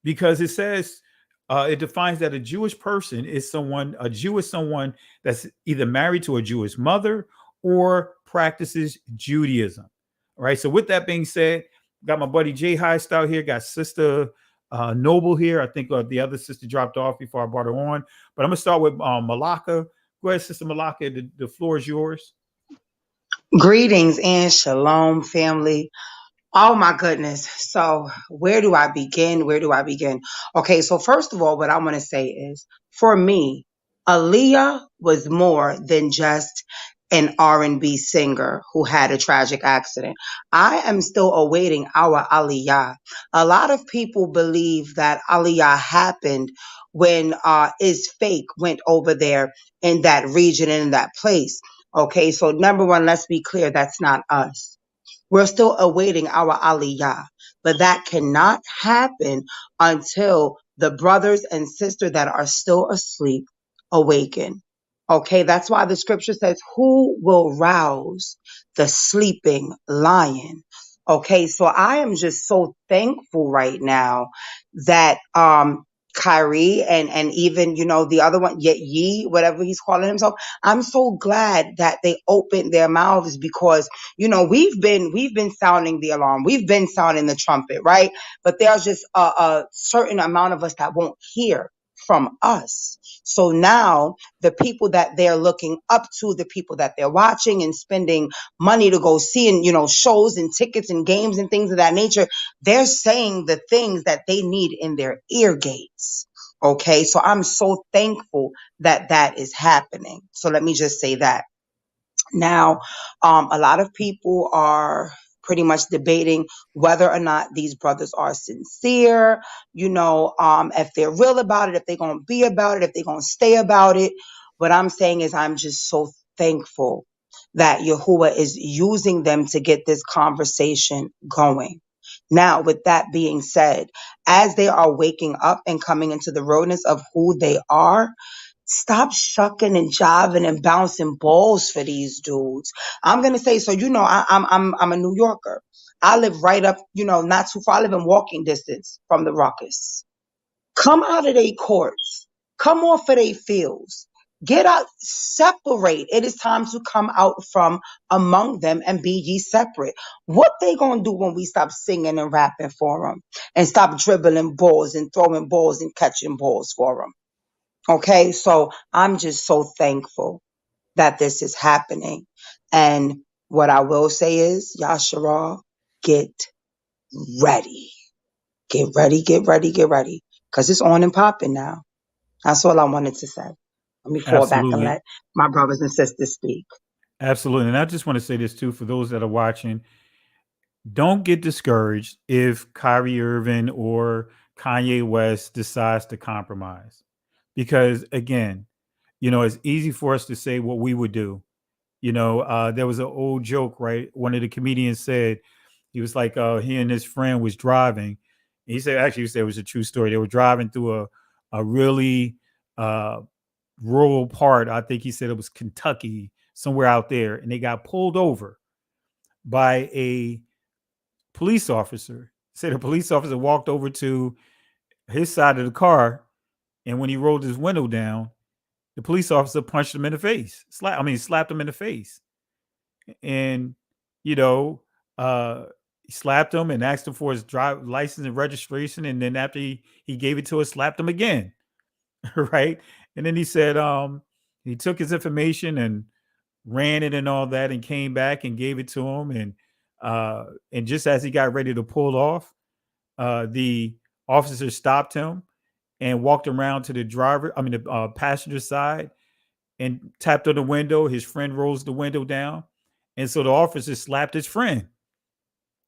because it says it defines that a Jewish person is a Jew is someone that's either married to a Jewish mother or practices Judaism. All right. So with that being said, got my buddy Jay Heist out here, got Sister Noble here. I think the other sister dropped off before I brought her on, but I'm gonna start with Malaka. Go ahead, Sister Malaka. The floor is yours. Greetings and shalom, family. Oh my goodness. So where do I begin? Okay, so first of all, what I want to say is, for me, Aaliyah was more than just an R&B singer who had a tragic accident. I am still awaiting our Aliyah. A lot of people believe that Aliyah happened when Is Fake went over there in that region and in that place. Okay, so number one, let's be clear, that's not us. We're still awaiting our Aliyah, but that cannot happen until the brothers and sisters that are still asleep awaken. Okay, that's why the scripture says, who will rouse the sleeping lion? Okay, so I am just so thankful right now that Kyrie and even, you know, the other one, Ye, whatever he's calling himself, I'm so glad that they opened their mouths because, you know, we've been sounding the alarm. We've been sounding the trumpet, right? But there's just a certain amount of us that won't hear from us. So now the people that they're looking up to, the people that they're watching and spending money to go see and, you know, shows and tickets and games and things of that nature, they're saying the things that they need in their ear gates. Okay. So I'm so thankful that that is happening. So let me just say that. Now, a lot of people are pretty much debating whether or not these brothers are sincere, you know, if they're real about it, if they're going to be about it, if they're going to stay about it. What I'm saying is I'm just so thankful that Yahuwah is using them to get this conversation going. Now, with that being said, as they are waking up and coming into the realness of who they are, stop shucking and jiving and bouncing balls for these dudes. I'm gonna say so. You know, I'm a New Yorker. I live right up, you know, not too far. I live in walking distance from the ruckus. Come out of their courts. Come off of their fields. Get out. Separate. It is time to come out from among them and be ye separate. What they gonna do when we stop singing and rapping for them and stop dribbling balls and throwing balls and catching balls for them? Okay, so I'm just so thankful that this is happening. And what I will say is, Yashara, get ready. Get ready, get ready, get ready. Because it's on and popping now. That's all I wanted to say. Let me fall back and Absolutely. let my brothers and sisters speak. Absolutely. And I just want to say this too for those that are watching. Don't get discouraged if Kyrie Irving or Kanye West decides to compromise. Because again, you know, it's easy for us to say what we would do. You know, there was an old joke, right? One of the comedians said, he was like, he and his friend was driving. He said, actually, he said it was a true story. They were driving through a really rural part. I think he said it was Kentucky, somewhere out there. And they got pulled over by a police officer. Said a police officer walked over to his side of the car. And when he rolled his window down, the police officer punched him in the face. Slapped him in the face. And, you know, he slapped him and asked him for his driver's license and registration. And then after he gave it to us, slapped him again. Right. And then he said he took his information and ran it and all that and came back and gave it to him. And just as he got ready to pull off, the officer stopped him and walked around to the passenger side and tapped on the window. His friend rolls the window down. And so the officer slapped his friend.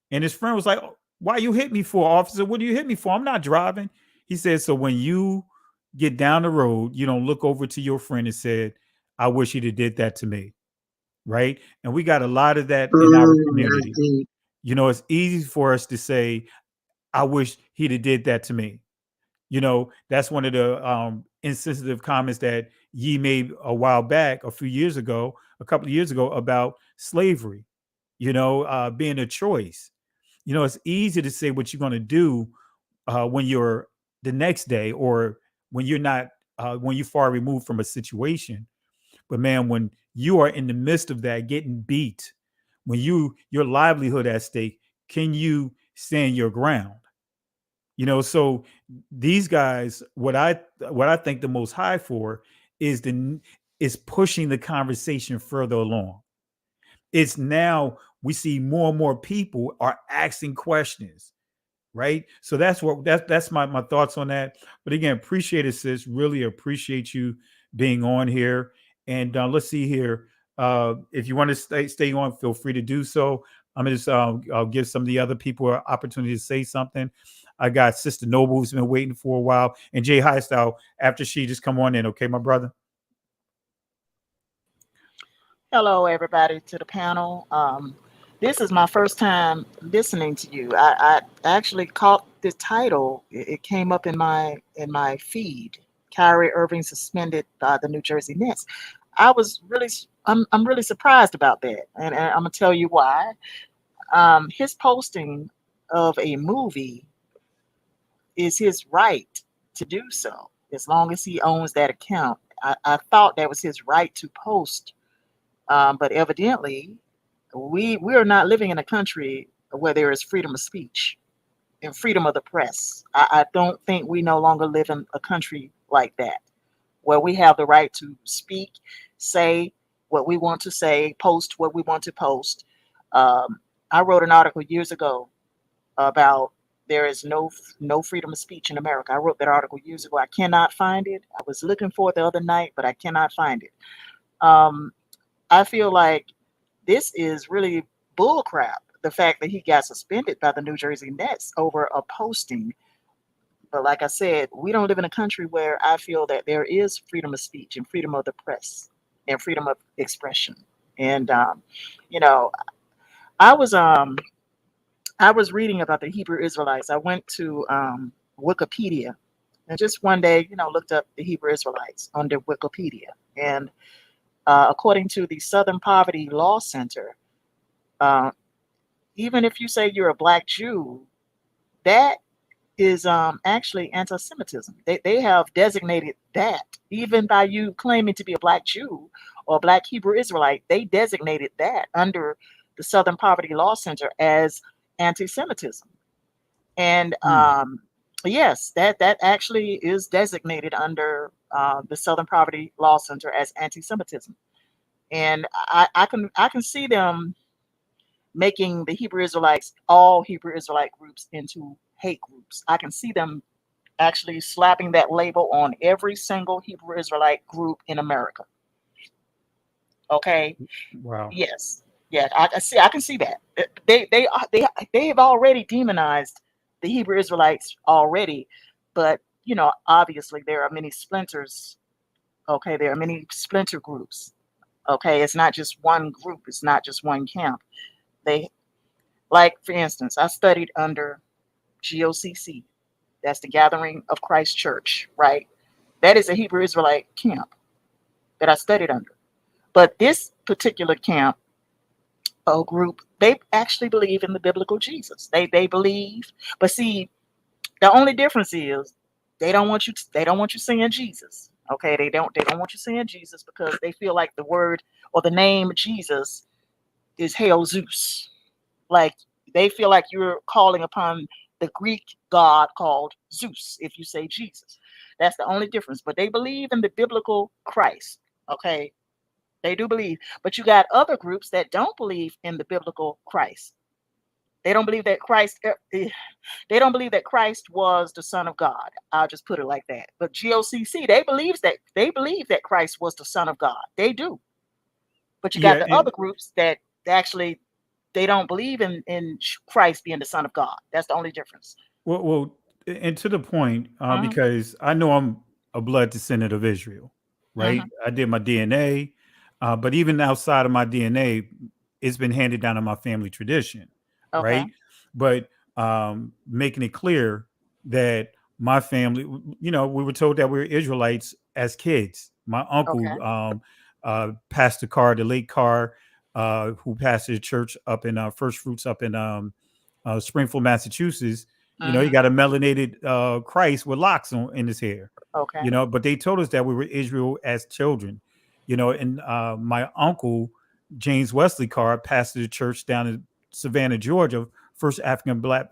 And his friend was like, "Why you hit me for, officer? What do you hit me for? I'm not driving." He said, "So when you get down the road, you don't look over to your friend and said, 'I wish he'd have did that to me.'" Right. And we got a lot of that in our community. You know, it's easy for us to say, "I wish he'd have did that to me." You know, that's one of the insensitive comments that Ye made a while back, a couple of years ago about slavery, you know, being a choice. You know, it's easy to say what you're going to do when you're the next day or when you're not, when you're far removed from a situation. But man, when you are in the midst of that getting beat, when your livelihood at stake, can you stand your ground? You know, so these guys, what I thank the Most High for is pushing the conversation further along. It's now we see more and more people are asking questions, right? So that's my thoughts on that. But again, appreciate it, sis. Really appreciate you being on here. And let's see here. If you want to stay on, feel free to do so. I'm gonna just I'll give some of the other people an opportunity to say something. I got Sister Noble who's been waiting for a while, and Jay Highstyle after she just come on in. Okay, my brother. Hello, everybody to the panel. This is my first time listening to you. I actually caught the title. It came up in my feed. Kyrie Irving suspended by the New Jersey Nets. I'm really surprised about that, and I'm gonna tell you why. His posting of a movie is his right to do so, as long as he owns that account. I thought that was his right to post, but evidently, we are not living in a country where there is freedom of speech and freedom of the press. I don't think we no longer live in a country like that, where we have the right to speak, say what we want to say, post what we want to post. I wrote an article years ago about there is no freedom of speech in America. I wrote that article years ago. I cannot find it. I was looking for it the other night, but I cannot find it. I feel like this is really bullcrap. The fact that he got suspended by the New Jersey Nets over a posting. But like I said, we don't live in a country where I feel that there is freedom of speech and freedom of the press and freedom of expression. And you know, I was reading about the Hebrew Israelites. I went to Wikipedia and just one day, looked up the Hebrew Israelites under Wikipedia. And according to the Southern Poverty Law Center, even if you say you're a Black Jew, that is actually anti-Semitism. They have designated that, even by you claiming to be a Black Jew or a Black Hebrew Israelite, they designated that under the Southern Poverty Law Center as anti-Semitism. And yes, that actually is designated under the Southern Poverty Law Center as anti-Semitism. And I can see them making the Hebrew Israelites, all Hebrew Israelite groups, into hate groups. I can see them actually slapping that label on every single Hebrew Israelite group in America. Okay. Wow. Yes. Yeah. I can see that. They have already demonized the Hebrew Israelites already, but obviously there are many splinters. Okay. There are many splinter groups. Okay. It's not just one group. It's not just one camp. Like, for instance, I studied under GOCC. That's the Gathering of Christ Church, right? That is a Hebrew Israelite camp that I studied under. But this particular camp group, they actually believe in the biblical Jesus. They believe, but see, the only difference is they don't want you saying Jesus. Okay, they don't want you saying Jesus because they feel like the word or the name Jesus is Hail Zeus. Like, they feel like you're calling upon the Greek god called Zeus if you say Jesus. That's the only difference. But they believe in the biblical Christ. Okay, they do believe. But you got other groups that don't believe in the biblical Christ. They don't believe that Christ. They don't believe that Christ was the Son of God. I'll just put it like that. But GOCC, they believe that Christ was the Son of God. They do. But you got the other groups that actually they don't believe in Christ being the Son of God. That's the only difference. Well, and to the point, because I know I'm a blood descendant of Israel, right? I did my DNA, but even outside of my DNA, it's been handed down in my family tradition, right? But making it clear that my family, we were told that we were Israelites as kids. My uncle, Pastor Carr, the late Carr, who pastored a church up in First Fruits up in Springfield, Massachusetts. He got a melanated Christ with locks in his hair. Okay. But they told us that we were Israel as children. And my uncle James Wesley Carr pastored a church down in Savannah, Georgia, First African Black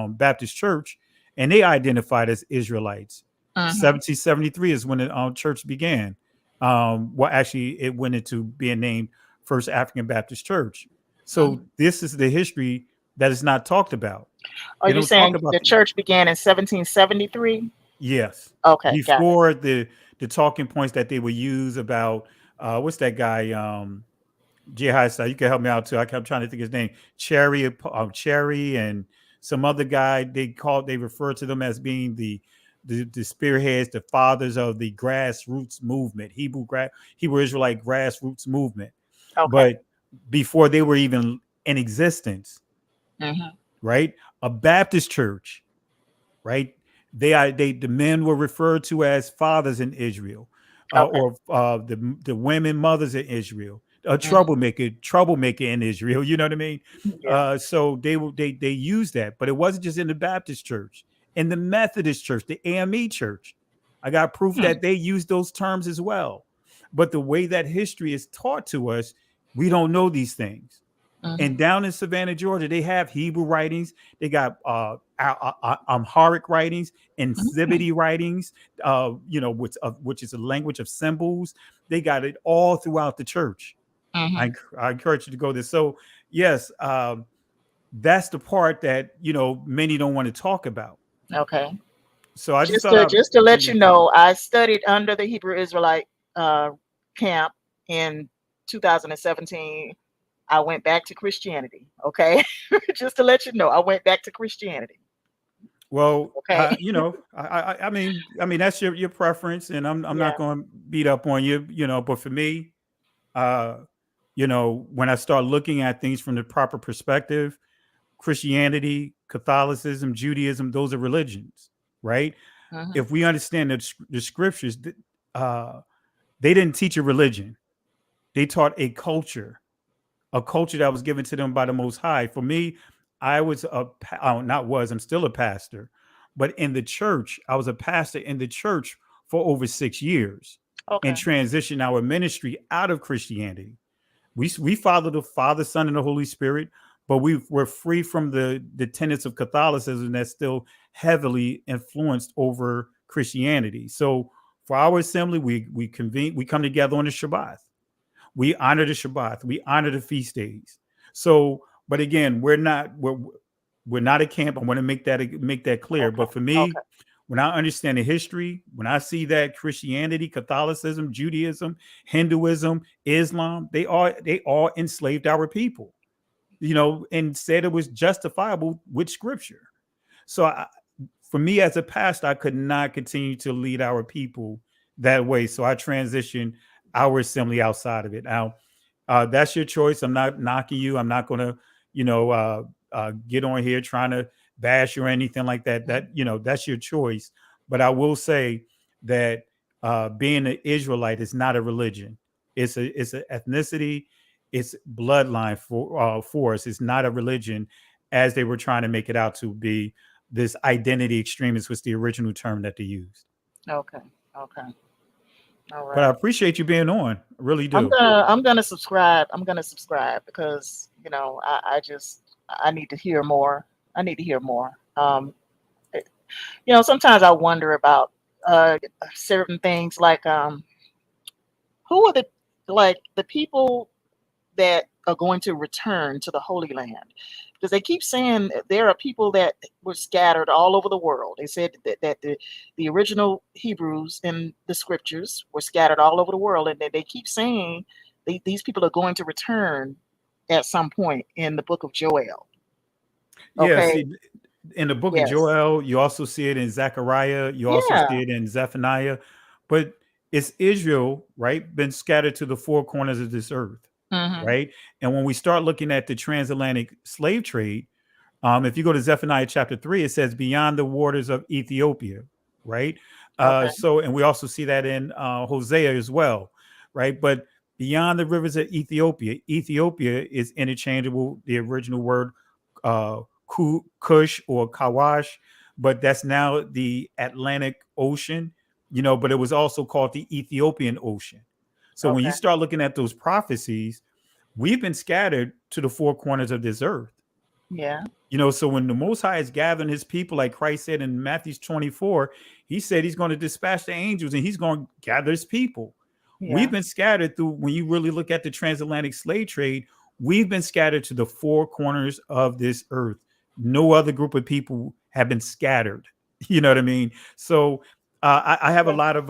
Baptist Church, and they identified as Israelites. 1773 is when the church began. Well, actually, it went into being named First African Baptist Church. So this is the history that is not talked about. Are you saying the church began in 1773? Yes. Okay. Before the talking points that they would use about what's that guy? Jihad style. You can help me out too. I kept trying to think his name. Cherry, and some other guy. They refer to them as being the spearheads, the fathers of the grassroots movement, Hebrew Israelite grassroots movement. Okay. But before they were even in existence, right? A Baptist church, right? The men were referred to as fathers in Israel, or the women mothers in Israel. A troublemaker in Israel. You know what I mean? Yeah. So they used that, but it wasn't just in the Baptist church, in the Methodist church, the AME church. I got proof that they used those terms as well. But the way that history is taught to us, we don't know these things. And down in Savannah, Georgia, they have Hebrew writings. They got Amharic writings and Zebedee writings, which is a language of symbols. They got it all throughout the church. I encourage you to go there. So yes, that's the part that many don't want to talk about. Okay. So I just to let you know, I studied under the Hebrew Israelite camp in 2017. I went back to Christianity. Okay, just to let you know, I went back to Christianity. Well, okay. I mean, that's your preference, and I'm not going to beat up on you, But for me, when I start looking at things from the proper perspective, Christianity, Catholicism, Judaism, those are religions, right? If we understand the scriptures, they didn't teach a religion; they taught a culture that was given to them by the Most High. For me, I'm still a pastor, but in the church, I was a pastor in the church for over 6 years and transitioned our ministry out of Christianity. We follow the Father, Son, and the Holy Spirit, but we're free from the tenets of Catholicism that's still heavily influenced over Christianity. So for our assembly, we come together on the Shabbat. We honor the Shabbat. We honor the feast days. So, but again, we're not a camp. I want to make that clear. But for me, when I understand the history, when I see that Christianity, Catholicism, Judaism, Hinduism, Islam, they all enslaved our people, and said it was justifiable with scripture. So for me as a pastor, I could not continue to lead our people that way. So I transitioned our assembly outside of it. Now, that's your choice. I'm not knocking you. I'm not going to, get on here trying to bash you or anything like that. That's your choice. But I will say that being an Israelite is not a religion. It's an ethnicity. It's bloodline for us. It's not a religion, as they were trying to make it out to be. This identity extremist was the original term that they used. Okay. All right. But I appreciate you being on. I really do. I'm gonna subscribe. I'm gonna subscribe because I need to hear more. Sometimes I wonder about certain things like who are the people that are going to return to the Holy Land, because they keep saying there are people that were scattered all over the world. They said that the original Hebrews in the scriptures were scattered all over the world, and they keep saying these people are going to return at some point in the book of Joel. Yeah, see, in the book of Joel, you also see it in Zechariah, you also see it in Zephaniah, but it's Israel, right, been scattered to the four corners of this earth. Right. And when we start looking at the transatlantic slave trade, if you go to Zephaniah chapter 3, it says beyond the waters of Ethiopia. Right. And we also see that in Hosea as well. Right. But beyond the rivers of Ethiopia is interchangeable. The original word Kush or Kawash, but that's now the Atlantic Ocean, but it was also called the Ethiopian Ocean. So when you start looking at those prophecies, we've been scattered to the four corners of this earth. Yeah. So when the Most High is gathering his people, like Christ said in Matthew 24, he said he's going to dispatch the angels and he's going to gather his people. Yeah. We've been scattered through, when you really look at the transatlantic slave trade, we've been scattered to the four corners of this earth. No other group of people have been scattered. You know what I mean? So I have a lot of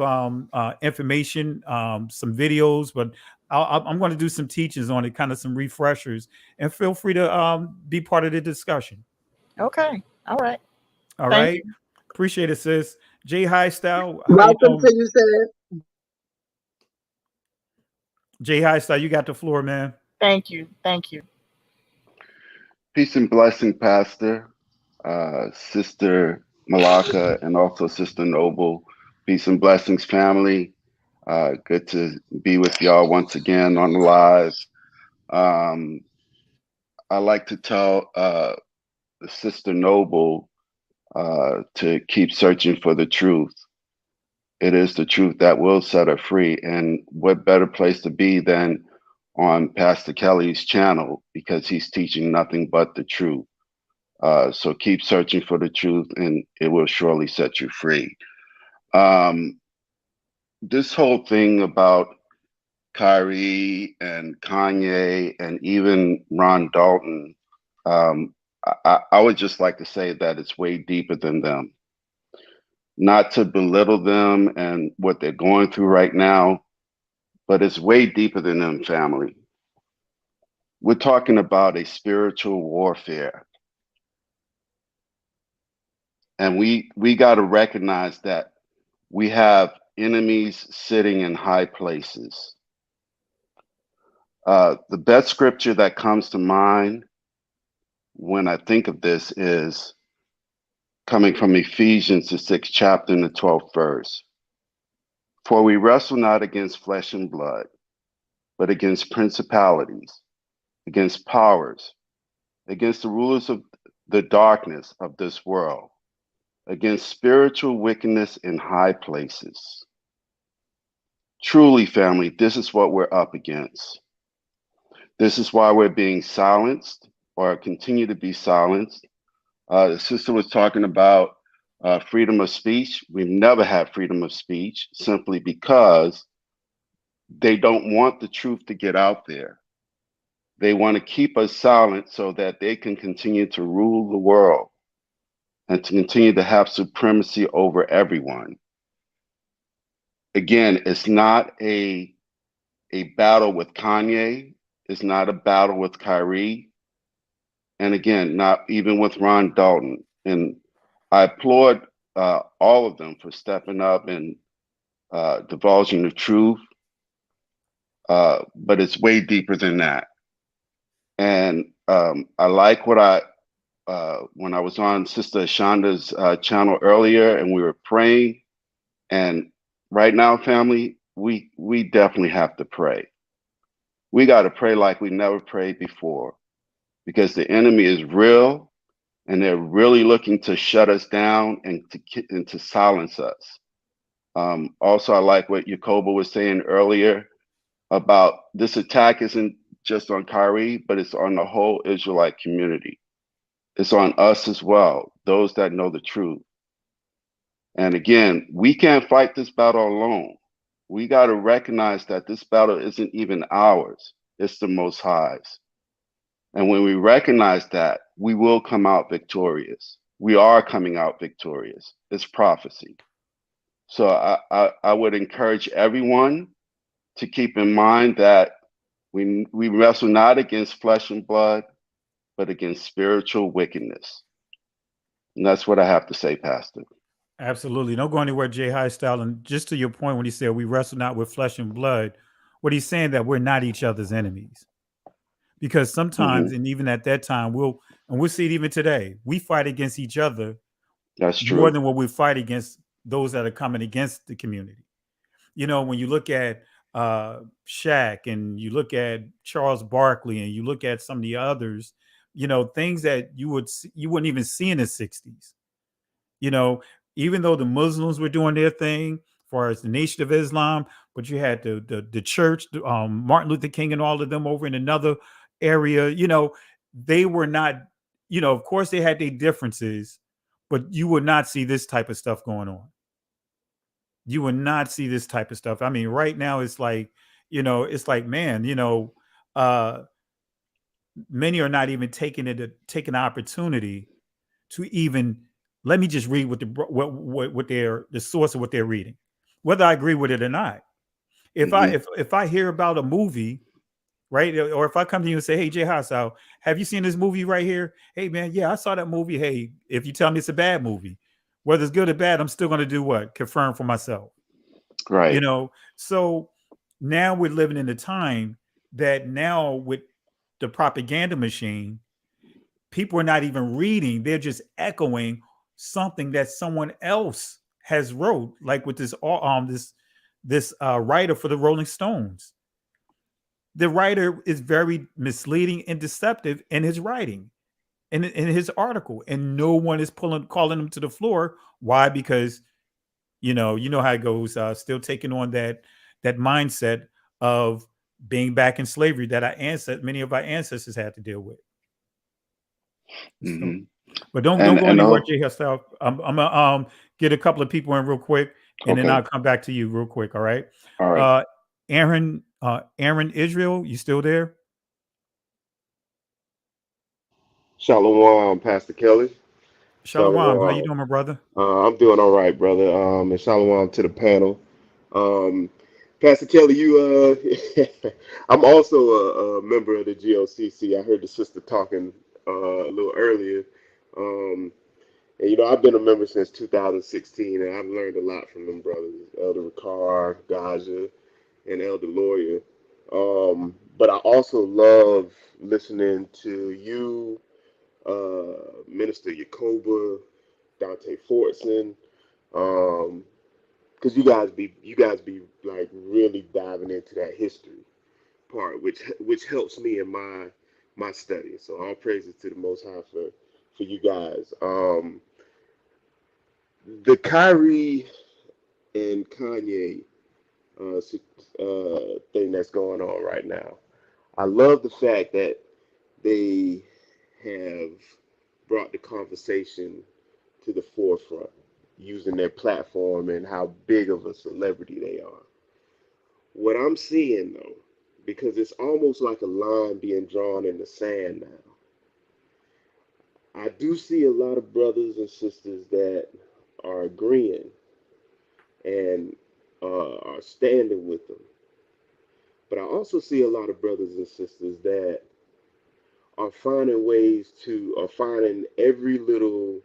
information, some videos, but I'm going to do some teachings on it, kind of some refreshers, and feel free to be part of the discussion. Okay. All right. All Thank right. you. Appreciate it, sis. Jay High Style, how you Welcome doing? to you, sir. Jay High Style, you got the floor, man. Thank you. Thank you. Peace and blessing, Pastor, Sister Malaka, and also Sister Noble. Peace and blessings, family. Good to be with y'all once again on the live. I like to tell Sister Noble to keep searching for the truth. It is the truth that will set her free. And what better place to be than on Pastor Kelly's channel, because he's teaching nothing but the truth. So keep searching for the truth and it will surely set you free. This whole thing about Kyrie and Kanye and even Ron Dalton, I would just like to say that it's way deeper than them. Not to belittle them and what they're going through right now, but it's way deeper than them, family. We're talking about a spiritual warfare. And we got to recognize that we have enemies sitting in high places. The best scripture that comes to mind when I think of this is coming from Ephesians, the 6th chapter and the 12th verse. For we wrestle not against flesh and blood, but against principalities, against powers, against the rulers of the darkness of this world, against spiritual wickedness in high places. Truly, family, this is what we're up against. This is why we're being silenced or continue to be silenced. The sister was talking about freedom of speech. We've never had freedom of speech simply because they don't want the truth to get out there. They want to keep us silent so that they can continue to rule the world and to continue to have supremacy over everyone. Again, it's not a battle with Kanye. It's not a battle with Kyrie. And again, not even with Ron Dalton. And I applaud all of them for stepping up and divulging the truth. But it's way deeper than that. And I like what when I was on Sister Shonda's channel earlier and we were praying. And right now, family, we definitely have to pray. We got to pray like we never prayed before, because the enemy is real and they're really looking to shut us down and to silence us. Also, I like what Yakoba was saying earlier about this attack isn't just on Kyrie, but it's on the whole Israelite community. It's on us as well, those that know the truth. And again, we can't fight this battle alone. We got to recognize that this battle isn't even ours. It's the Most High's. And when we recognize that, we will come out victorious. We are coming out victorious. It's prophecy. So I would encourage everyone to keep in mind that we wrestle not against flesh and blood, but against spiritual wickedness. And that's what I have to say, Pastor. Absolutely. Don't go anywhere, Jay High Style. And just to your point, when he said we wrestle not with flesh and blood, what he's saying that we're not each other's enemies. Because sometimes, and even at that time, we'll see it even today, we fight against each other. That's true. More than what we fight against those that are coming against the community. You know, when you look at Shaq and you look at Charles Barkley and you look at some of the others, you know, things that you wouldn't even see in the 60s. You know, even though the Muslims were doing their thing as far as the Nation of Islam, but you had the church, Martin Luther King and all of them over in another area, you know, they were not, you know, of course they had their differences, but you would not see this type of stuff going on. You would not see this type of stuff. I mean, right now it's like, you know, it's like, man, you know, many are not even taking an opportunity to even let me just read what the source of what they're reading, whether I agree with it or not. if I hear about a movie, right, or if I come to you and say, "Hey, Jay Hassau, have you seen this movie right here?" Hey, man, yeah, I saw that movie. Hey, if you tell me it's a bad movie, whether it's good or bad, I'm still going to do what? Confirm for myself. Right. So now we're living in a time that now with the propaganda machine, people are not even reading, they're just echoing something that someone else has wrote, like with this writer for the Rolling Stones. The writer is very misleading and deceptive in his writing, in his article, and no one is calling him to the floor. Why? Because you know how it goes. Still taking on that mindset of being back in slavery that many of our ancestors had to deal with. So, but don't go anywhere, Jay Hassau. I'm gonna get a couple of people in real quick, and then I'll come back to you real quick. All right. All right. Aaron Israel, you still there? Shalom, Pastor Kelly. Shalom. How you doing, my brother? I'm doing all right, brother. And shalom to the panel. Pastor Kelly, you I'm also a member of the GOCC. I heard the sister talking a little earlier. And I've been a member since 2016, and I've learned a lot from them brothers, Elder Ricard, Gaja, and Elder Lawyer. But I also love listening to you, Minister Yacoba, Dante Fortson, because you guys be like really diving into that history part, which helps me in my study. So all praises to the Most High for you guys. The Kyrie and Kanye thing that's going on right now. I love the fact that they have brought the conversation to the forefront using their platform and how big of a celebrity they are. What I'm seeing though, because it's almost like a line being drawn in the sand now, I do see a lot of brothers and sisters that are agreeing and are standing with them. But I also see a lot of brothers and sisters that are finding every little,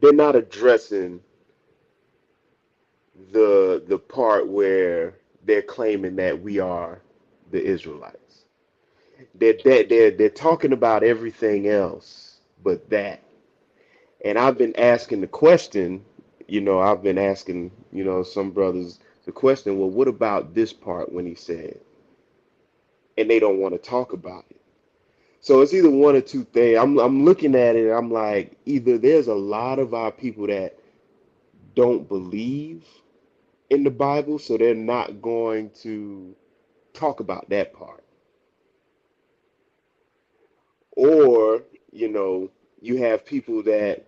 they're not addressing the part where they're claiming that we are the Israelites. They're talking about everything else but that. And I've been asking the question, I've been asking, some brothers the question, well, what about this part when he said? And they don't want to talk about it. So it's either one or two things. I'm looking at it and I'm like, either there's a lot of our people that don't believe in the Bible, so they're not going to talk about that part. Or, you have people that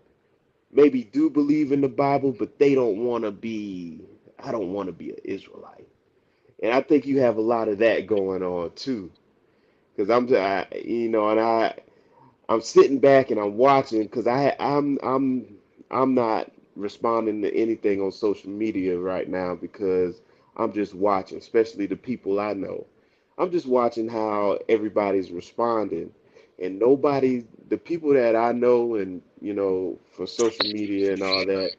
maybe do believe in the Bible, but they don't want to be, I don't want to be an Israelite. And I think you have a lot of that going on too. Because I'm sitting back and I'm watching because I'm not responding to anything on social media right now because I'm just watching, especially the people I know. I'm just watching how everybody's responding, and the people that I know and for social media and all that,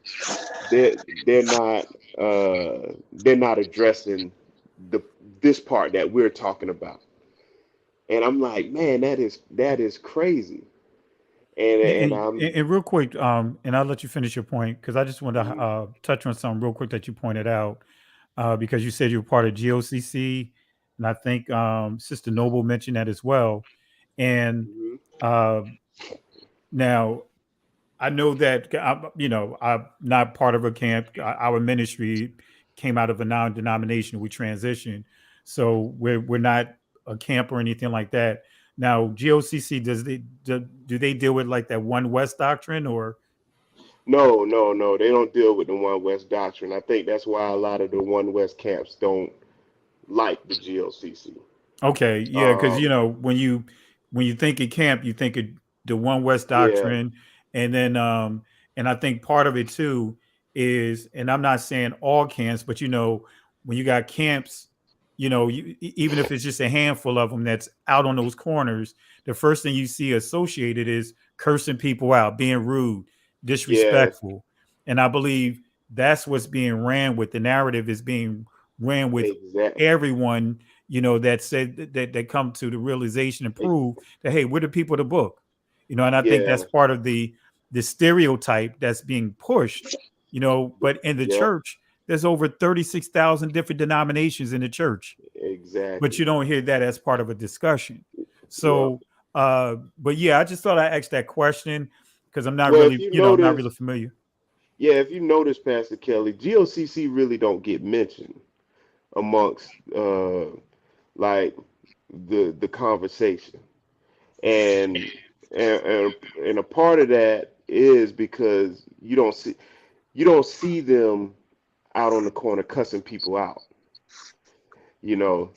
they're not addressing this part that we're talking about. And I'm like, man, that is crazy. And I'm And real quick, and I'll let you finish your point because I just want to touch on something real quick that you pointed out, because you said you were part of GOCC, and I think Sister Noble mentioned that as well. And now I know that I'm not part of a camp. Our ministry came out of a non-denomination. We transitioned, so we're not a camp or anything like that. Now, GOCC do they deal with like that One West doctrine or? No, they don't deal with the One West doctrine. I think that's why a lot of the One West camps don't like the GOCC. Okay, yeah, because when you think of camp, you think of the One West Yeah. doctrine, and then and I think part of it too is, and I'm not saying all camps, but when you got camps, even if it's just a handful of them that's out on those corners, the first thing you see associated is cursing people out, being rude, Yeah, disrespectful. And I believe that's what's being ran with. The narrative is being ran with exactly. everyone, that said that come to the realization and prove that, hey, we're the people of the book. And I think Yeah, that's part of the stereotype that's being pushed, but in the yep, church, there's over 36,000 different denominations in the church, but exactly. you don't hear that as part of a discussion. Yep. So, but yeah, I just thought I asked that question because I'm not Well, if really, you I'm not notice, really familiar. yeah, if you notice, Pastor Kelly, GOCC really don't get mentioned amongst like the conversation, and and a part of that is because you don't see them out on the corner cussing people out,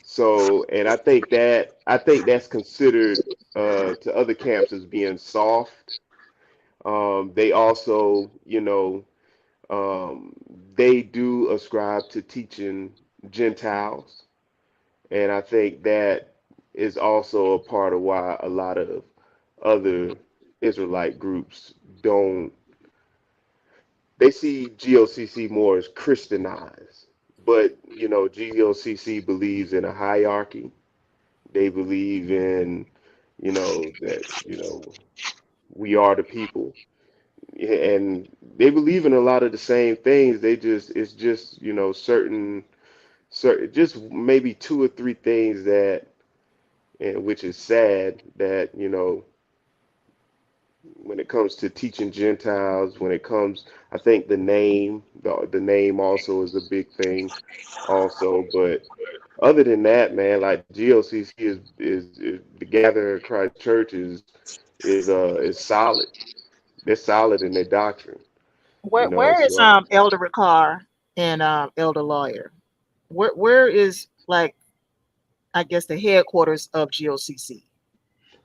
so, and I think that's considered to other camps as being soft. They also, um, they do ascribe to teaching Gentiles, and I think that is also a part of why a lot of other Israelite groups don't, they see GOCC more as Christianized. But, GOCC believes in a hierarchy. They believe in, that, we are the people. And they believe in a lot of the same things. It's just, certain, just maybe two or three things that, and which is sad that, when it comes to teaching Gentiles, when it comes, I think the name also is a big thing also. But other than that, man, like GOCC is the Gathering of Christ Church is solid. They're solid in their doctrine, Where is so Elder Ricard and Elder Lawyer? Where is, like, I guess, the headquarters of GOCC?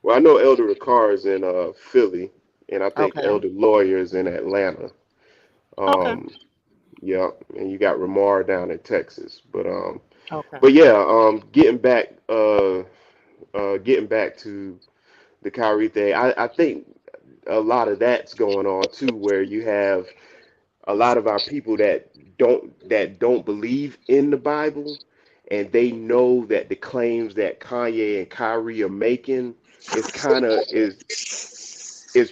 well, I know Elder Ricard is in Philly, and I think Okay. Elder Lawyer is in Atlanta. Okay. Um, yeah, and you got Ramar down in Texas, Okay. but yeah, getting back to the Kyrie thing, I think a lot of that's going on too, where you have a lot of our people that don't believe in the Bible, and they know that the claims that Kanye and Kyrie are making is kind of is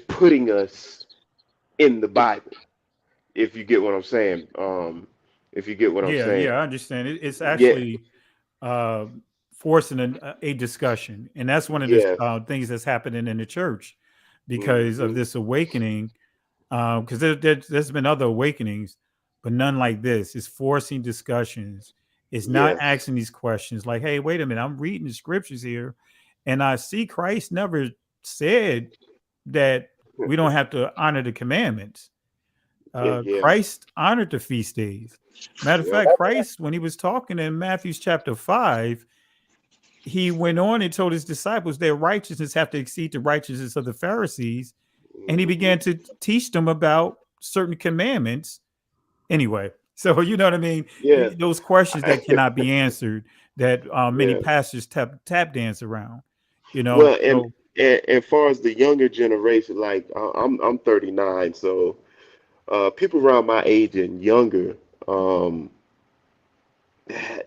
putting us in the Bible. If you get what I'm saying, if you get what I'm Yeah, saying, I understand. It's yeah, actually uh, forcing a discussion, and that's one of the yes, things that's happening in the church because of hmm this awakening. Because there's been other awakenings, but none like this. It's forcing discussions. It's not yes, asking these questions like, "Hey, wait a minute, I'm reading the scriptures here, and I see Christ never said that we don't have to honor the commandments. yeah, Christ honored the feast days. Matter of yep, fact, Christ, when he was talking in Matthew chapter 5, he went on and told his disciples their righteousness have to exceed the righteousness of the Pharisees. And he hmm began to teach them about certain commandments. Anyway, so you know what I mean? yeah, Those questions that cannot be answered that many yeah. pastors tap dance around, Well, and, so and far as the younger generation, like I'm 39, so people around my age and younger, um,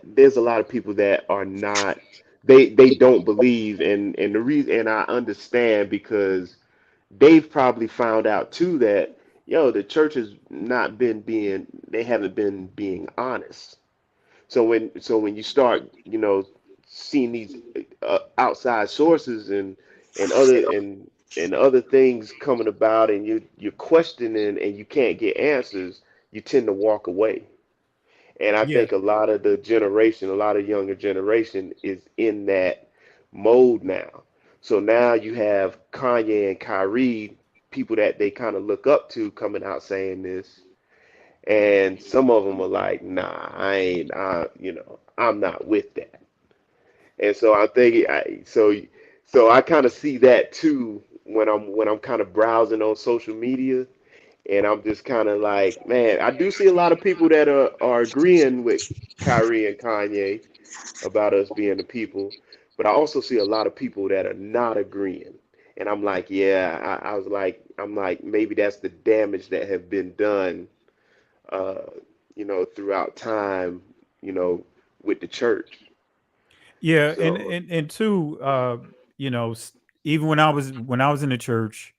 there's a lot of people that are not, they don't believe, and the reason, and I understand because they've probably found out too that, the church has not been being, they haven't been being honest. So when you start, seeing these outside sources and other things coming about, and you're questioning and you can't get answers, you tend to walk away. And I yeah, think a lot of younger generation is in that mode now. So now you have Kanye and Kyrie, people that they kind of look up to, coming out saying this, and some of them are like, nah, I ain't, I'm not with that. And so I'm thinking, so I kind of see that too when I'm kind of browsing on social media, And I'm just kind of like, man, I do see a lot of people that are agreeing with Kyrie and Kanye about us being the people, but I also see a lot of people that are not agreeing. And I'm like, yeah, I was like, I'm like, maybe that's the damage that have been done, uh, throughout time, you know, with the church. Yeah, and So and and two, you know, even when I was in the church,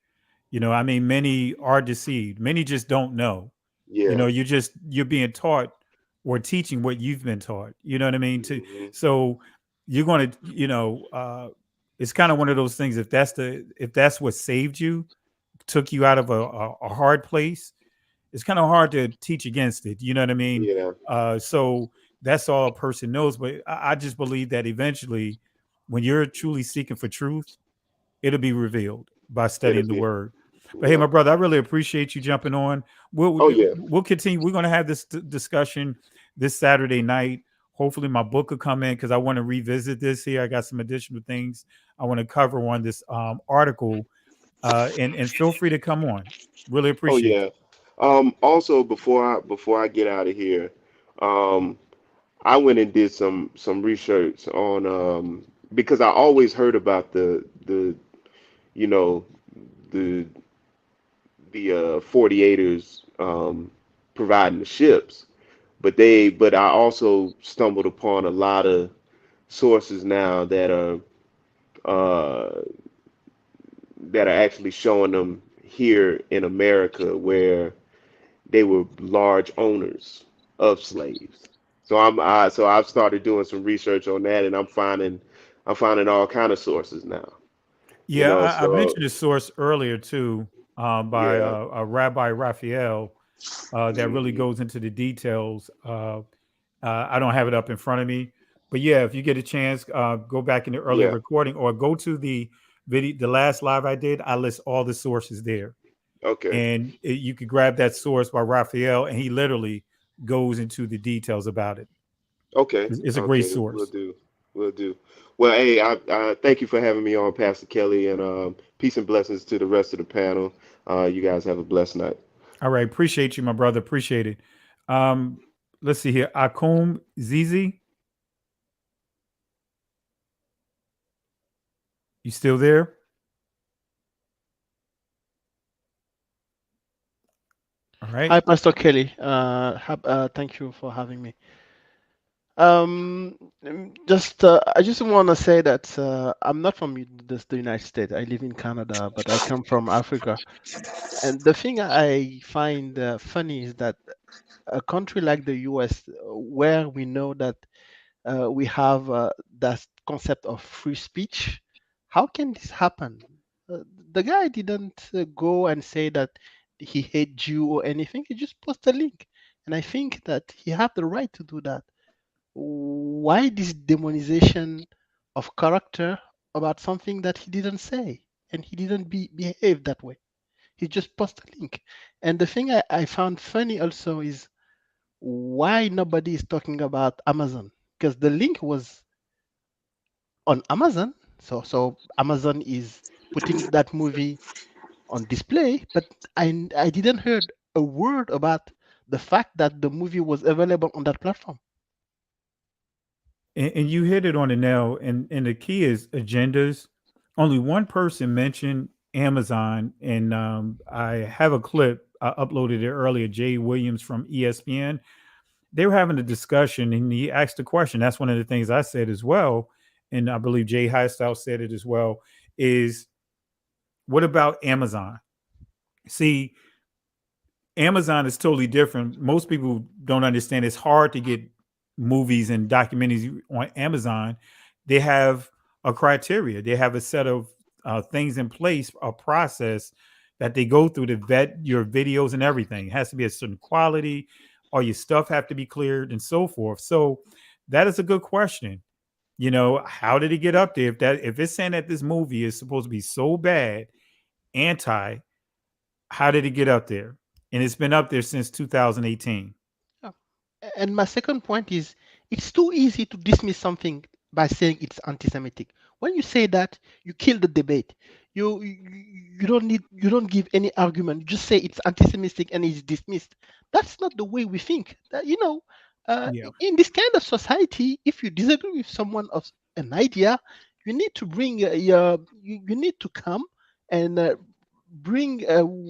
I mean, many are deceived. Many just don't know. yeah, You're being taught or teaching what you've been taught. You know what I mean? hmm So you're going to, it's kind of one of those things. If that's what saved you, took you out of a hard place, it's kind of hard to teach against it. You know what I mean? yeah, So that's all a person knows. But I just believe that eventually, when you're truly seeking for truth, it'll be revealed by it'll studying the be, word. But hey, yeah. my brother, I really appreciate you jumping on. We'll Oh yeah, we'll continue. We're going to have this discussion this Saturday night. Hopefully, my book will come in because I want to revisit this here. I got some additional things I want to cover on this article, and feel free to come on. Really oh appreciate yeah. Also, before I get out of here, um, I went and did some research on because I always heard about the you know the 48ers providing the ships, but I also stumbled upon a lot of sources now uh, that are actually showing them here in America where they were large owners of slaves. So I've started doing some research on that, and I'm finding all kind of sources now. You Yeah, know, I so mentioned this source earlier too, by yeah, Rabbi Raphael, that really hmm goes into the details. I don't have it up in front of me, but yeah, if you get a chance, go back in the earlier yeah, recording or go to the video, the last live I did. I list all the sources there, okay, and you could grab that source by Raphael, and he literally goes into the details about it. okay, It's a great okay. We'll source. do, we'll do. Well, hey, I thank you for having me on, Pastor Kelly, and peace and blessings to the rest of the panel. You guys have a blessed night. All right, appreciate you, my brother. Appreciate it. Um, let's see here. Akum Zizi, you still there? All right. Hi, Pastor Kelly. Thank you for having me. I just want to say that I'm not from the United States. I live in Canada, but I come from Africa. And the thing I find funny is that a country like the US, where we know that we have that concept of free speech, how can this happen? Uh, the guy didn't go and say that he hate Jew or anything. He just posted a link, and I think that he have the right to do that. Why this demonization of character about something that he didn't say and he didn't behave that way? He just posted a link. And the thing I found funny also is why nobody is talking about Amazon, because the link was on Amazon. So Amazon is putting that movie on display, but I didn't heard a word about the fact that the movie was available on that platform. And you hit it on the nail. And the key is agendas. Only one person mentioned Amazon, and I have a clip. I uploaded it earlier. Jay Williams from ESPN. They were having a discussion, and he asked a question. That's one of the things I said as well, and I believe Jay Highstyle said it as well. Is what about Amazon? See, Amazon is totally different. Most people don't understand it's hard to get movies and documentaries on Amazon. They have a criteria, they have a set of things in place, a process that they go through to vet your videos and everything. It has to be a certain quality, all your stuff have to be cleared and so forth. So that is a good question. How did it get up there? If it's saying that this movie is supposed to be so bad, anti, how did it get up there? And it's been up there since 2018. Yeah. And my second point is it's too easy to dismiss something by saying it's anti Semitic. When you say that, you kill the debate. You don't give any argument. You just say it's anti-Semitic and it's dismissed. That's not the way we think. Yeah. In this kind of society, if you disagree with someone of an idea, you need to bring you need to come and bring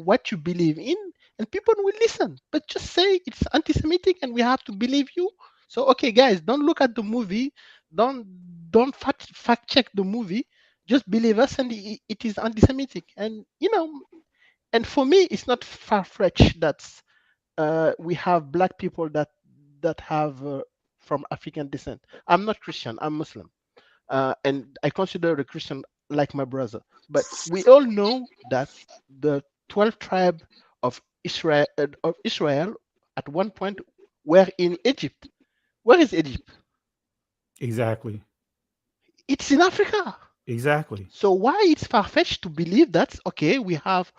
what you believe in, and people will listen. But just say it's anti-Semitic and we have to believe you. So okay, guys, don't look at the movie. Don't don't fact check the movie. Just believe us, and it is anti-Semitic. And and for me, it's not far-fetched that we have black people that have from African descent. I'm not Christian. I'm Muslim, and I consider a Christian like my brother. But we all know that the 12 tribe of Israel at one point were in Egypt. Where is Egypt? Exactly. It's in Africa. Exactly. So why it's far-fetched to believe that okay, we have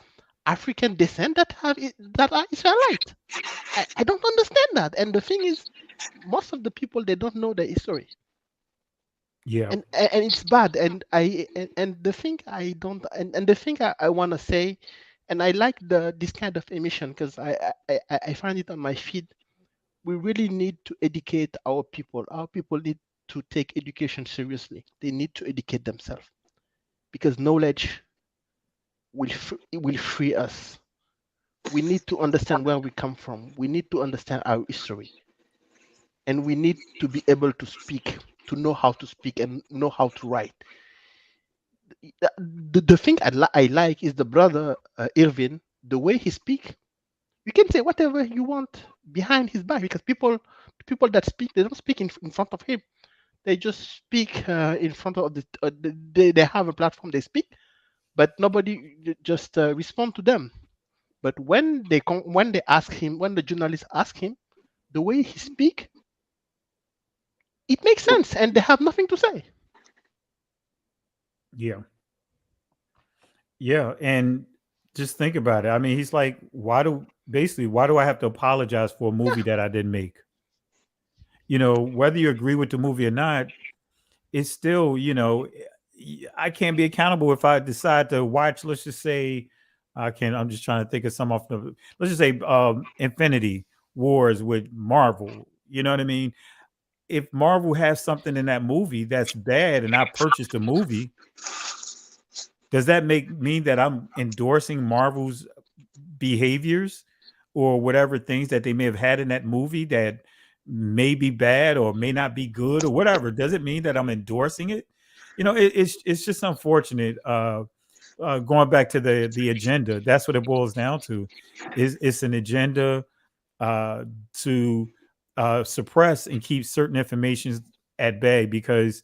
African descent that are Israelite? I don't understand that. And the thing is, most of the people they don't know the history. Yeah. And it's bad. And the thing I don't and the thing I want to say, and I like this kind of emission because I find it on my feed. We really need to educate our people. Our people need to take education seriously. They need to educate themselves because knowledge will free us. We need to understand where we come from. We need to understand our history. And we need to be able to speak, to know how to speak and know how to write. The thing I like is the brother Irving, the way he speak. You can say whatever you want behind his back because people that speak, they don't speak in front of him. They just speak in front of they have a platform, they speak, but nobody just respond to them. But when they ask him, when the journalists ask him, the way he speak, it makes sense, and they have nothing to say. Yeah. Yeah. And just think about it. I mean, he's like, why do I have to apologize for a movie that I didn't make? Whether you agree with the movie or not, it's still, I can't be accountable if I decide to watch, let's just say, I'm just trying to think of some off the, let's just say, Infinity Wars with Marvel. You know what I mean? If Marvel has something in that movie that's bad and I purchased the movie, does that mean that I'm endorsing Marvel's behaviors or whatever things that they may have had in that movie that may be bad or may not be good or whatever? Does it mean that I'm endorsing it? It's just unfortunate. Going back to the agenda, that's what it boils down to. It's an agenda to suppress and keep certain information at bay because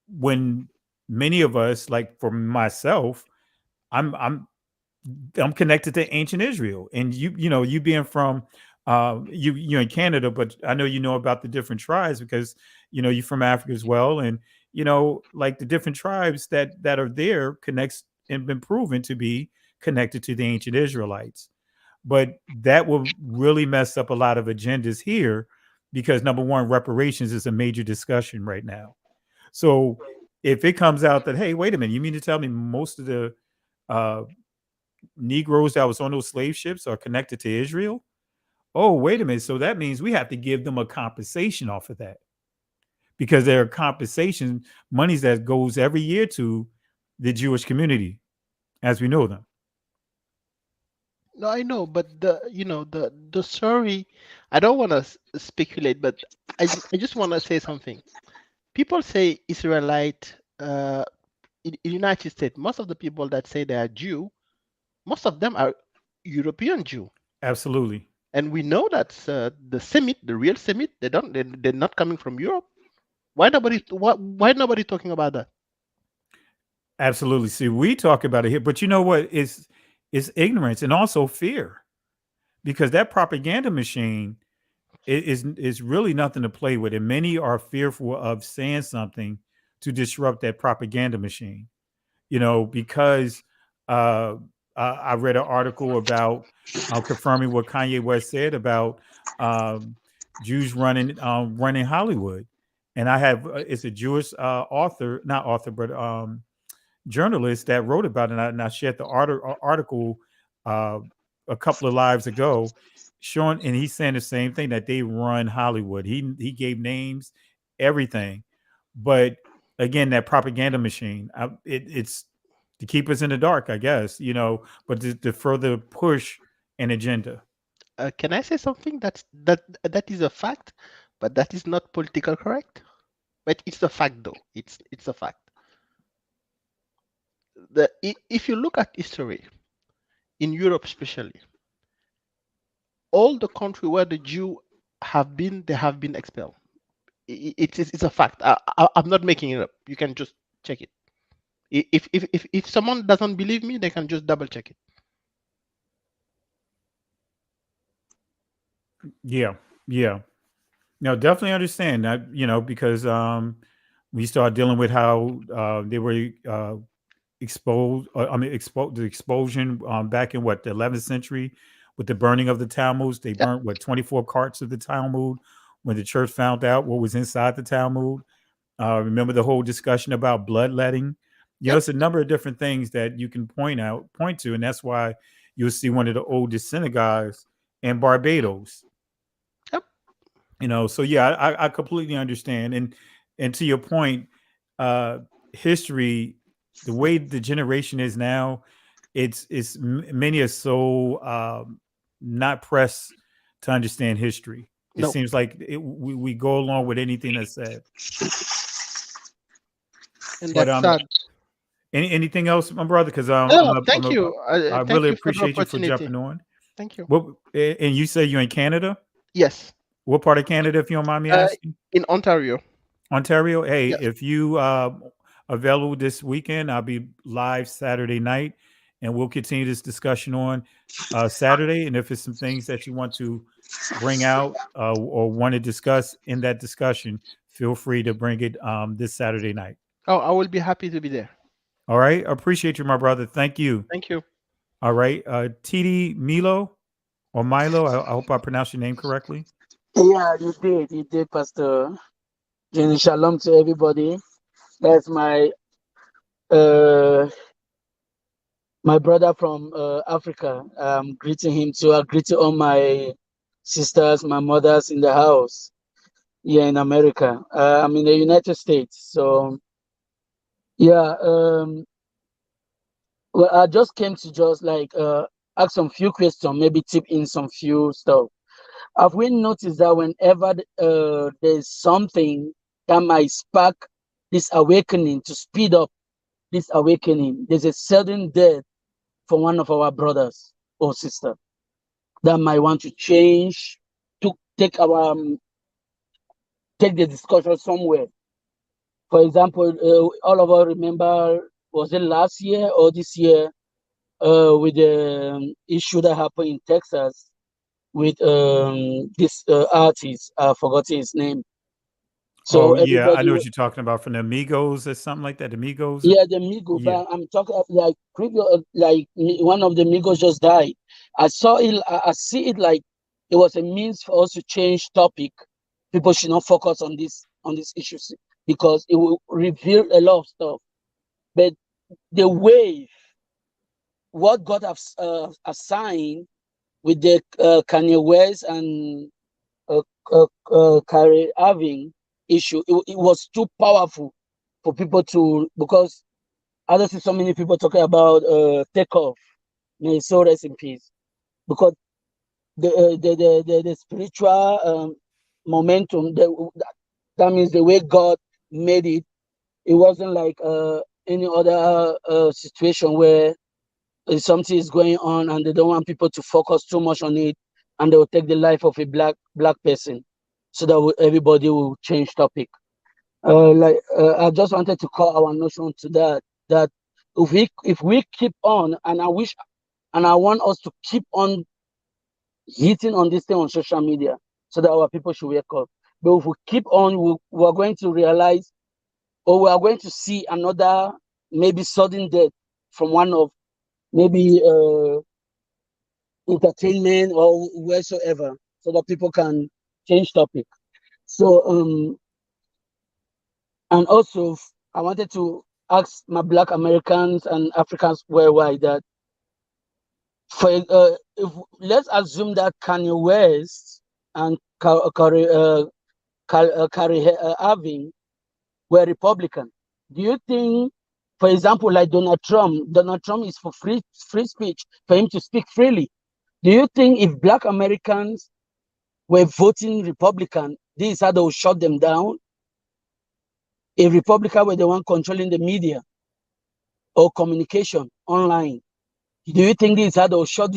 when many of us, like for myself, I'm connected to ancient Israel, and you being from you're in Canada, but I know about the different tribes because you're from Africa as well, and like the different tribes that are there connects and been proven to be connected to the ancient Israelites. But that will really mess up a lot of agendas here because number one, reparations is a major discussion right now. So if it comes out that, hey, wait a minute, you mean to tell me most of the uh, Negroes that was on those slave ships are connected to Israel? Oh, wait a minute. So that means we have to give them a compensation off of that because there are compensation monies that goes every year to the Jewish community as we know them. No, I know, but the story. I don't want to speculate, but I just want to say something. People say Israelite in United States. Most of the people that say they are Jew, most of them are European Jew. Absolutely. And we know that the Semit, the real Semit, they're not coming from Europe. Why nobody talking about that? Absolutely. See, we talk about it here, but you know what? It's ignorance and also fear, because that propaganda machine is really nothing to play with, and many are fearful of saying something to disrupt that propaganda machine. Because I read an article about confirming what Kanye West said about Jews running Hollywood, and I have it's a Jewish author, not author, but journalist that wrote about it, and I shared the article a couple of lives ago, showing, and he's saying the same thing, that they run Hollywood. He gave names, everything, but again, that propaganda machine. It's to keep us in the dark, I guess, but to further push an agenda. Can I say something that is a fact, but that is not political correct? But it's a fact, though. It's a fact. If you look at history, in Europe especially, all the country where the Jew have been, they have been expelled. It's a fact. I'm not making it up. You can just check it. If someone doesn't believe me, they can just double check it. Yeah, yeah. No, definitely understand that, because we start dealing with how they were exposed. The explosion back in the 11th century with the burning of the Talmuds. They burnt 24 carts of the Talmud when the church found out what was inside the Talmud. Remember the whole discussion about bloodletting. It's a number of different things that you can point to, and that's why you'll see one of the oldest synagogues in Barbados. So yeah, I completely understand. And to your point, history, the way the generation is now, many are so not pressed to understand history. It seems like we go along with anything that's said. And that's sad. Anything else, my brother? Because thank you. I Thank really you for the appreciate you for opportunity. jumping on. Thank you. And you say you're in Canada? Yes. What part of Canada, if you don't mind me asking? In Ontario. Ontario. Hey, if you available this weekend, I'll be live Saturday night, and we'll continue this discussion on Saturday. And if it's some things that you want to bring out or want to discuss in that discussion, feel free to bring it this Saturday night. Oh, I will be happy to be there. All right. I appreciate you, my brother. Thank you. Thank you. All right. TD Milo or Milo, I hope I pronounced your name correctly. Yeah, you did, Pastor. Jenny, shalom to everybody. That's my brother from Africa. I'm greeting him too. I greet all my sisters, my mothers in the house here in America. I'm in the United States. So, yeah, well, I just came to just ask some few questions, maybe tip in some few stuff. Have we noticed that whenever there's something that might spark this awakening, to speed up this awakening, there's a sudden death for one of our brothers or sisters that might want to change, to take the discussion somewhere. For example, all of us remember, was it last year or this year, with the issue that happened in Texas with this artist, I've forgotten his name. So yeah, I know what you're talking about, from the Amigos or something like that. Amigos. Yeah, the Migos. Yeah. But I'm talking of one of the Migos just died. I saw it. I see it like it was a means for us to change topic. People should not focus on these issues because it will reveal a lot of stuff. But the wave, what God has assigned with the Kanye West and Kyrie Irving issue, it was too powerful for people to, because I don't see so many people talking about takeoff. May his soul rest in peace. Because the spiritual momentum, that means the way God made it, it wasn't like any other situation where something is going on and they don't want people to focus too much on it, and they will take the life of a black person, so that everybody will change topic. I just wanted to call our notion to that if we keep on, and I want us to keep on hitting on this thing on social media, so that our people should wake up. But if we keep on, we are going to realize, or we are going to see another maybe sudden death from one of maybe entertainment or wheresoever, so that people can change topic. So and also I wanted to ask my Black Americans and Africans worldwide that if let's assume that Kanye West and Kyrie Irving were Republican. Do you think, for example, like Donald Trump is for free speech, for him to speak freely. Do you think if Black Americans were voting Republican, this is how they will shut them down? If Republican were the one controlling the media or communication online, do you think this is how they will shut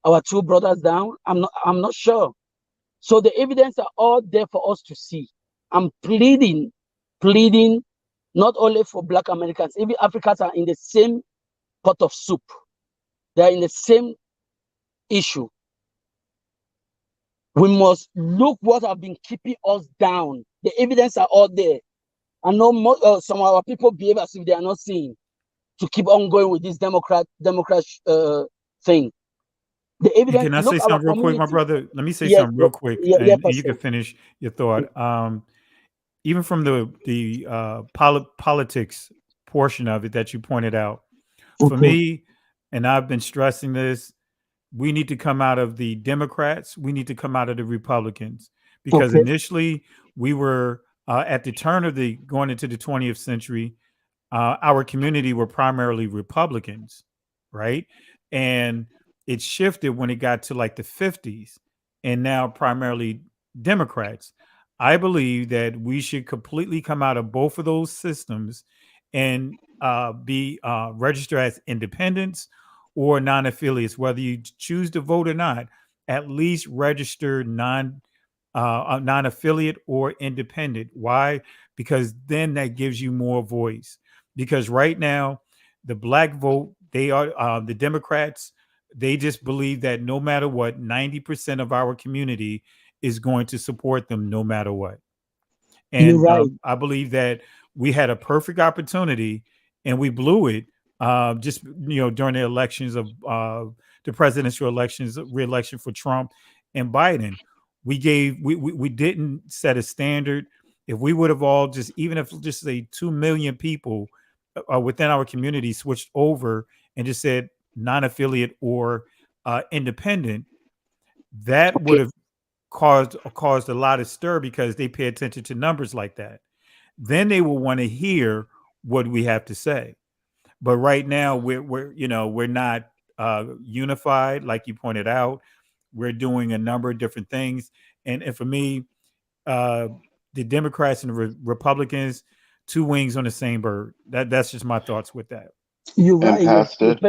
our two brothers down? I'm not sure. So the evidence are all there for us to see. I'm pleading not only for Black Americans, even Africans are in the same pot of soup. They are in the same issue. We must look what have been keeping us down. The evidence are all there. I know some of our people behave as if they are not seeing, to keep on going with this Democrat thing. The evidence. Can I say something real quick, my brother? Let me say Yes, something real quick, yeah, and you Pastor. can finish your thought. Even from the politics portion of it that you pointed out, for Okay. me, and I've been stressing this, we need to come out of the Democrats. We need to come out of the Republicans, because Okay. initially we were at the turn of going into the 20th century, our community were primarily Republicans, right? And it shifted when it got to like the 50s, and now primarily Democrats. I believe that we should completely come out of both of those systems and be registered as independents or non-affiliates, whether you choose to vote or not. At least register non-affiliate or independent. Why? Because then that gives you more voice. Because right now, the Black vote, they are the Democrats. They just believe that no matter what, 90% of our community is going to support them no matter what. You're And right. I believe that we had a perfect opportunity and we blew it. Just during the elections of the presidential elections, re-election for Trump and Biden, we didn't set a standard. If we would have all even if just say 2 million people within our community switched over and just said non-affiliate or independent, that would have caused a lot of stir, because they pay attention to numbers like that. Then they will want to hear what we have to say. But right now we're not unified, like you pointed out. We're doing a number of different things, and for me, the Democrats and the Republicans, two wings on the same bird. That's just my thoughts with that. You're And right. Pastor,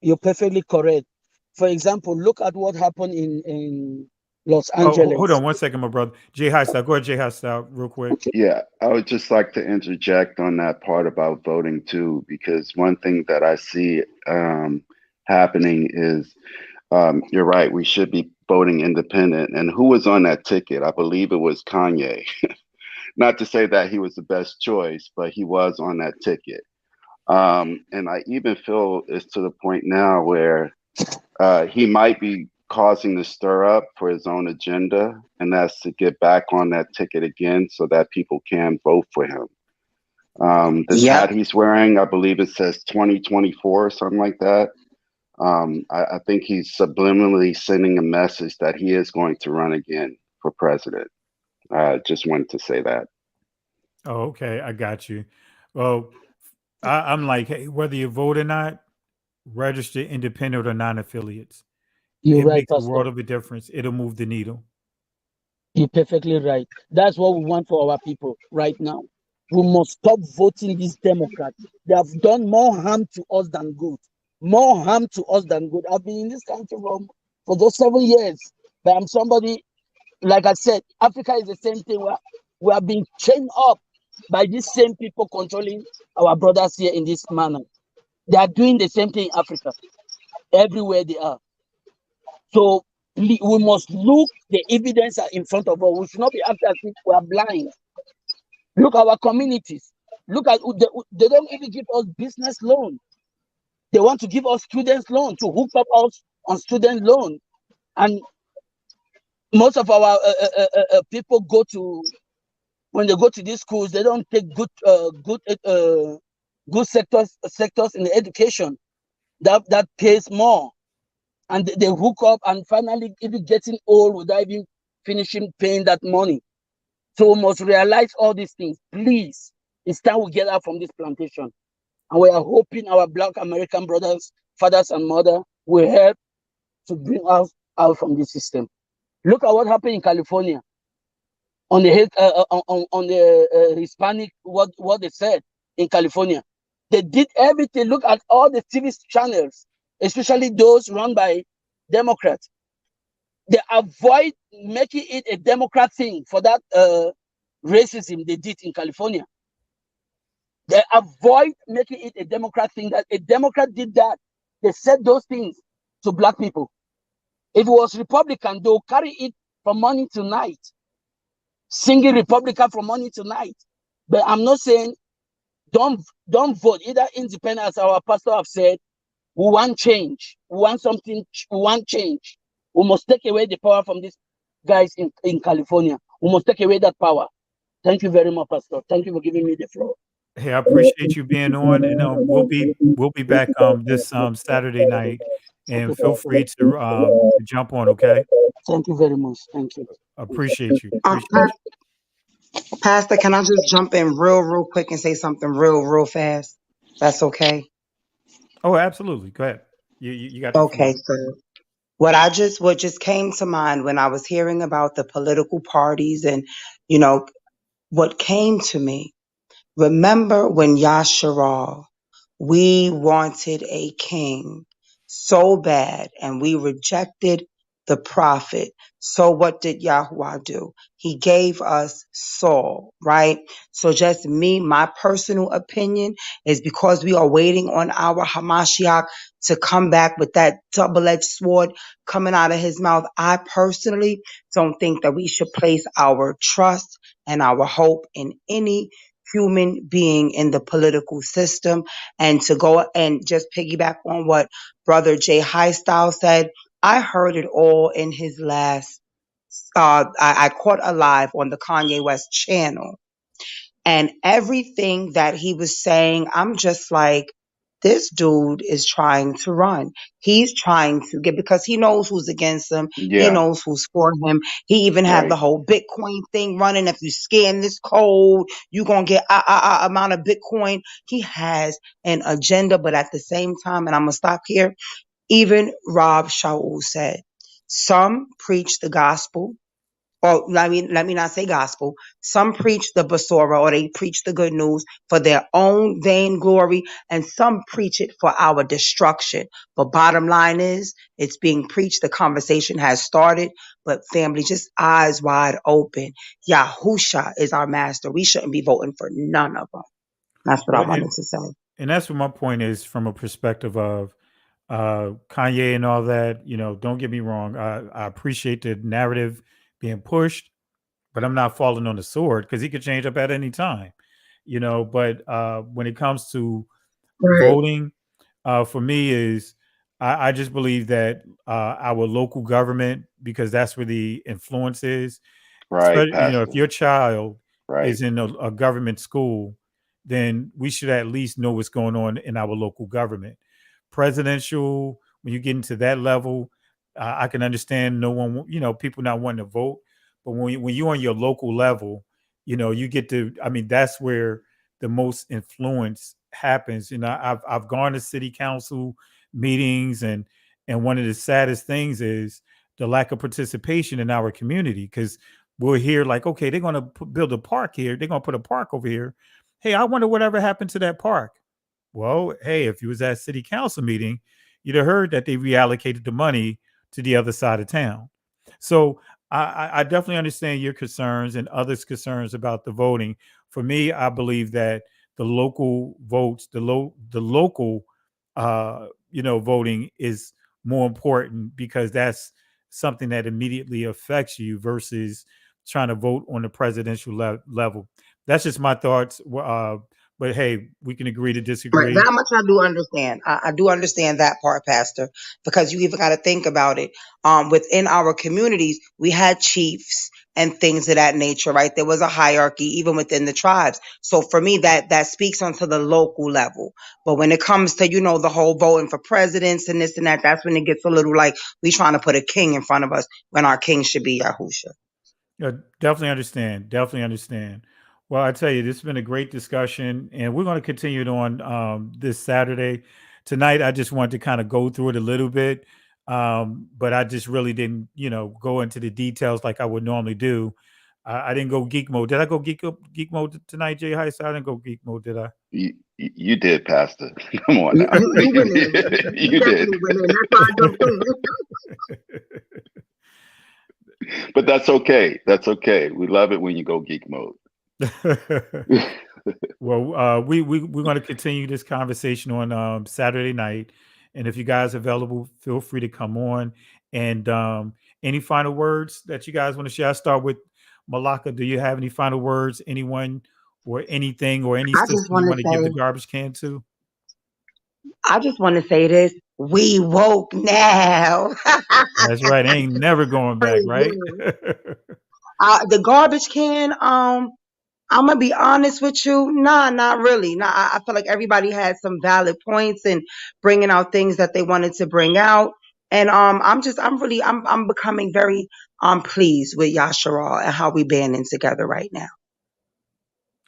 You're perfectly correct. For example, look at what happened in Los Oh, Angeles. hold on one second, my brother. Jay Highstyle. Go ahead, Jay Highstyle, real quick. yeah, I would just like to interject on that part about voting too, because one thing that I see happening is you're right, we should be voting independent. And who was on that ticket? I believe it was Kanye. Not to say that he was the best choice, but he was on that ticket. And I even feel it's to the point now where he might be causing the stir up for his own agenda, and that's to get back on that ticket again so that people can vote for him. This hat he's wearing, I believe it says 2024 or something like that. I think he's subliminally sending a message that he is going to run again for president. Just wanted to say that. Oh, okay, I got you. Well, I'm like, hey, whether you vote or not, register independent or non-affiliates. You're It right, makes a Pastor. world of a difference. It'll move the needle. You're perfectly right. That's what we want for our people right now. We must stop voting these Democrats. They have done more harm to us than good. More harm to us than good. I've been in this country for just 7 years. But I'm somebody, like I said, Africa is the same thing. We are being chained up by these same people controlling our brothers here in this manner. They are doing the same thing in Africa, everywhere they are. So we must look, the evidence are in front of us. We should not be acting as if we are blind. Look at our communities. Look at, they don't even give us business loan. They want to give us students loan, to hook up us on student loan. And most of our people go to when they go to these schools, they don't take good sectors in the education that pays more, and they hook up and finally even getting old without even finishing paying that money. So we must realize all these things. Please, it's time we get out from this plantation. And we are hoping our Black American brothers, fathers and mothers will help to bring us out from this system. Look at what happened in California on the Hispanic, what they said in California. They did everything. Look at all the TV channels, especially those run by Democrats. They avoid making it a Democrat thing for that racism they did in California. They avoid making it a Democrat thing, that a Democrat did that. They said those things to Black people. If it was Republican, they'll carry it from morning to night, singing Republican from morning to night. But I'm not saying don't vote, either independent, as our pastor have said. We want change. We want something. We want change. We must take away the power from these guys in California. We must take away that power. Thank you very much, Pastor. Thank you for giving me the floor. Hey, I appreciate you being on, and we'll be back this Saturday night, and feel free to jump on. Okay. Thank you very much. Thank you. Appreciate you. Appreciate you. Pastor, can I just jump in real quick and say something real fast? That's okay. Oh, absolutely. Go ahead. You got the floor. Okay, so what just came to mind when I was hearing about the political parties and, what came to me. Remember when Yasharal, we wanted a king so bad and we rejected the prophet. So what did Yahuwah do? He gave us Saul, right? So just me, my personal opinion is because we are waiting on our Hamashiach to come back with that double-edged sword coming out of his mouth. I personally don't think that we should place our trust and our hope in any human being in the political system. And to go and just piggyback on what Brother Jay Highstyle said, I heard it all in his last, I caught alive on the Kanye West channel. And everything that he was saying, I'm just like, this dude is trying to run. He's trying to get, because he knows who's against him. He Yeah, knows who's for him. He even had the right. whole Bitcoin thing running. If you scan this code, you're going to get a amount of Bitcoin. He has an agenda, but at the same time, and I'm going to stop here, even Rob Shaul said, some preach the gospel, or let me not say gospel. Some preach the basora, or they preach the good news for their own vain glory, and some preach it for our destruction. But bottom line is, it's being preached. The conversation has started, but family, just eyes wide open. Yahusha is our master. We shouldn't be voting for none of them. That's what I Well, wanted to say. and that's what my point is from a perspective of Kanye and all that. Don't get me wrong. I appreciate the narrative being pushed, but I'm not falling on the sword because he could change up at any time. But when it comes to Right. voting, for me is I just believe that our local government, because that's where the influence is. Right, If Pastor. your child Right. is in a government school, then we should at least know what's going on in our local government. Presidential, when you get into that level, I can understand no one, people not wanting to vote. But when you're on your local level, you get to. I mean, that's where the most influence happens. I've gone to city council meetings, and one of the saddest things is the lack of participation in our community, because we'll hear like, okay, they're going to build a park here. They're going to put a park over here. Hey, I wonder whatever happened to that park. Well, hey, if you was at city council meeting, you'd have heard that they reallocated the money to the other side of town. So I definitely understand your concerns and others' concerns about the voting. For me, I believe that the local votes, the local, voting is more important, because that's something that immediately affects you versus trying to vote on the presidential level. That's just my thoughts. But hey, we can agree to Right. disagree. That much I do understand. I do understand that part, Pastor, because you even got to think about it. Within our communities, we had chiefs and things of that nature, right? There was a hierarchy even within the tribes. So for me, that speaks onto the local level. But when it comes to, the whole voting for presidents and this and that, that's when it gets a little like we trying to put a king in front of us when our king should be Yahusha. Yeah, definitely understand. Definitely understand. Well, I tell you, this has been a great discussion, and we're going to continue it on this Saturday. Tonight, I just wanted to kind of go through it a little bit, but I just really didn't, go into the details like I would normally do. I didn't go geek mode. Did I go geek mode tonight, Jay Heist? I didn't go geek mode, did I? You did, Pastor. Come on You, now. you, you went in. You did. Definitely went in. That's why I jumped in. But that's okay. That's okay. We love it when you go geek mode. Well, we're going to continue this conversation on Saturday night, and if you guys are available, feel free to come on. And any final words that you guys want to share? I start with Malaka. Do you have any final words? Anyone or anything or any I system just you want want to to give the say, garbage can to? I just want to say this. We woke now. That's right. Ain't never going back, right? The garbage can, I'm gonna be honest with you. Nah, not really. Nah, I feel like everybody had some valid points and bringing out things that they wanted to bring out. And I'm becoming very pleased with Yasharal and how we banding together right now.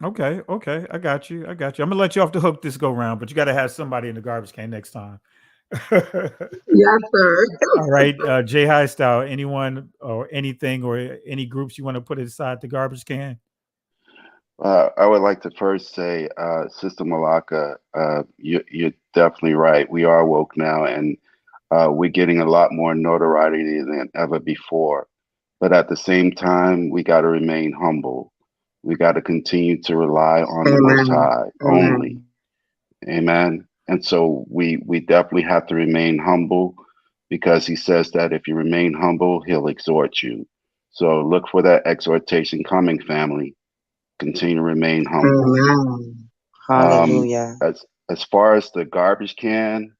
Okay, I got you. I'm gonna let you off the hook this go round, but you got to have somebody in the garbage can next time. Yes, sir. All right, Jay High Style. Anyone or anything or any groups you want to put inside the garbage can? I would like to first say, Sister Malaka, you're definitely right. We are woke now, and we're getting a lot more notoriety than ever before. But at the same time, we got to remain humble. We got to continue to rely on the Most Amen. High only. Amen. And so we definitely have to remain humble because he says that if you remain humble, he'll exhort you. So look for that exhortation coming, family. Continue to remain humble. Amen. Um, Hallelujah. as far as the garbage can,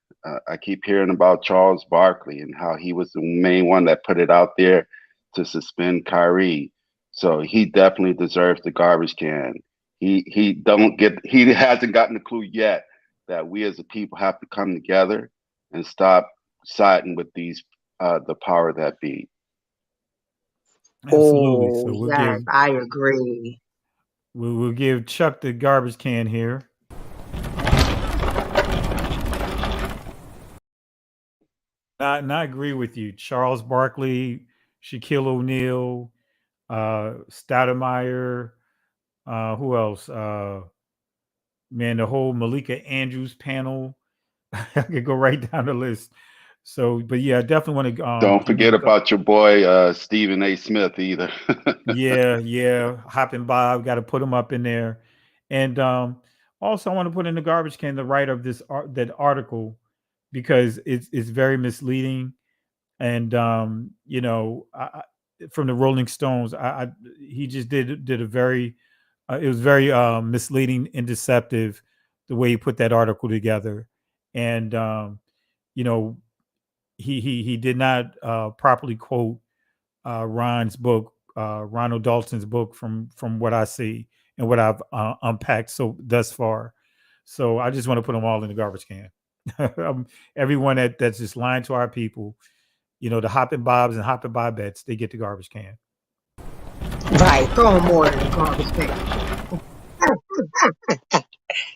I keep hearing about Charles Barkley and how he was the main one that put it out there to suspend Kyrie. So he definitely deserves the garbage can. He hasn't gotten the clue yet that we as a people have to come together and stop siding with these the power that be. Absolutely. Oh, So yes, I agree. we'll give Chuck the garbage can here. I agree with you. Charles Barkley, Shaquille O'Neal, Stoudemire, who else? Man, the whole Malika Andrews panel. I could go right down the list. So, but yeah, I definitely want to Don't forget about your boy Stephen A. Smith either. yeah, hopping Bob, got to put him up in there. And also I want to put in the garbage can the writer of that article because it's very misleading. And from the Rolling Stones, he just did a very it was very misleading and deceptive the way he put that article together. And you know he did not properly quote Ron's book, Ronald Dalton's book, from what I see and what I've unpacked so thus far. So I just want to put them all in the garbage can. Everyone that's just lying to our people, the hopping bobs and hopping bobettes, they get the garbage can. Right, throw more in the garbage can.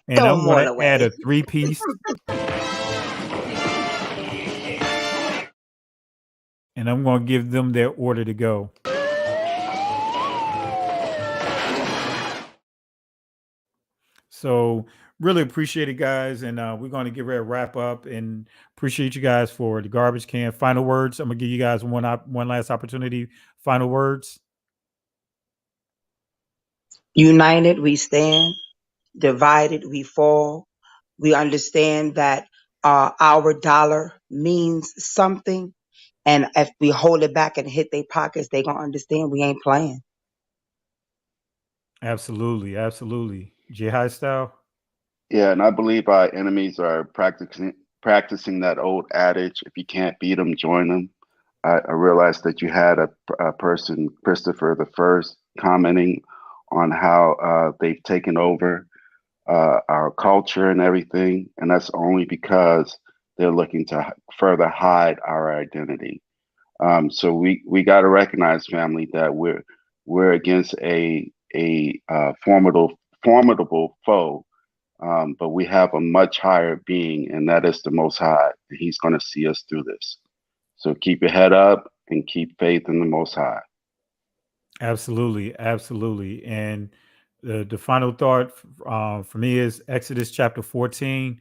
And Throw I'm more going to away. add a 3-piece. And I'm going to give them their order to go. So really appreciate it, guys. And we're going to get ready to wrap up and appreciate you guys for the garbage can. Final words. I'm going to give you guys one last opportunity. Final words. United we stand, divided we fall. We understand that our dollar means something. And if we hold it back and hit their pockets, they going to understand we ain't playing. Absolutely. Absolutely. Jihad style. Yeah, and I believe our enemies are practicing that old adage: if you can't beat them, join them. I realized that you had a person, Christopher the First, commenting on how they've taken over our culture and everything, and that's only because they're looking to further hide our identity. So we got to recognize, family, that we're against a formidable foe, but we have a much higher being, and that is the Most High. He's going to see us through this. So keep your head up and keep faith in the Most High. Absolutely, absolutely. And the final thought for me is Exodus chapter 14,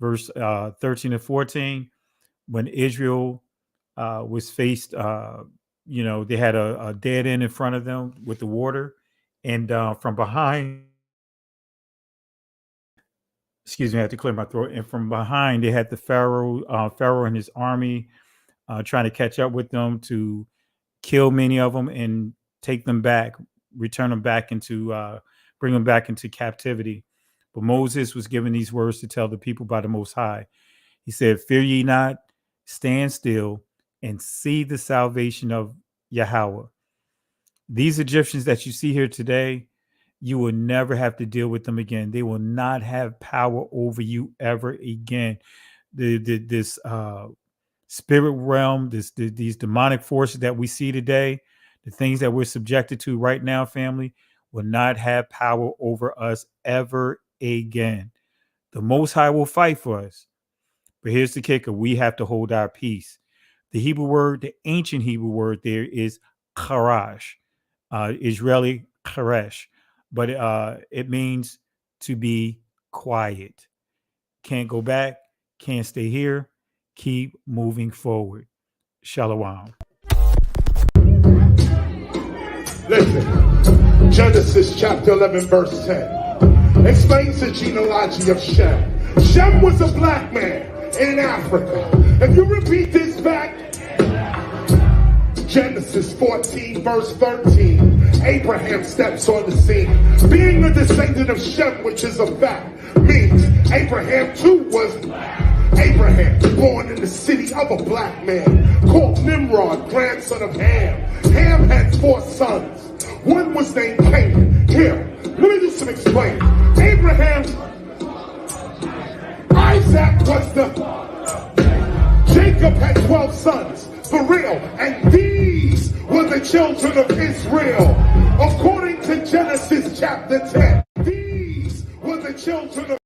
verse 13 and 14. When Israel was faced, they had a dead end in front of them with the water, and from behind, excuse me, I had to clear my throat. And from behind, they had the Pharaoh and his army trying to catch up with them to kill many of them and take them back, return them back into, bring them back into captivity. But Moses was given these words to tell the people by the Most High. He said, "Fear ye not, stand still, and see the salvation of Yahweh." These Egyptians that you see here today, you will never have to deal with them again. They will not have power over you ever again. This spirit realm, these demonic forces that we see today, the things that we're subjected to right now, family, will not have power over us ever again. The Most High will fight for us. But here's the kicker. We have to hold our peace. The Hebrew word, the ancient Hebrew word there is charash, Israeli charesh, but it means to be quiet. Can't go back, can't stay here, keep moving forward. Shalom. Listen, Genesis chapter 11, verse 10 explains the genealogy of Shem. Shem was a black man in Africa. If you repeat this back, Genesis 14, verse 13, Abraham steps on the scene. Being a descendant of Shem, which is a fact, means Abraham too was black. Abraham, born in the city of a black man, called Nimrod, grandson of Ham. Ham had 4 sons. One was named Canaan. Here, let me do some explaining. Abraham, Isaac was Jacob had 12 sons, for real, and these were the children of Israel. According to Genesis chapter 10, these were the children of